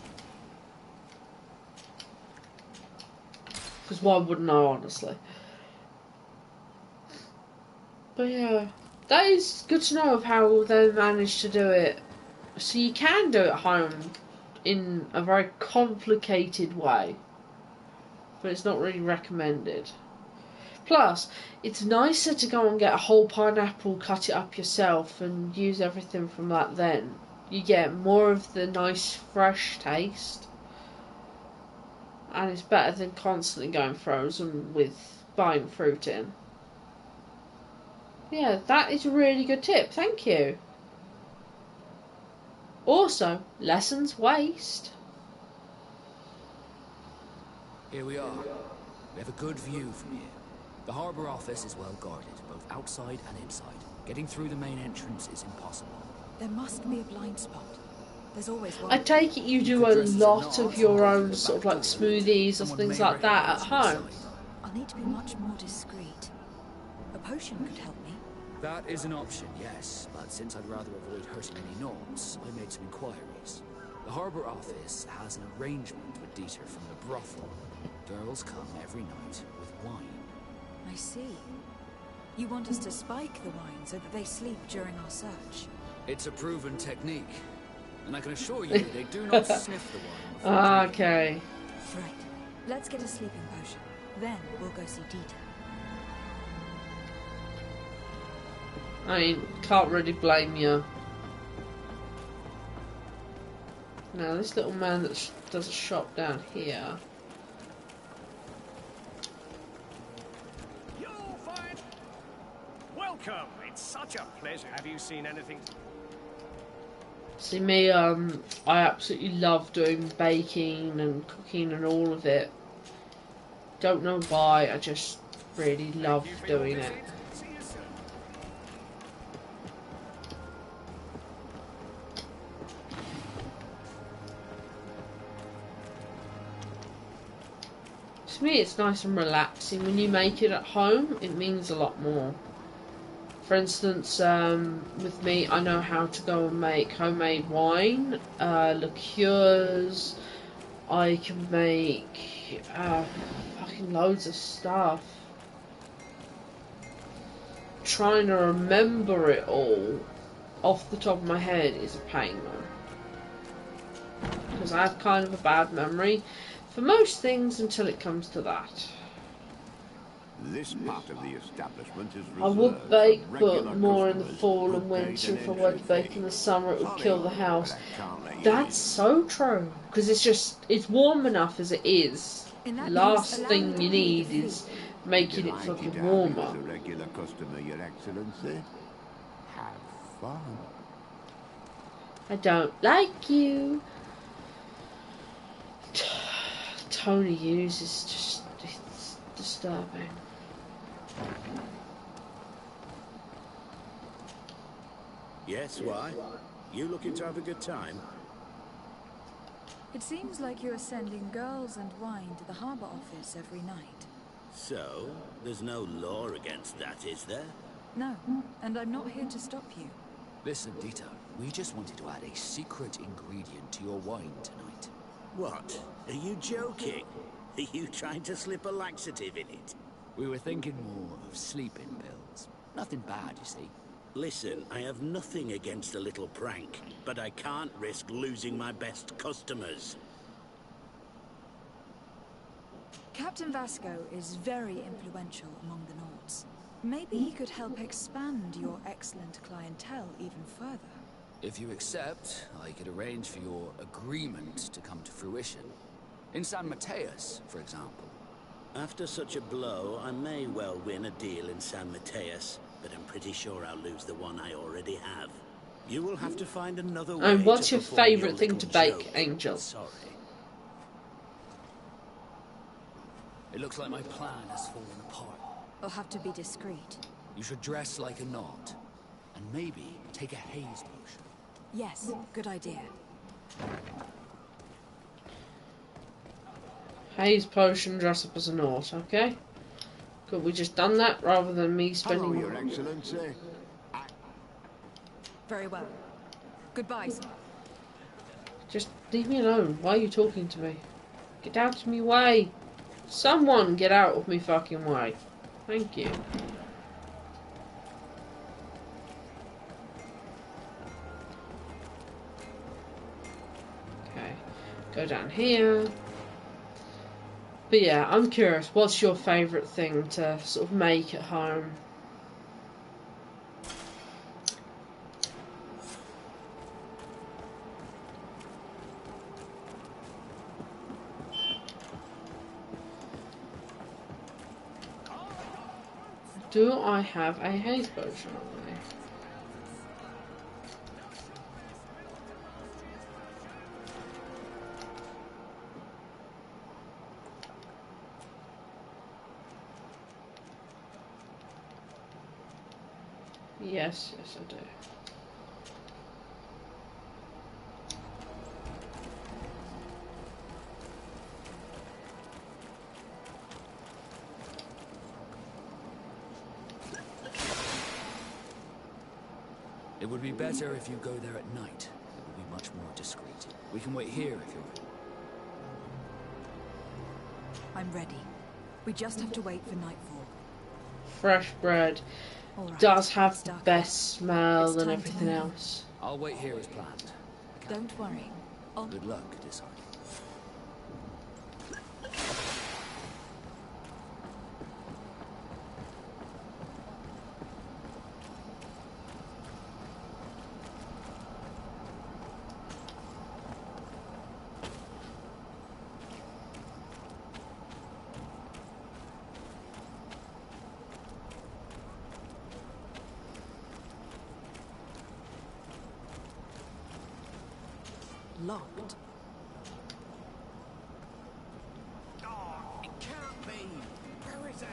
Because why wouldn't I, honestly? But yeah, that is good to know of how they managed to do it. So you can do it at home in a very complicated way. But it's not really recommended. Plus, it's nicer to go and get a whole pineapple, cut it up yourself, and use everything from that then. You get more of the nice, fresh taste. And it's better than constantly going frozen with buying fruit in. Yeah, that is a really good tip. Thank you. Also, lessens waste. Here we are. We have a good view from here. The harbour office is well guarded, both outside and inside. Getting through the main entrance is impossible. There must be a blind spot. There's always one. I take it you do a lot of your own sort of like smoothies or things like that at home. I'll need to be much more discreet. A potion could help me. That is an option, yes, but since I'd rather avoid hurting any Nords, I made some inquiries. The harbour office has an arrangement with Dieter from the brothel. Girls come every night with wine. I see. You want us to spike the wine so that they sleep during our search? It's a proven technique, and I can assure you they do not sniff the wine. Okay. Right. Let's get a sleeping potion. Then we'll go see Dieter. I mean, can't really blame you. Now, this little man that does a shop down here. You're fine. Welcome. It's such a pleasure. Have you seen anything? See me, I absolutely love doing baking and cooking and all of it. Don't know why, I just really love doing it. To me, it's nice and relaxing. When you make it at home, it means a lot more. For instance, with me, I know how to go and make homemade wine, liqueurs. I can make fucking loads of stuff. Trying to remember it all off the top of my head is a pain, though. Because I have kind of a bad memory for most things until it comes to that. This part of the establishment is reserved I would bake, for but regular more in the customers fall who and paid winter. an If I were to entry bake fee. in the summer, it would Sorry, kill the but house. I can't let you That's in. so true. Because it's warm enough as it is. In that Last case, allow thing me to you pay need the is fee. making it Delighted fucking to have you warmer. as a regular customer, Your Excellency. Have fun. I don't like you. Tony Hughes is just it's disturbing. Yes, why? You looking to have a good time? It seems like you're sending girls and wine to the harbour office every night. So, there's no law against that, is there? No, and I'm not here to stop you. Listen, Dieter, we just wanted to add a secret ingredient to your wine tonight. What? Are you joking? Are you trying to slip a laxative in it? We were thinking more of sleeping pills. Nothing bad, you see. Listen, I have nothing against a little prank, but I can't risk losing my best customers. Captain Vasco is very influential among the Nords. Maybe he could help expand your excellent clientele even further. If you accept, I could arrange for your agreement to come to fruition. In San Mateus, for example. After such a blow, I may well win a deal in San Mateus, but I'm pretty sure I'll lose the one I already have. You will have to find another way And what's to your perform favourite thing little to bake, joke. Angel? Sorry. It looks like my plan has fallen apart. I'll have to be discreet. You should dress like a knot, and maybe take a haze potion. Yes, good idea. Haze potion, dress up as a Naut, okay? Could we just done that rather than me spending... Hello, Your Excellency. Very well. Goodbye, sir. Just leave me alone. Why are you talking to me? Get out of my way. Someone get out of me fucking way. Thank you. Okay. Go down here. But yeah, I'm curious. What's your favourite thing to sort of make at home? Do I have a haze potion on me? Yes, yes I do. It would be better if you go there at night. It would be much more discreet. We can wait here if you're ready. I'm ready. We just have to wait for nightfall. Fresh bread All right, does have the start. best smell It's and time to everything move. else. I'll wait here as planned. Don't worry. Good luck, designer. Locked. Oh, it can't be. Where is it?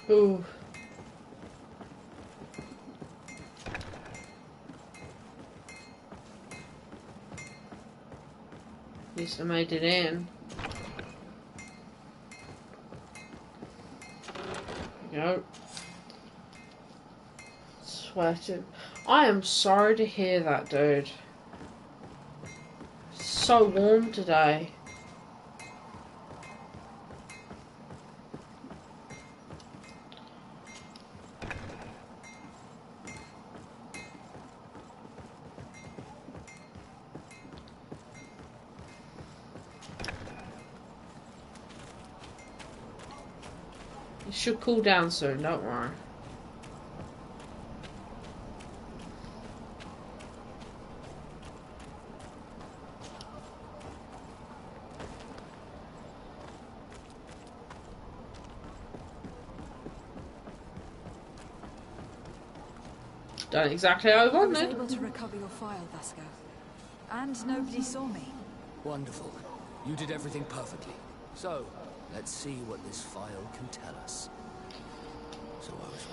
Ooh. At least I made it in. There we go. Sweating. I am sorry to hear that, dude. It's so warm today. It should cool down soon, don't worry. Done exactly how I I was wanted. able to recover your file, Vasco. And nobody saw me. Wonderful. You did everything perfectly. So, let's see what this file can tell us. So I was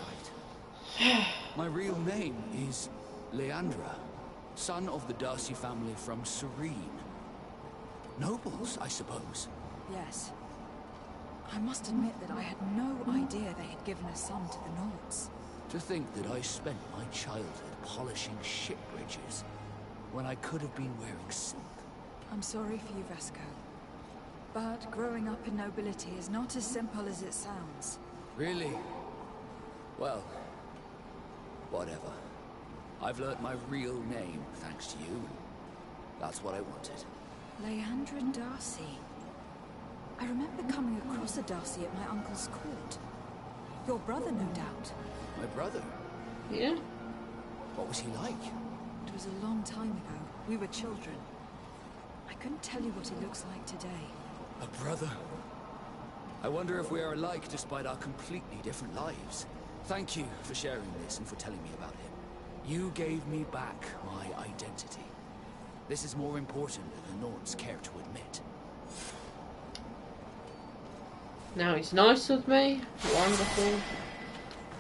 right. My real name is Leandra, son of the Darcy family from Serene. Nobles, I suppose. Yes. I must admit that I had no idea they had given a son to the Nauts. To think that I spent my childhood polishing ship bridges when I could have been wearing silk. I'm sorry for you, Vasco. But growing up in nobility is not as simple as it sounds. Really? Well, whatever. I've learnt my real name thanks to you. That's what I wanted. Leandrin Darcy. I remember coming across a Darcy at my uncle's court. Your brother, no doubt. My brother? Yeah. What was he like? It was a long time ago. We were children. I couldn't tell you what he looks like today. A brother? I wonder if we are alike despite our completely different lives. Thank you for sharing this and for telling me about him. You gave me back my identity. This is more important than the Norns care to admit. Now he's nice with me. Wonderful.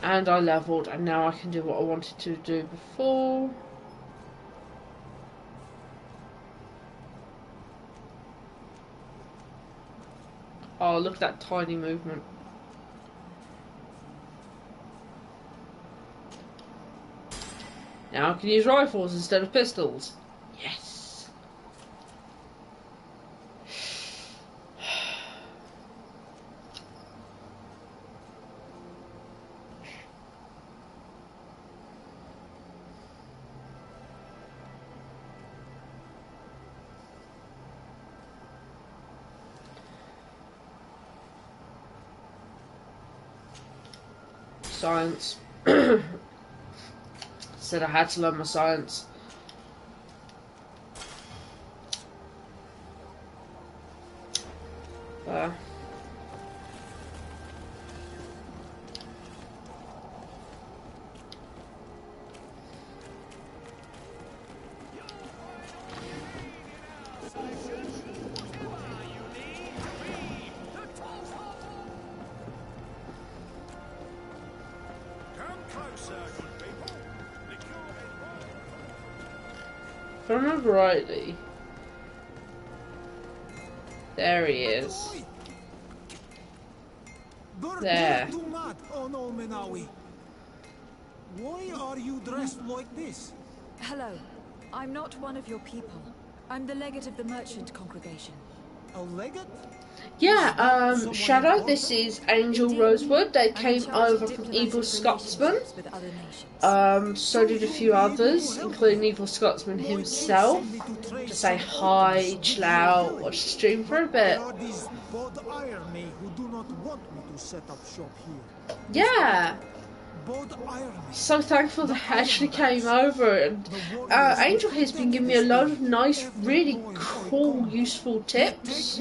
And I leveled, and now I can do what I wanted to do before. Oh, look at that tiny movement. Now I can use rifles instead of pistols. Yes. Science. Said I had to learn my science. There. If I remember rightly, there he is. There. Why are you dressed like this? Hello. I'm not one of your people. I'm the legate of the merchant congregation. A legate? Yeah, Shadow, this is Angel Rosewood. They came over from Evil Scotsman. So did a few others, including Evil Scotsman himself, to say hi, chill out, watch the stream for a bit. There are these Bod Irony who do not want me to set up shop here. Yeah. So thankful they actually came over, and Angel has been giving me a lot of nice, really cool, useful tips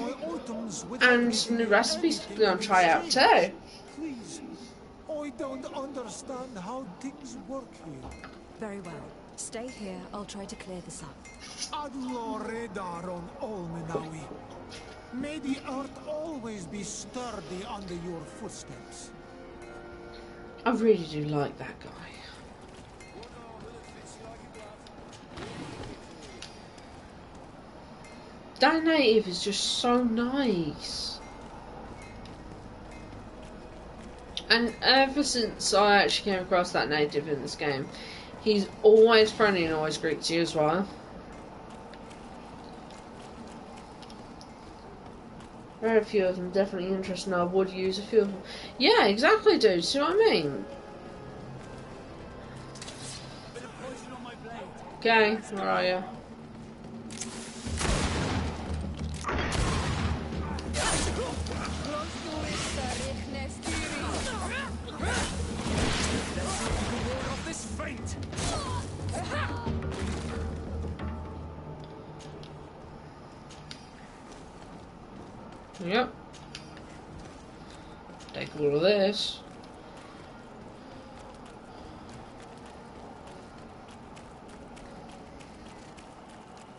and some new recipes to go and try out too. Please, I don't understand how things work here. Very well. Stay here. I'll try to clear this up. Ad Loredar on Olmenawi. May the earth always be sturdy under your footsteps. I really do like that guy. That native is just so nice. And ever since I actually came across that native in this game, he's always friendly and always greets you as well. Very few of them definitely interesting. I would use a few of them. Yeah, exactly, dude. See what I mean? Okay, where are you? Yep. Take all of this.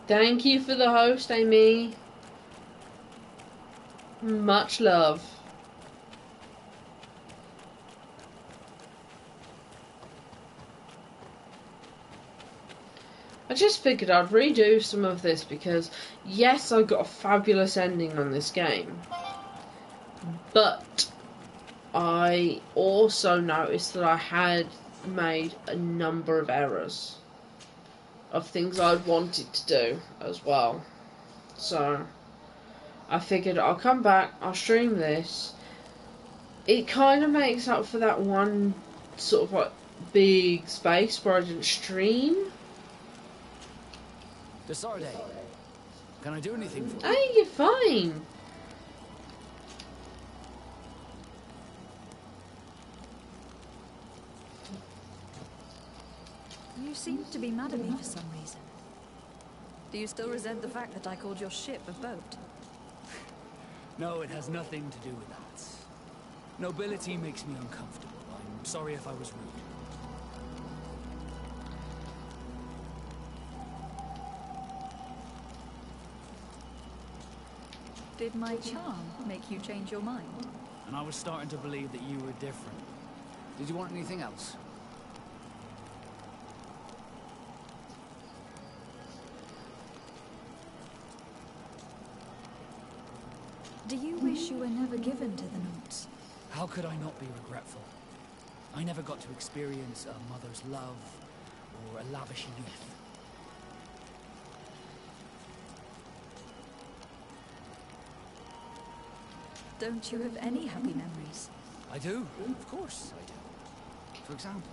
Thank you for the host, Amy. Much love. I just figured I'd redo some of this because, yes, I got a fabulous ending on this game, but I also noticed that I had made a number of errors of things I'd wanted to do as well. So I figured I'll come back, I'll stream this. It kind of makes up for that one sort of like big space where I didn't stream. Desarde, can I do anything for you? Hey, you're fine. You seem to be mad at me for some reason. Do you still resent the fact that I called your ship a boat? No, it has nothing to do with that. Nobility makes me uncomfortable. I'm sorry if I was rude. Did my charm make you change your mind? And I was starting to believe that you were different. Did you want anything else? Do you wish you were never given to the Nauts? How could I not be regretful? I never got to experience a mother's love or a lavish youth. Don't you have any happy memories? I do, of course I do. For example,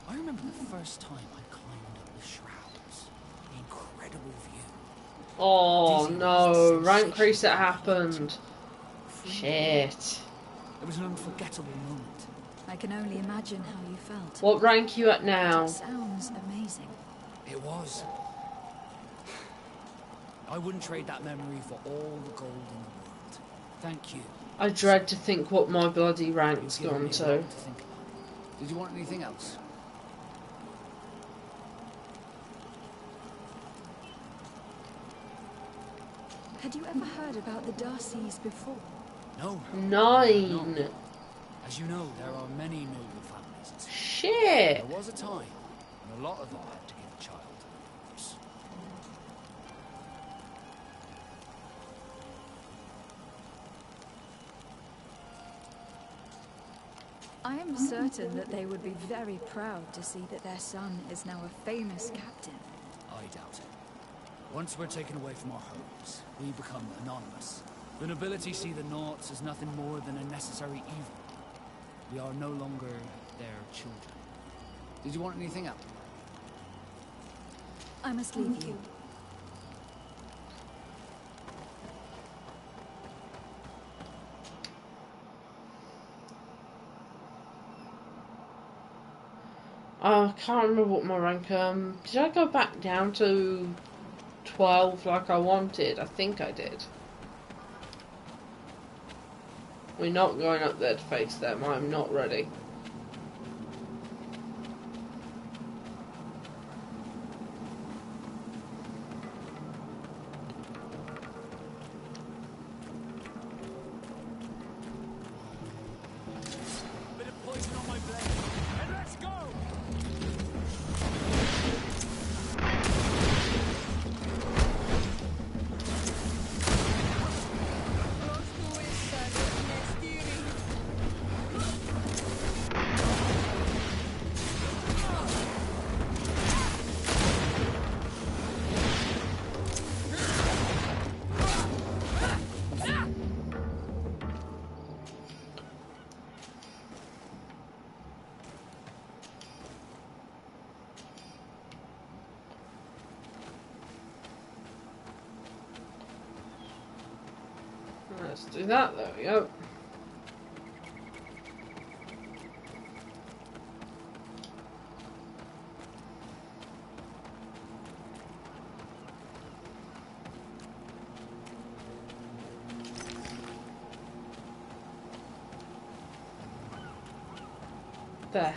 I remember the first time I climbed up the shrouds. The incredible view. Oh no, rank reset happened. Shit. It was an unforgettable moment. I can only imagine how you felt. What rank you at now? It sounds amazing. It was. I wouldn't trade that memory for all the gold in the world. Thank you. I dread to think what my bloody rank's gone to. Did you want anything else? Had you ever heard about the Darcys before? No. 9. No. As you know, there are many noble families. Shit. There was a time when a lot of them had to give a child to the others. I am certain that they would be very proud to see that their son is now a famous captain. I doubt it. Once we're taken away from our homes, we become anonymous. The nobility see the Nauts as nothing more than a necessary evil. We are no longer their children. Did you want anything else? I must leave you. I can't remember what my rank, did I go back down to 12 like I wanted? I think I did. We're not going up there to face them. I'm not ready. Bit of poison on my blade, and let's go! Let's do that, there we go. There.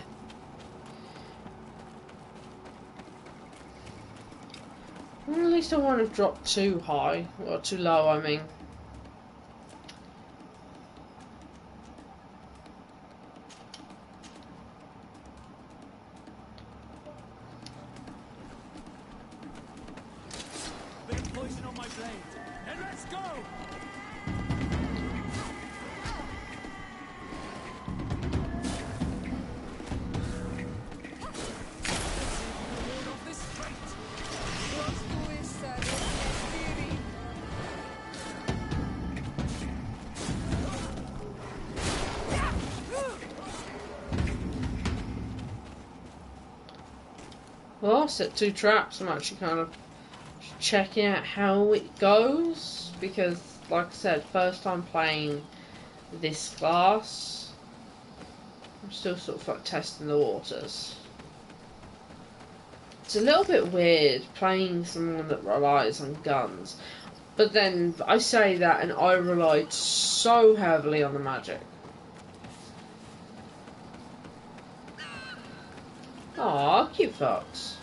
Well, at least I won't have dropped too high, or too low, I mean. Bit of poison on my blade, and let's go! Oh, set 2 traps. I'm actually kind of checking out how it goes because, like I said, first time playing this class. I'm still sort of like testing the waters. It's a little bit weird playing someone that relies on guns, but then I say that and I relied so heavily on the magic. Aw, cute fox.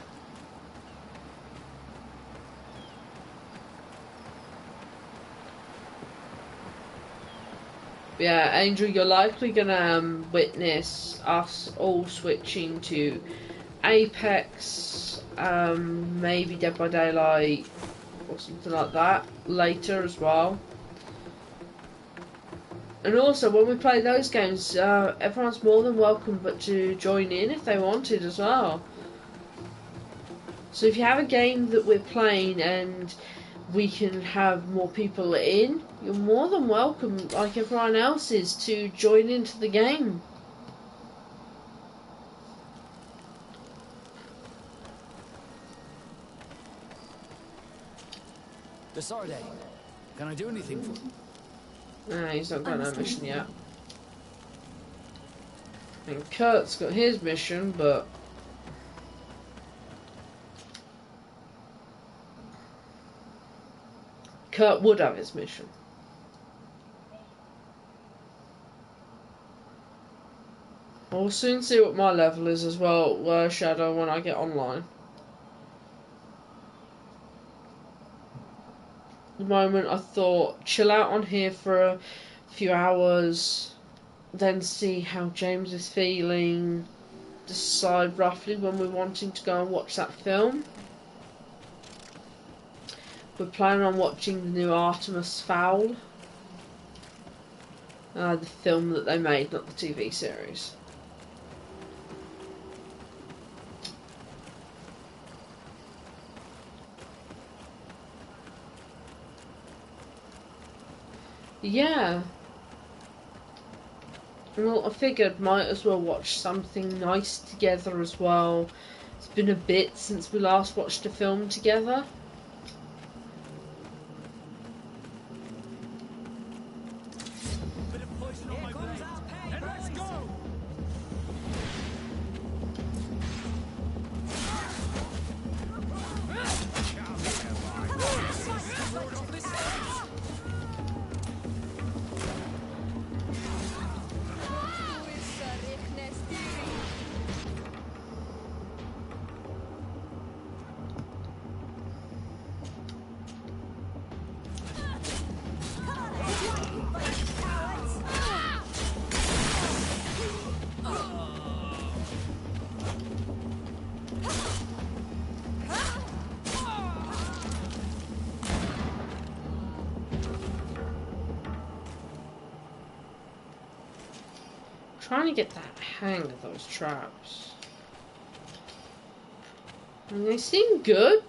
Yeah, Angel, you're likely gonna witness us all switching to Apex, maybe Dead by Daylight, or something like that later as well. And also, when we play those games, everyone's more than welcome but to join in if they wanted as well. So if you have a game that we're playing and we can have more people in, you're more than welcome, like everyone else is, to join into the game. Desarde, can I do anything for you? Nah, he's not got no mission yet. And Kurt's got his mission, but Kurt would have his mission. I'll soon see what my level is as well, Shadow, when I get online. At the moment, I thought chill out on here for a few hours, then see how James is feeling, decide roughly when we're wanting to go and watch that film. We're planning on watching the new Artemis Fowl, the film that they made, not the TV series. Yeah. Well, I figured might as well watch something nice together as well. It's been a bit since we last watched a film together. Trying to get the hang of those traps. And they seem good.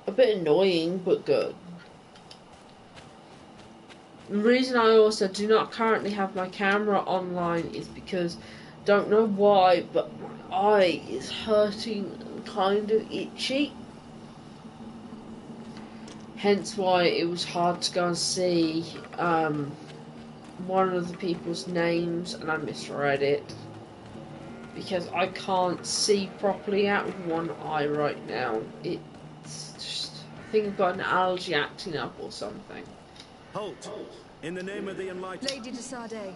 A bit annoying, but good. The reason I also do not currently have my camera online is because, don't know why, but my eye is hurting and kind of itchy. Hence why it was hard to go and see one of the people's names, and I misread it because I can't see properly out with one eye right now. It's just, I think I've got an allergy acting up or something. Halt! In the name of the enlightened... Lady de Sardet,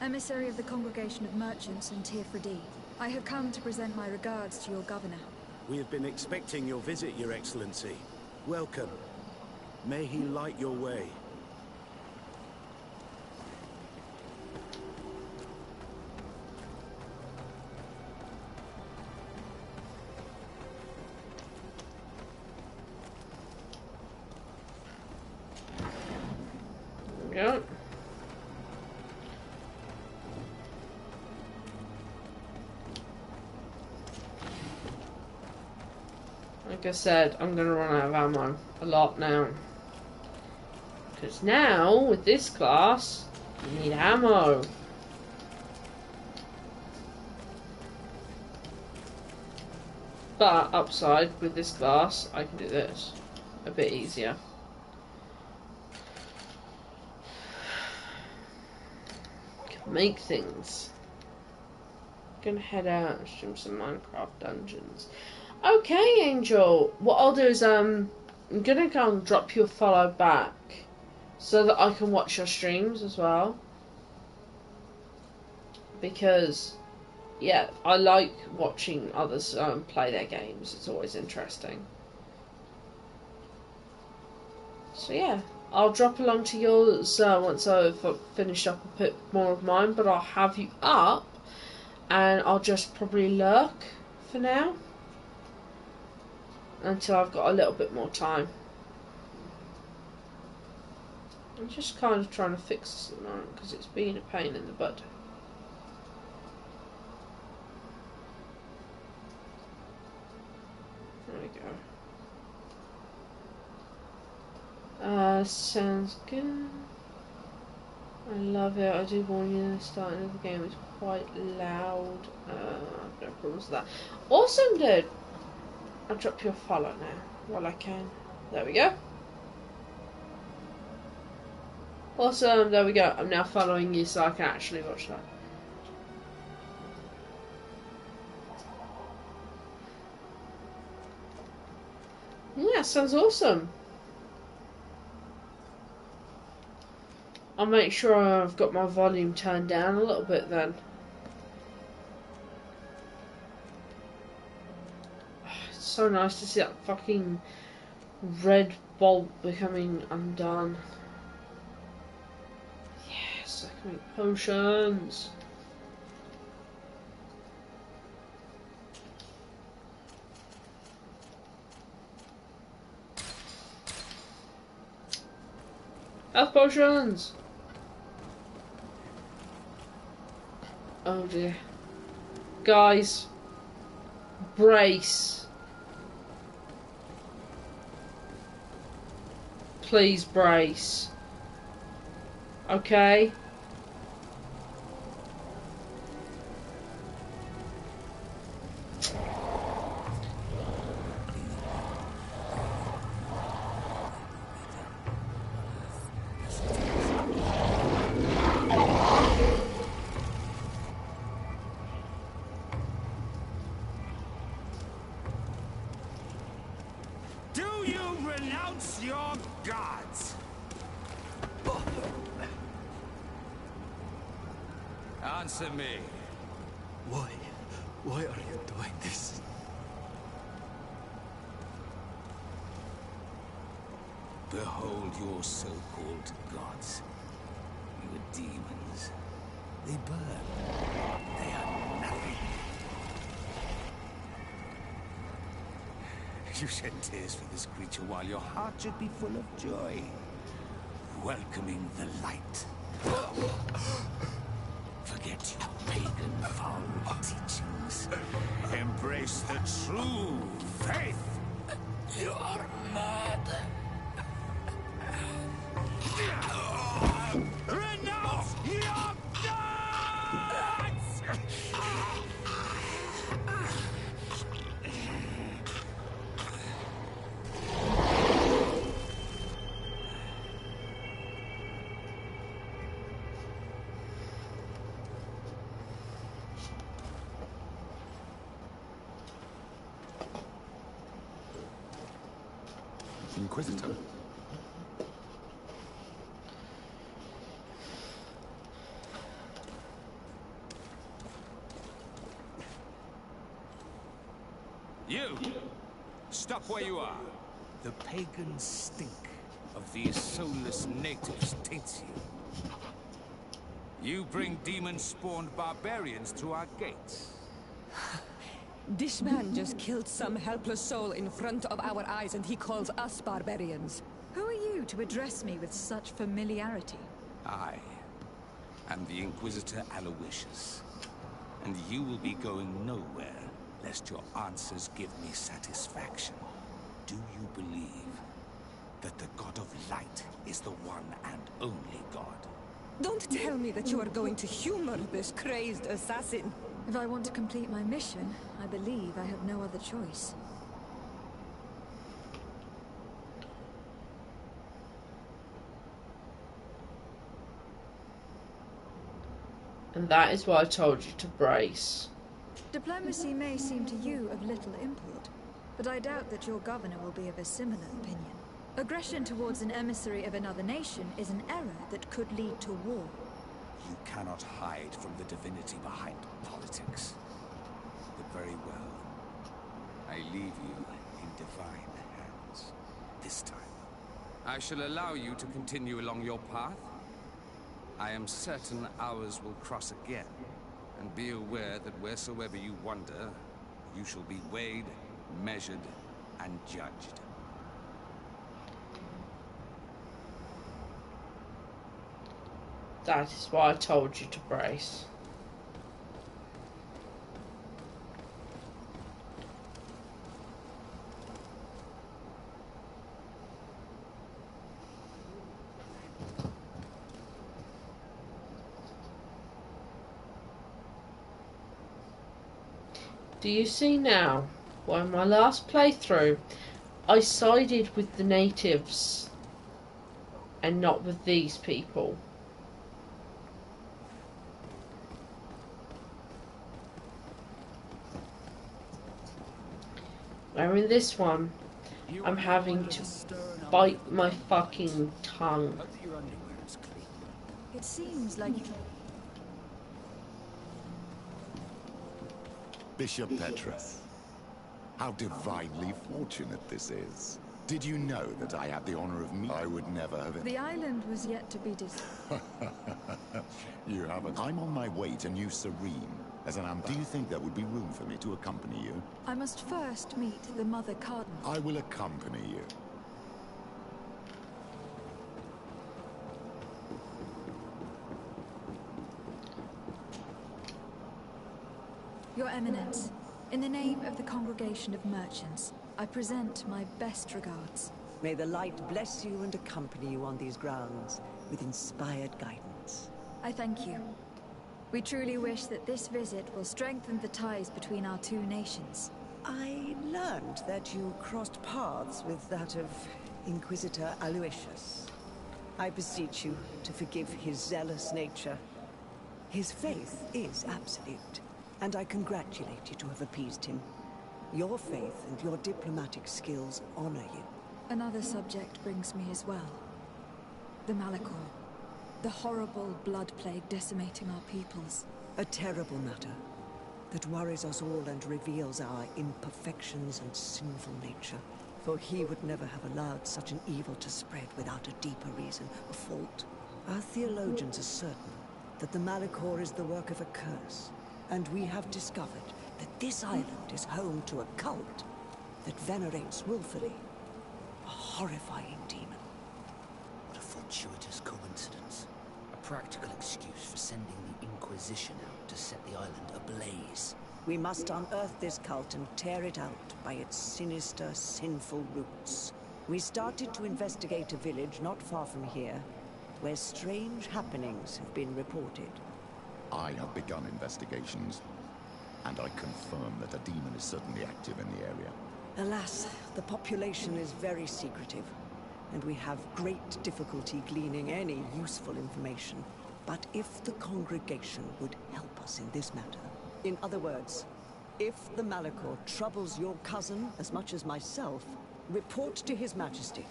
emissary of the Congregation of Merchants in Tirfredi. I have come to present my regards to your governor. We have been expecting your visit, Your Excellency. Welcome. May he light your way. Yep. Like I said, I'm gonna run out of ammo a lot now. Because now, with this class, you need ammo. But upside, with this glass, I can do this a bit easier. Can make things. Gonna head out and stream some Minecraft dungeons. Okay, Angel. What I'll do is I'm gonna go and drop you a follow back so that I can watch your streams as well. Because yeah, I like watching others play their games. It's always interesting. So yeah, I'll drop along to yours once I've finished up a bit more of mine, but I'll have you up and I'll just probably lurk for now until I've got a little bit more time. I'm just kind of trying to fix this at the moment because it's been a pain in the butt. There we go. Sounds good. I love it. I do warn you, the starting of the game is quite loud. I've no problems with that. Awesome, dude. I'll drop you a follow now while I can. There we go. Awesome, there we go. I'm now following you so I can actually watch that. Yeah, sounds awesome. I'll make sure I've got my volume turned down a little bit then. It's so nice to see that fucking red bolt becoming undone. Yes, I can make potions. Health potions! Oh dear. Guys, brace. Please brace. Okay? Your gods! Answer me. Why? Why are you doing this? Behold your so-called gods. Your demons. They burn. They are nothing. You shed tears for this creature while your heart should be full of joy. Welcoming the light. Forget your pagan foul teachings. Embrace the true faith. You are mad. Renounce your gods! Inquisitor. You! Stop where you are. The pagan stink of these soulless natives taints you. You bring demon-spawned barbarians through our gates. This man just killed some helpless soul in front of our eyes, and he calls us barbarians. Who are you to address me with such familiarity? I am the Inquisitor Aloysius, and you will be going nowhere lest your answers give me satisfaction. Do you believe that the God of Light is the one and only God? Don't tell me that you are going to humor this crazed assassin. If I want to complete my mission, I believe I have no other choice. And that is why I told you to brace. Diplomacy may seem to you of little import, but I doubt that your governor will be of a similar opinion. Aggression towards an emissary of another nation is an error that could lead to war. You cannot hide from the divinity behind politics. But very well. I leave you in divine hands. This time. I shall allow you to continue along your path. I am certain ours will cross again. And be aware that wheresoever you wander, you shall be weighed, measured, and judged. That is why I told you to brace. Do you see now? Well, in my last playthrough, I sided with the natives and not with these people. Where in this one, I'm having to bite my fucking tongue. It seems like... Bishop Petrus. How divinely fortunate this is. Did you know that I had the honor of meeting? I would never have... The island was yet to be You haven't. I'm on my way to New Serene as an ambassador. Do you think there would be room for me to accompany you? I must first meet the Mother Cardinal. I will accompany you. Your Eminence, in the name of the Congregation of Merchants, I present my best regards. May the light bless you and accompany you on these grounds with inspired guidance. I thank you. We truly wish that this visit will strengthen the ties between our two nations. I learned that you crossed paths with that of Inquisitor Aloysius. I beseech you to forgive his zealous nature. His faith is absolute, and I congratulate you to have appeased him. Your faith and your diplomatic skills honor you. Another subject brings me as well. The Malachor. The horrible blood plague decimating our peoples. A terrible matter that worries us all and reveals our imperfections and sinful nature. For he would never have allowed such an evil to spread without a deeper reason, a fault. Our theologians are certain that the Malachor is the work of a curse, and we have discovered that this island is home to a cult that venerates willfully a horrifying demon. What a fortuitous coincidence. A practical excuse for sending the Inquisition out to set the island ablaze. We must unearth this cult and tear it out by its sinister, sinful roots. We started to investigate a village not far from here, where strange happenings have been reported. I have begun investigations, and I confirm that a demon is certainly active in the area. Alas, the population is very secretive, and we have great difficulty gleaning any useful information. But if the congregation would help us in this matter, in other words, if the Malachor troubles your cousin as much as myself, report to His Majesty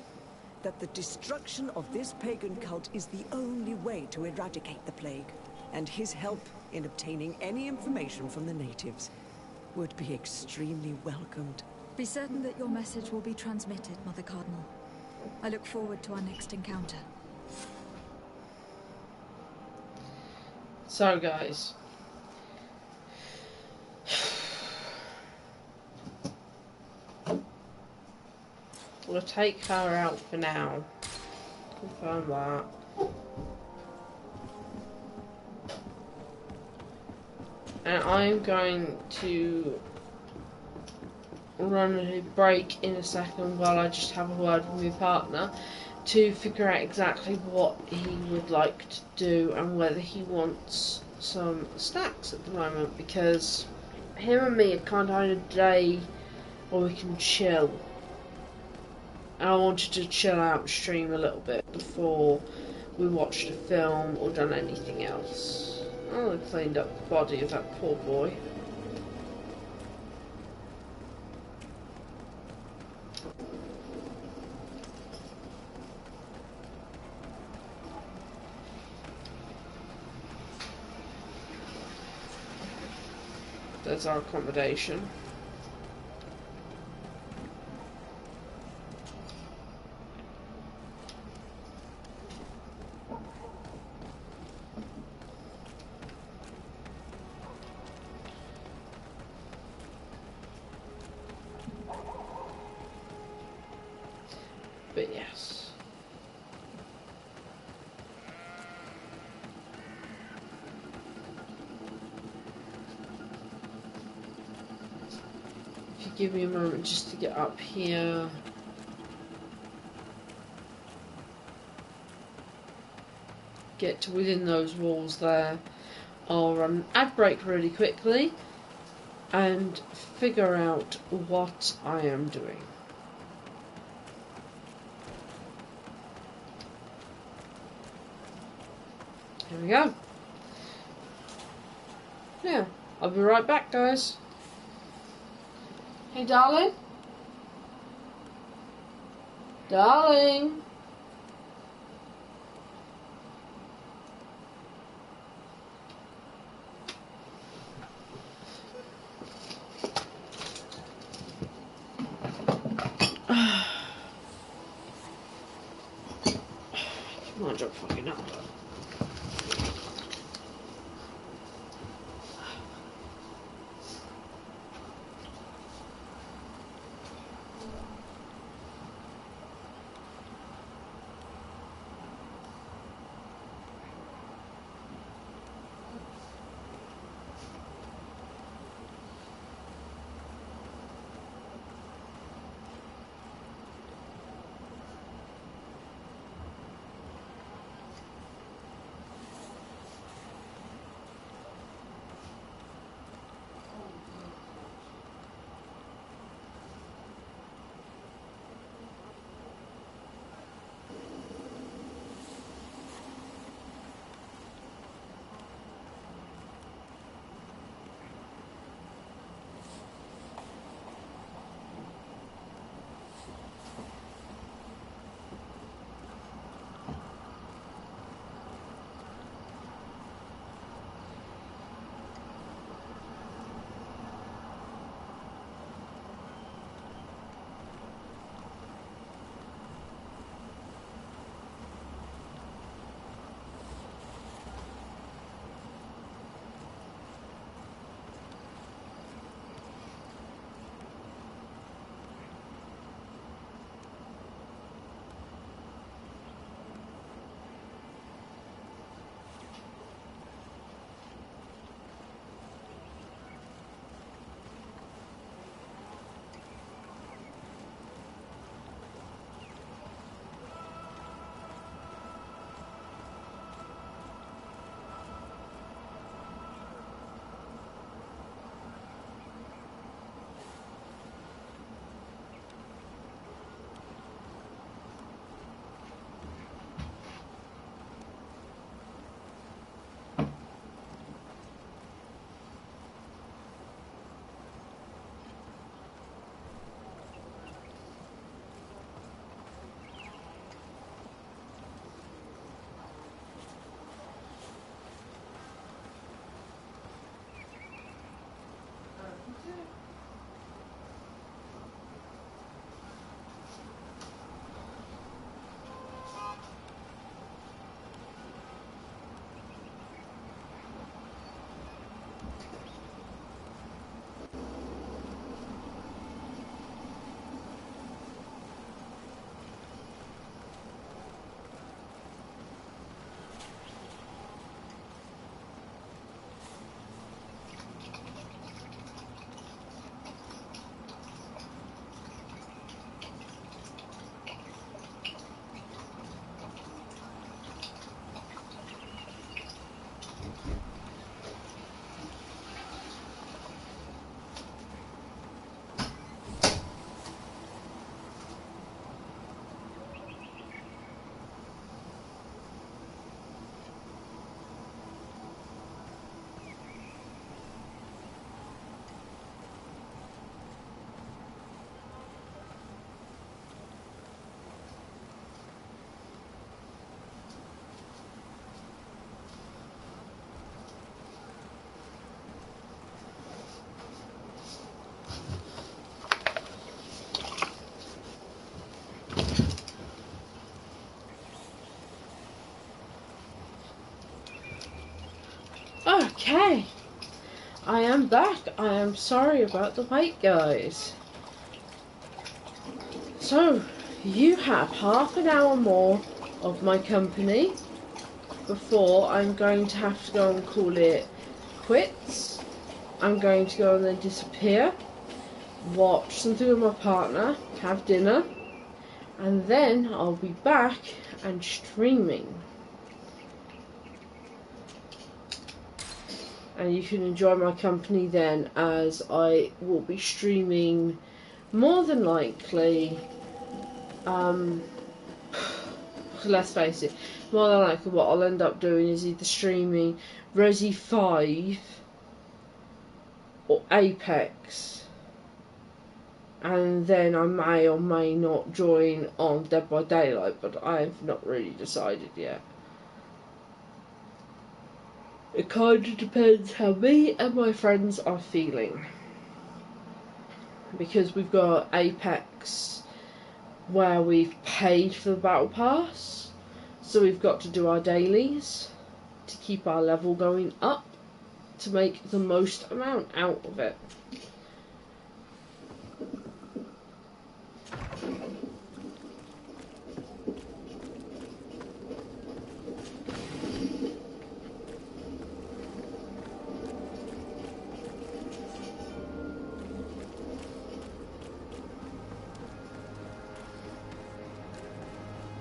that the destruction of this pagan cult is the only way to eradicate the plague, and his help in obtaining any information from the natives would be extremely welcomed. Be certain that your message will be transmitted, Mother Cardinal. I look forward to our next encounter. So guys, we'll take her out for now. Confirm that. And I'm going to run a break in a second while I just have a word with my partner to figure out exactly what he would like to do and whether he wants some snacks at the moment because him and me are kind of on a day where we can chill. And I wanted to chill out and stream a little bit before we watched a film or done anything else. Oh, I cleaned up the body of that poor boy. There's our accommodation. But yes. If you give me a moment just to get up here. Get to within those walls there. I'll run an ad break really quickly and figure out what I am doing. Here we go. Yeah, I'll be right back, guys. Hey, darling? Darling? Come on, don't fucking up. am back. I am sorry about the wait, guys. So, you have half an hour more of my company before I'm going to have to go and call it quits. I'm going to go and then disappear, watch something with my partner, have dinner, and then I'll be back and streaming. And you can enjoy my company then, as I will be streaming more than likely, let's face it, more than likely what I'll end up doing is either streaming Resi 5 or Apex, and then I may or may not join on Dead by Daylight, but I have not really decided yet. It kind of depends how me and my friends are feeling, because we've got Apex where we've paid for the battle pass, so we've got to do our dailies to keep our level going up to make the most amount out of it.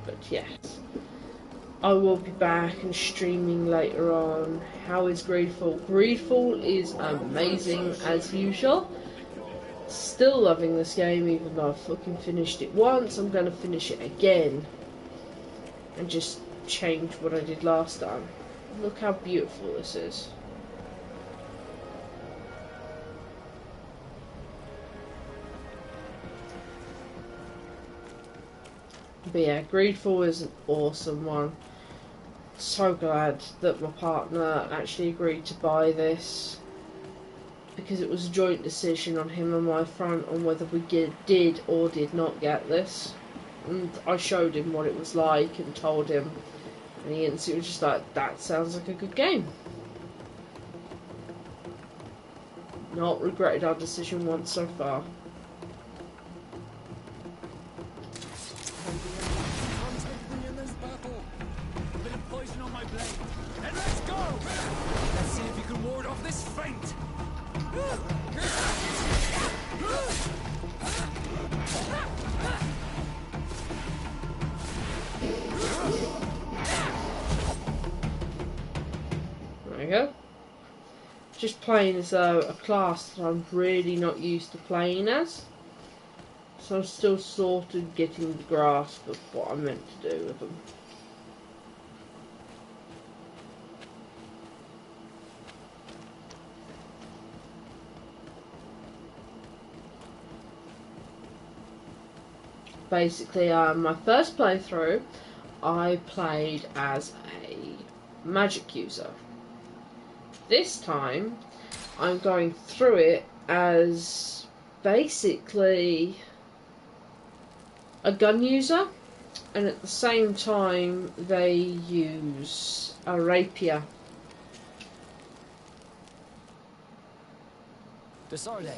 But yes, I will be back and streaming later on. How is Greedfall? Greedfall is amazing as usual. Still loving this game, even though I've fucking finished it once. I'm going to finish it again and just change what I did last time. Look how beautiful this is. But yeah, Greedfall is an awesome one. So glad that my partner actually agreed to buy this, because it was a joint decision on him and my front on whether we did or did not get this. And I showed him what it was like and told him, and he instantly was just like, that sounds like a good game. Not regretted our decision once so far. There we go. Just playing as a class that I'm really not used to playing as. So I'm still sort of getting the grasp of what I'm meant to do with them. Basically, my first playthrough, I played as a magic user. This time, I'm going through it as basically a gun user, and at the same time they use a rapier. Desarde.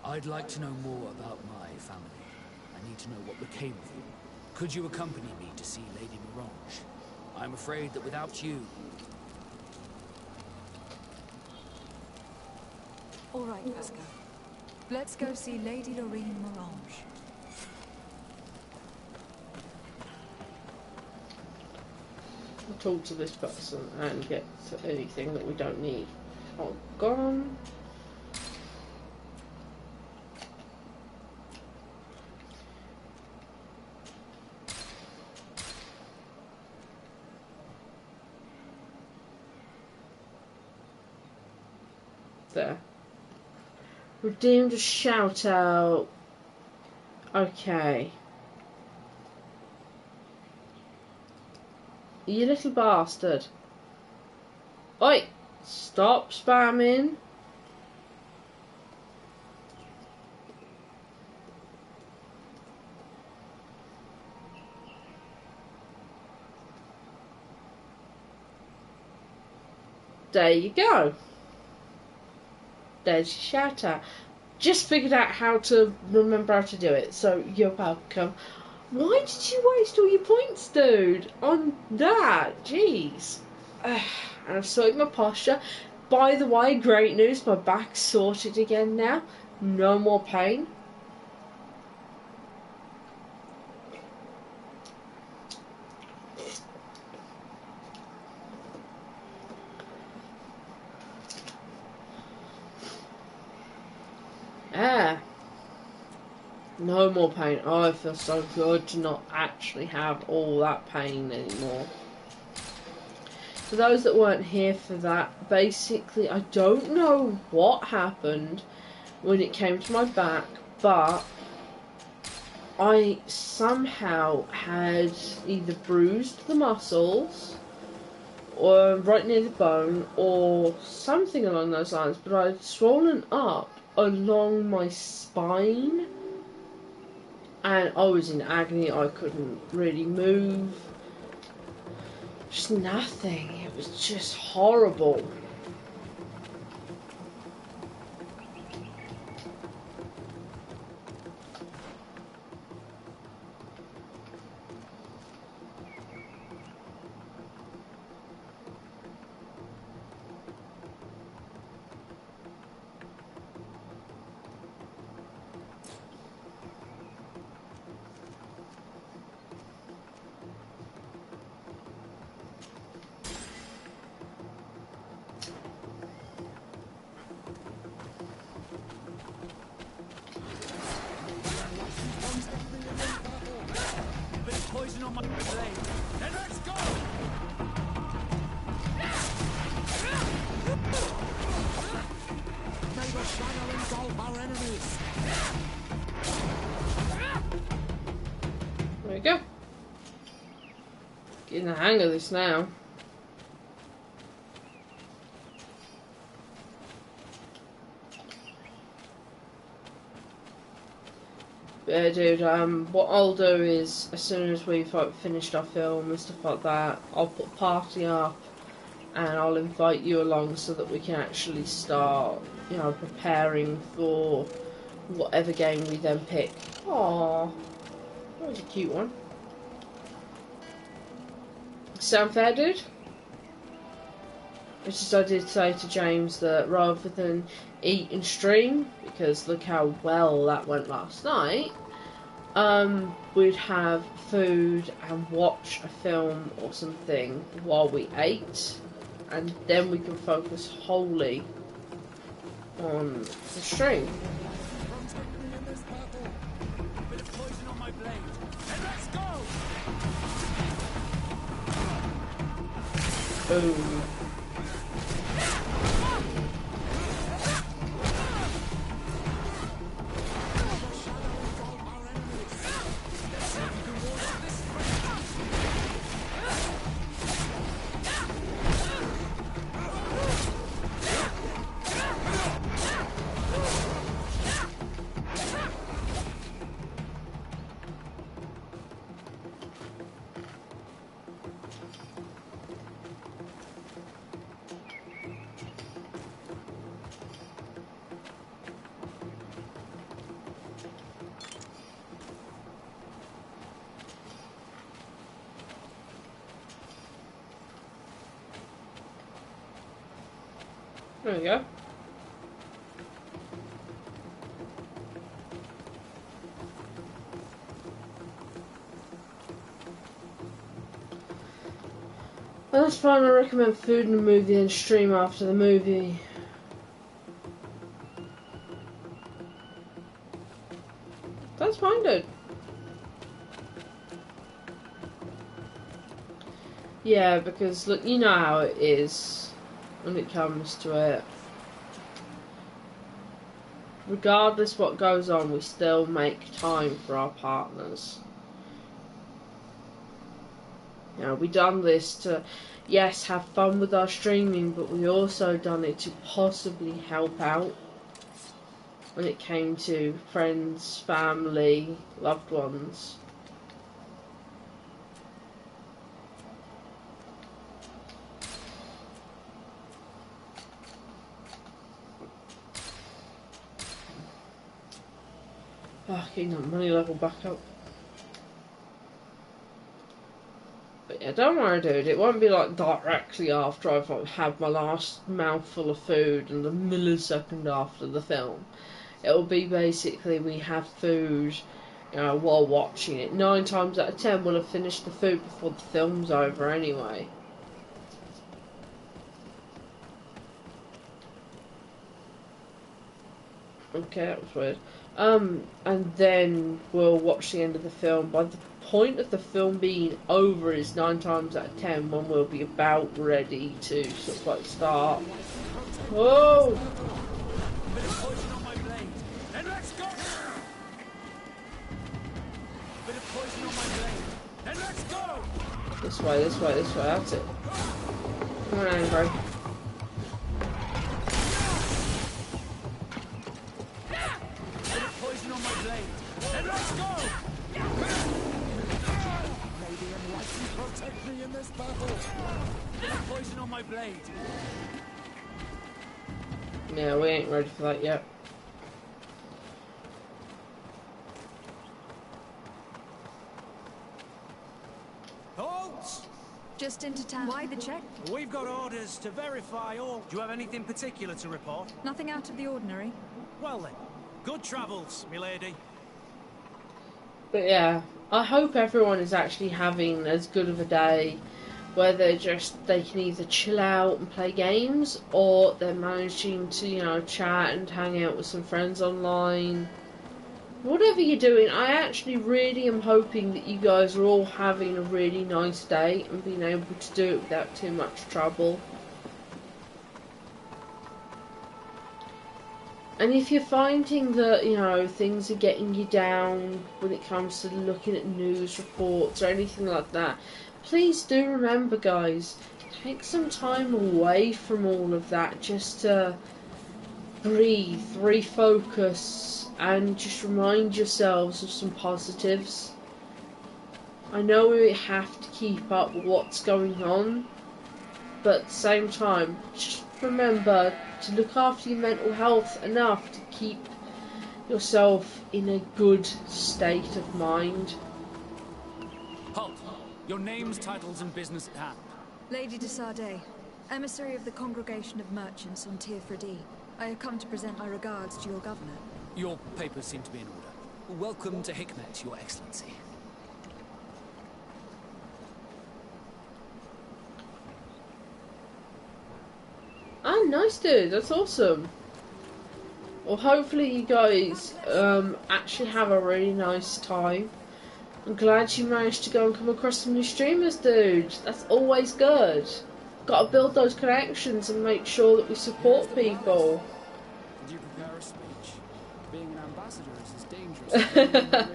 I'd like to know more about my family. I need to know what became of you. Could you accompany me to see Lady Mirage? I'm afraid that without you... All right, Vesca. Let's go see Lady Lorene Morange. I'll talk to this person and get to anything that we don't need. Oh, gone. There. Redeemed a shout out. Okay. You little bastard. Oi! Stop spamming. there you go. There's your shout out. Just figured out how to remember how to do it, so you're welcome. Why did you waste all your points, dude, on that? Jeez. And I've sorted my posture. By the way, great news, my back's sorted again now. No more pain. No more pain. Oh, it feels so good to not actually have all that pain anymore. For those that weren't here for that, basically, I don't know what happened when it came to my back, but I somehow had either bruised the muscles, or right near the bone, or something along those lines, but I'd swollen up along my spine. And I was in agony, I couldn't really move. Just nothing. It was just horrible. Poison on my blade. Then let's go! May the shadow engulf our enemies. There we go. Getting the hang of this now. Yeah, dude, what I'll do is, as soon as we've finished our film and stuff like that, I'll put a party up and I'll invite you along so that we can actually start, you know, preparing for whatever game we then pick. Aww, that was a cute one. Sound fair, dude? It's just I did say to James that rather than eat and stream, because look how well that went last night, we'd have food and watch a film or something while we ate, and then we can focus wholly on the stream. Poison on my blade. Then let's go! Boom. There we go. Well, that's fine. I recommend food and a movie and stream after the movie. That's fine, dude. Yeah, because look, you know how it is when it comes to it. Regardless what goes on, we still make time for our partners. You know, we done this to, yes, have fun with our streaming, but we also done it to possibly help out when it came to friends, family, loved ones. getting that money level back up. But yeah, don't worry, dude. It won't be like directly after I've had my last mouthful of food and the millisecond after the film. It'll be basically we have food, while watching it. 9 times out of 10 we'll have finished the food before the film's over anyway. Okay, that was weird. And then we'll watch the end of the film. By the point of the film being over is 9 times out of 10 when we'll be about ready to sort of like start. Whoa! This way, this way, this way, that's it. Come on, Angry. Poison on my blade. And let's go! Maybe enlighten protect me in this battle. Poison on my blade. Yeah, we ain't ready for that yet. Halt! Just into town. Why the check? We've got orders to verify all. Do you have anything particular to report? Nothing out of the ordinary. Well then, good travels, milady. But yeah, I hope everyone is actually having as good of a day where they can either chill out and play games, or they're managing to, chat and hang out with some friends online. Whatever you're doing, I actually really am hoping that you guys are all having a really nice day and being able to do it without too much trouble. And if you're finding that, things are getting you down when it comes to looking at news reports or anything like that, please do remember, guys, take some time away from all of that just to breathe, refocus, and just remind yourselves of some positives. I know we have to keep up with what's going on, but at the same time, just remember to look after your mental health enough to keep yourself in a good state of mind. Halt! Your names, titles, and business at hand. Lady de Sardet, emissary of the Congregation of Merchants on Tirfredi. I have come to present my regards to your governor. Your papers seem to be in order. Welcome to Hikmet, Your Excellency. Oh, nice, dude. That's awesome. Well, hopefully you guys actually have a really nice time. I'm glad you managed to go and come across some new streamers, dude. That's always good. Got to build those connections and make sure that we support people. Did you prepare a speech? Being an ambassador is as dangerous.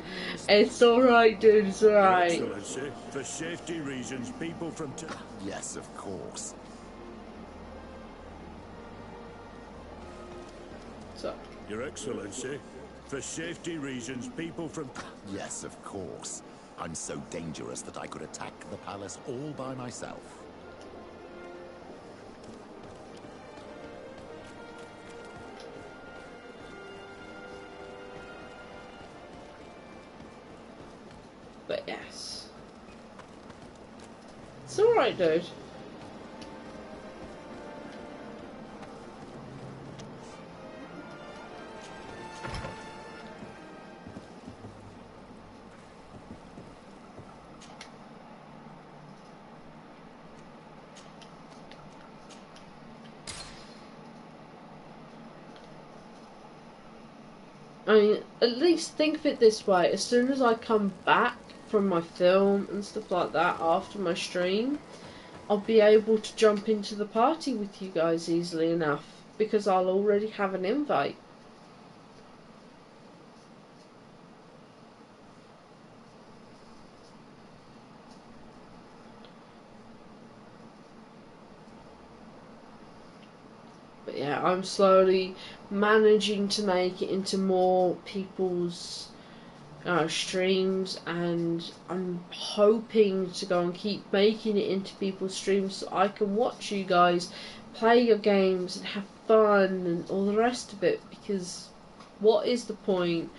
It's alright, dude. It's alright. Excellency, for safety reasons, people from... Yes, of course. So. Your Excellency, for safety reasons, people from... Yes, of course. I'm so dangerous that I could attack the palace all by myself. But yes. It's alright, dude. I mean, at least think of it this way. As soon as I come back from my film and stuff like that after my stream, I'll be able to jump into the party with you guys easily enough, because I'll already have an invite. But yeah, I'm slowly managing to make it into more people's streams, and I'm hoping to go and keep making it into people's streams so I can watch you guys play your games and have fun and all the rest of it, because what is the point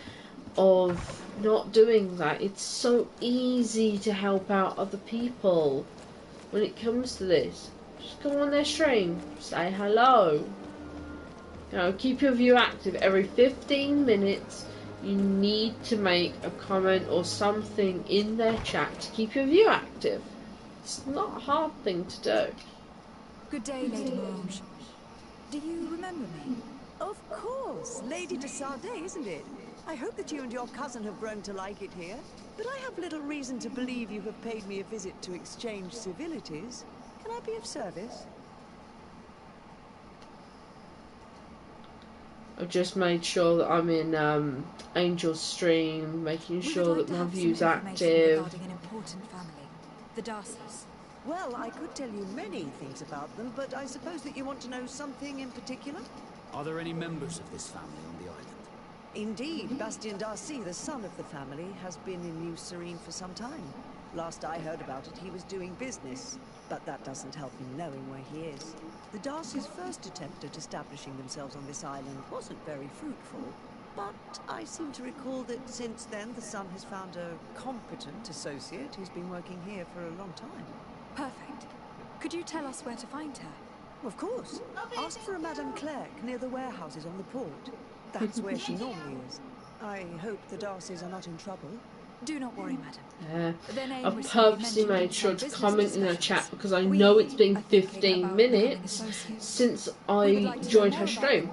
of not doing that. It's so easy to help out other people when it comes to this. Just go on their stream, say hello. You know, keep your view active. Every 15 minutes you need to make a comment or something in their chat to keep your view active. It's not a hard thing to do. Good day, Lady Morange. Do you remember me? Of course, Lady de Sardet, isn't it? I hope that you and your cousin have grown to like it here, but I have little reason to believe you have paid me a visit to exchange civilities. Can I be of service? I've just made sure that I'm in Angel's stream, making sure that my view's active. Regarding an important family, the Darcys. Well, I could tell you many things about them, but I suppose that you want to know something in particular? Are there any members of this family on the island? Indeed, Bastien Darcy, the son of the family, has been in New Serene for some time. Last I heard about it, he was doing business, but that doesn't help me knowing where he is. The Darcys' first attempt at establishing themselves on this island wasn't very fruitful, but I seem to recall that since then the son has found a competent associate who's been working here for a long time. Perfect. Could you tell us where to find her? Of course. Ask for a Madame Clerc near the warehouses on the port. That's where she normally is. I hope the Darcys are not in trouble. Do not worry, madam. Yeah. I've purposely made sure to comment in her chat because I know it's been 15 minutes since I joined her stream.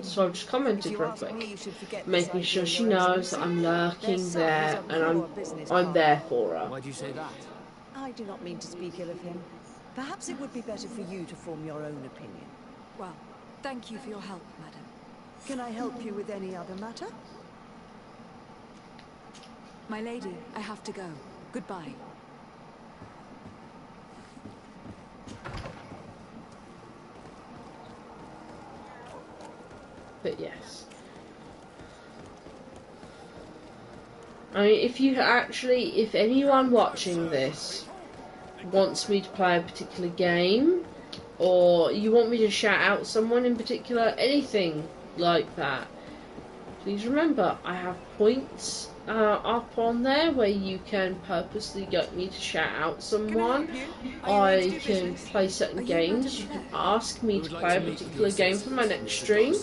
So I've just commented real quick, making sure she knows that I'm lurking there and I'm there for her. Why do you say that? I do not mean to speak ill of him. Perhaps it would be better for you to form your own opinion. Well, thank you for your help, madam. Can I help you with any other matter? My lady, I have to go. Goodbye. But yes. I mean, if anyone watching this wants me to play a particular game, or you want me to shout out someone in particular, anything like that, please remember I have points up on there where you can purposely get me to shout out someone. I can play certain games. You can ask me to play a particular game for my next stream.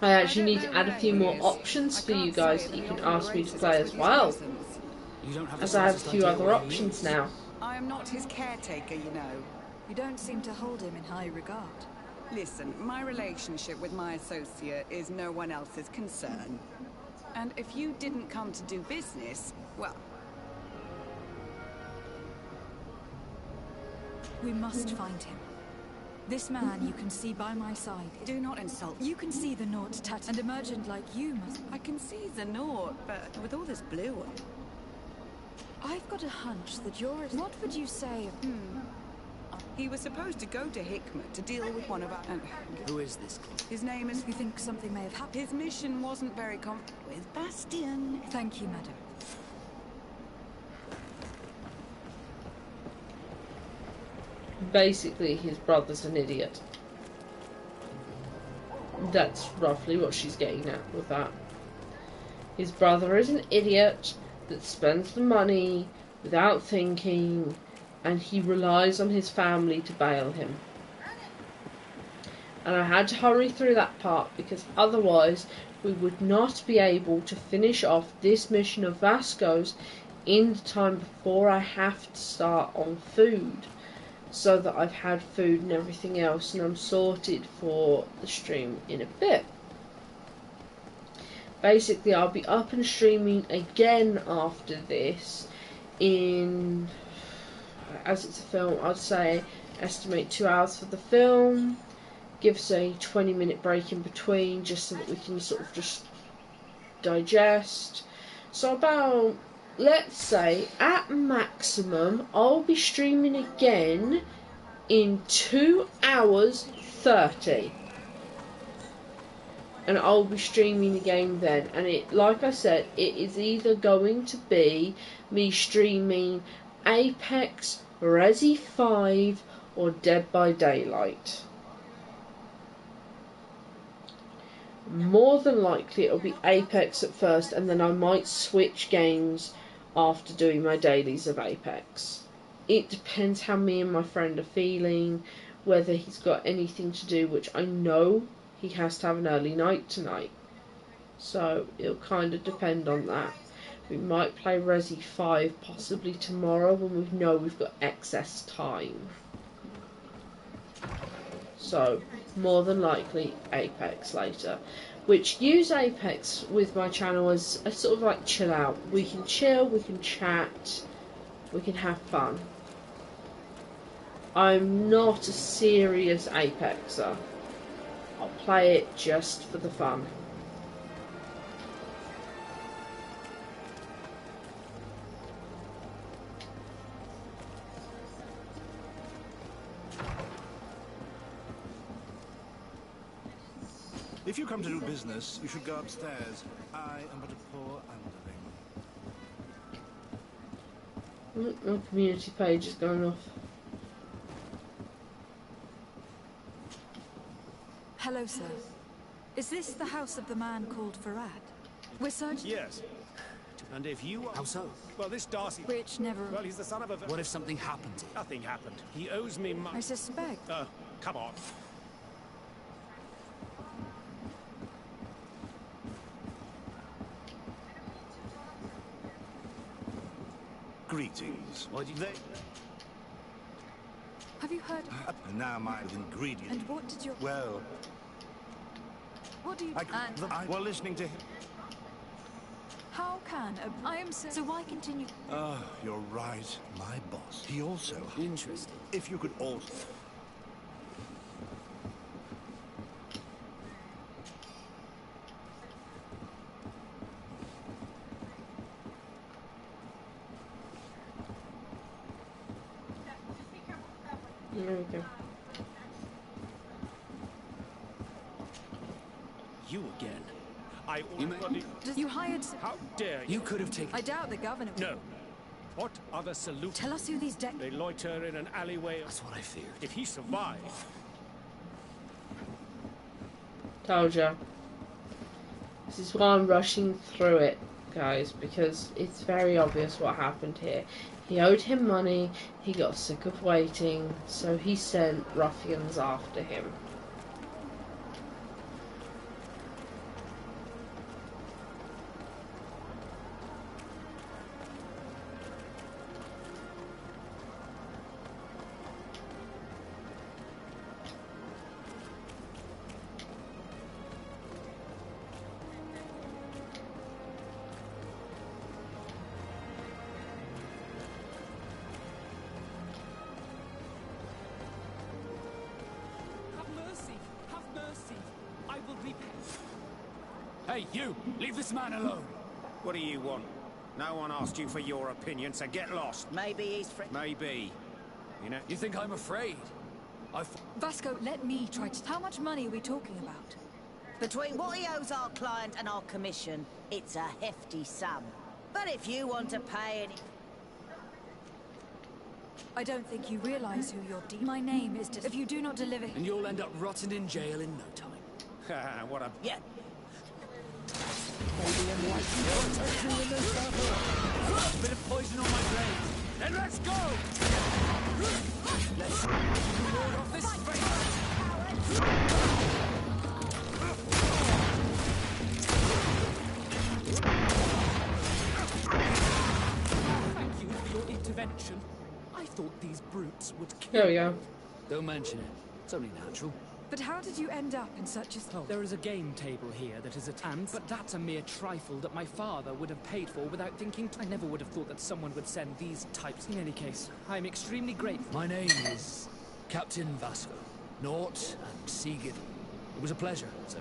I actually need to add a few more options for you guys that you can ask me to play as well, as I have a few other options now. I am not his caretaker, you know. You don't seem to hold him in high regard. Listen, my relationship with my associate is no one else's concern. And if you didn't come to do business, well... We must find him. This man you can see by my side. Do not insult. You can see the Naught tattoo. And emergent like you must... I can see the Naught, but with all this blue on... I've got a hunch that you're... What would you say of... He was supposed to go to Hickman to deal with one of our... Who is this? His name is... You think something may have happened? His mission wasn't very comfortable with Bastien. Thank you, madam. Basically, his brother's an idiot. That's roughly what she's getting at with that. His brother is an idiot that spends the money without thinking, and he relies on his family to bail him. And I had to hurry through that part because otherwise we would not be able to finish off this mission of Vasco's in the time before I have to start on food, so that I've had food and everything else and I'm sorted for the stream in a bit. Basically, I'll be up and streaming again after this in, as it's a film, I'd say estimate 2 hours for the film, give us a 20-minute break in between just so that we can sort of just digest. So about, let's say, at maximum, I'll be streaming again in 2 hours 30. And I'll be streaming again then. And it, like I said, it is either going to be me streaming Apex, Resi 5, or Dead by Daylight. More than likely it'll be Apex at first, and then I might switch games after doing my dailies of Apex. It depends how me and my friend are feeling, whether he's got anything to do, which I know he has to have an early night tonight. So it'll kind of depend on that. We might play Resi 5 possibly tomorrow when we know we've got excess time. So, more than likely, Apex later. Which, use Apex with my channel as a sort of like chill out. We can chill, we can chat, we can have fun. I'm not a serious Apexer. I'll play it just for the fun. If you come to do business, you should go upstairs. I am but a poor underling. Look, my community page is going off. Hello, sir. Is this the house of the man called Farad? We're searching... Yes. And if you are... How so? Well, this Darcy... Which never... Well, he's the son of a... What if something happened to him? Nothing happened. He owes me money. I suspect. Come on. Greetings. What do you think? Have you heard... And now my ingredient. And what did you... Well... What do you... While listening to him... How can a... I am so... So why continue... You're right. My boss. He also... Interesting. If you could also... There we go. You again. I You already... You hired... How dare you? You could have taken... I doubt the governor... No. What other salute? Tell us who these They loiter in an alleyway. That's what I feared. If he survives... Told ya. This is why I'm rushing through it, guys, because it's very obvious what happened here. He owed him money, he got sick of waiting, so he sent ruffians after him. Hey, you! Leave this man alone! What do you want? No one asked you for your opinion, so get lost. Maybe he's Maybe. You know... You think I'm afraid? Vasco, let me try to... How much money are we talking about? Between what he owes our client and our commission, it's a hefty sum. But if you want to pay any... I don't think you realize who you're dealing. My name is... If you do not deliver... And you'll end up rotting in jail in no time. What a... Yeah. Bit of poison on my brain. Then let's go! Let's lord off this space! Thank you for your intervention. I thought these brutes would kill... There we go. Don't mention it. It's only natural. But how did you end up in such a... Oh, there is a game table here that is at hand, but that's a mere trifle that my father would have paid for without thinking. I never would have thought that someone would send these types. In any case, I'm extremely grateful. My name is Captain Vasco. Naught and Seagid. It was a pleasure, sir.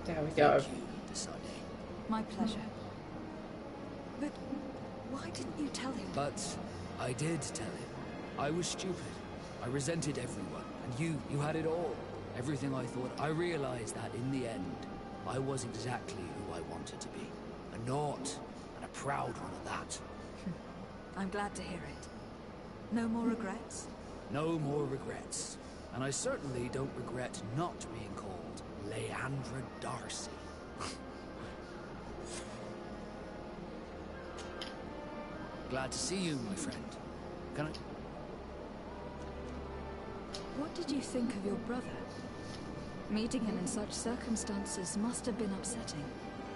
There we go. My pleasure. But why didn't you tell him? But I did tell him. I was stupid. I resented everyone. And you had it all. Everything I thought. I realized that in the end, I was exactly who I wanted to be. A naught, and a proud one at that. I'm glad to hear it. No more regrets? No more regrets. And I certainly don't regret not being called Leandra Darcy. Glad to see you, my friend. Can I... What did you think of your brother? Meeting him in such circumstances must have been upsetting.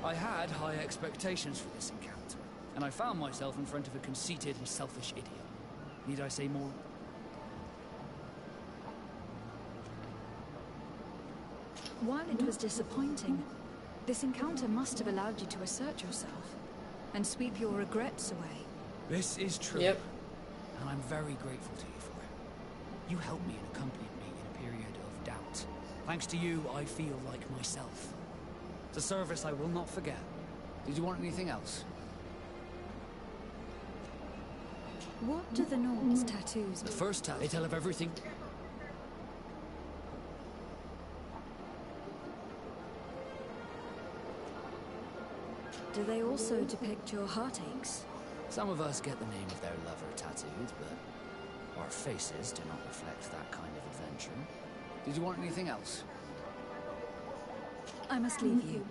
I had high expectations for this encounter, and I found myself in front of a conceited and selfish idiot. Need I say more? While it was disappointing, this encounter must have allowed you to assert yourself and sweep your regrets away. This is true. Yep. And I'm very grateful to you for it. You helped me and accompanied me in a period of doubt. Thanks to you, I feel like myself. It's a service I will not forget. Did you want anything else? What do the Nords' tattoos The first tattoo, they tell of everything. Do they also depict your heartaches? Some of us get the name of their lover tattooed, but our faces do not reflect that kind of adventure. Did you want anything else? I must leave you.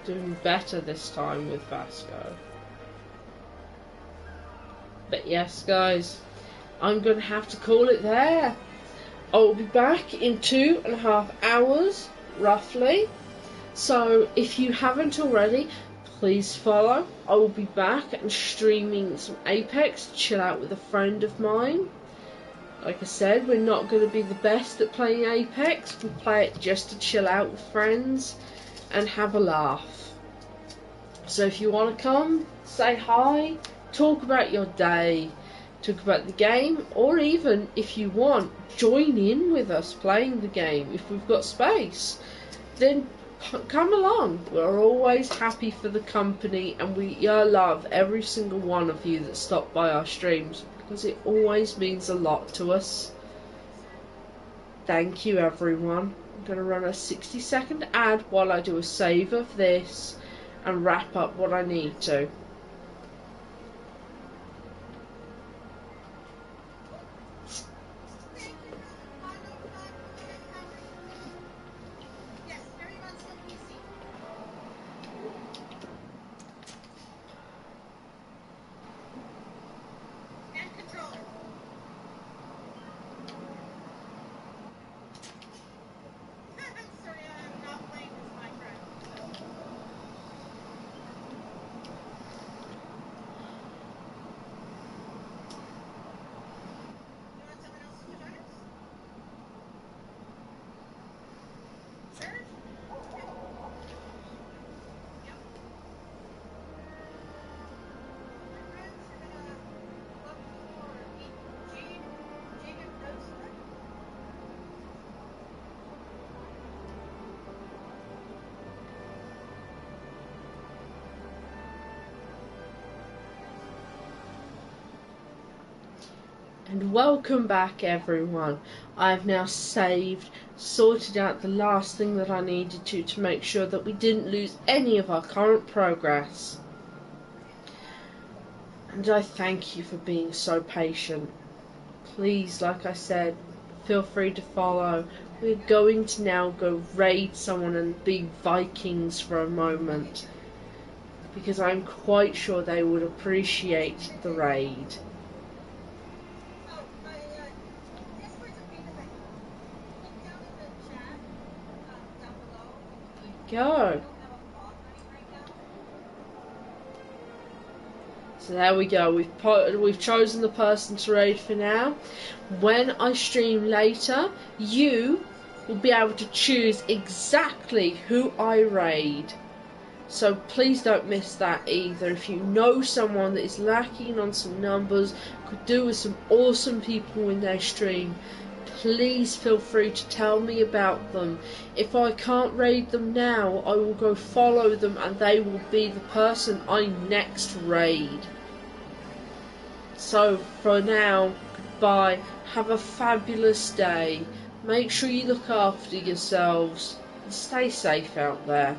Doing better this time with Vasco. But yes, guys, I'm going to have to call it there. I'll be back in 2.5 hours, roughly. So if you haven't already, please follow. I will be back and streaming some Apex, chill out with a friend of mine. Like I said, we're not going to be the best at playing Apex. We play it just to chill out with friends and have a laugh. So if you want to come, say hi, talk about your day, talk about the game, or even, if you want, join in with us playing the game. If we've got space, then come along. We're always happy for the company, and we love every single one of you that stop by our streams, because it always means a lot to us. Thank you, everyone. I'm going to run a 60-second ad while I do a save of this and wrap up what I need to. And welcome back, everyone. I've now saved, sorted out the last thing that I needed to make sure that we didn't lose any of our current progress. And I thank you for being so patient. Please, like I said, feel free to follow. We're going to now go raid someone and be Vikings for a moment, because I'm quite sure they would appreciate the raid. Go. So there we go. We've chosen the person to raid for now. When I stream later, you will be able to choose exactly who I raid. So please don't miss that either. If you know someone that is lacking on some numbers, could do with some awesome people in their stream, please feel free to tell me about them. If I can't raid them now, I will go follow them and they will be the person I next raid. So for now, goodbye, have a fabulous day, make sure you look after yourselves, and stay safe out there.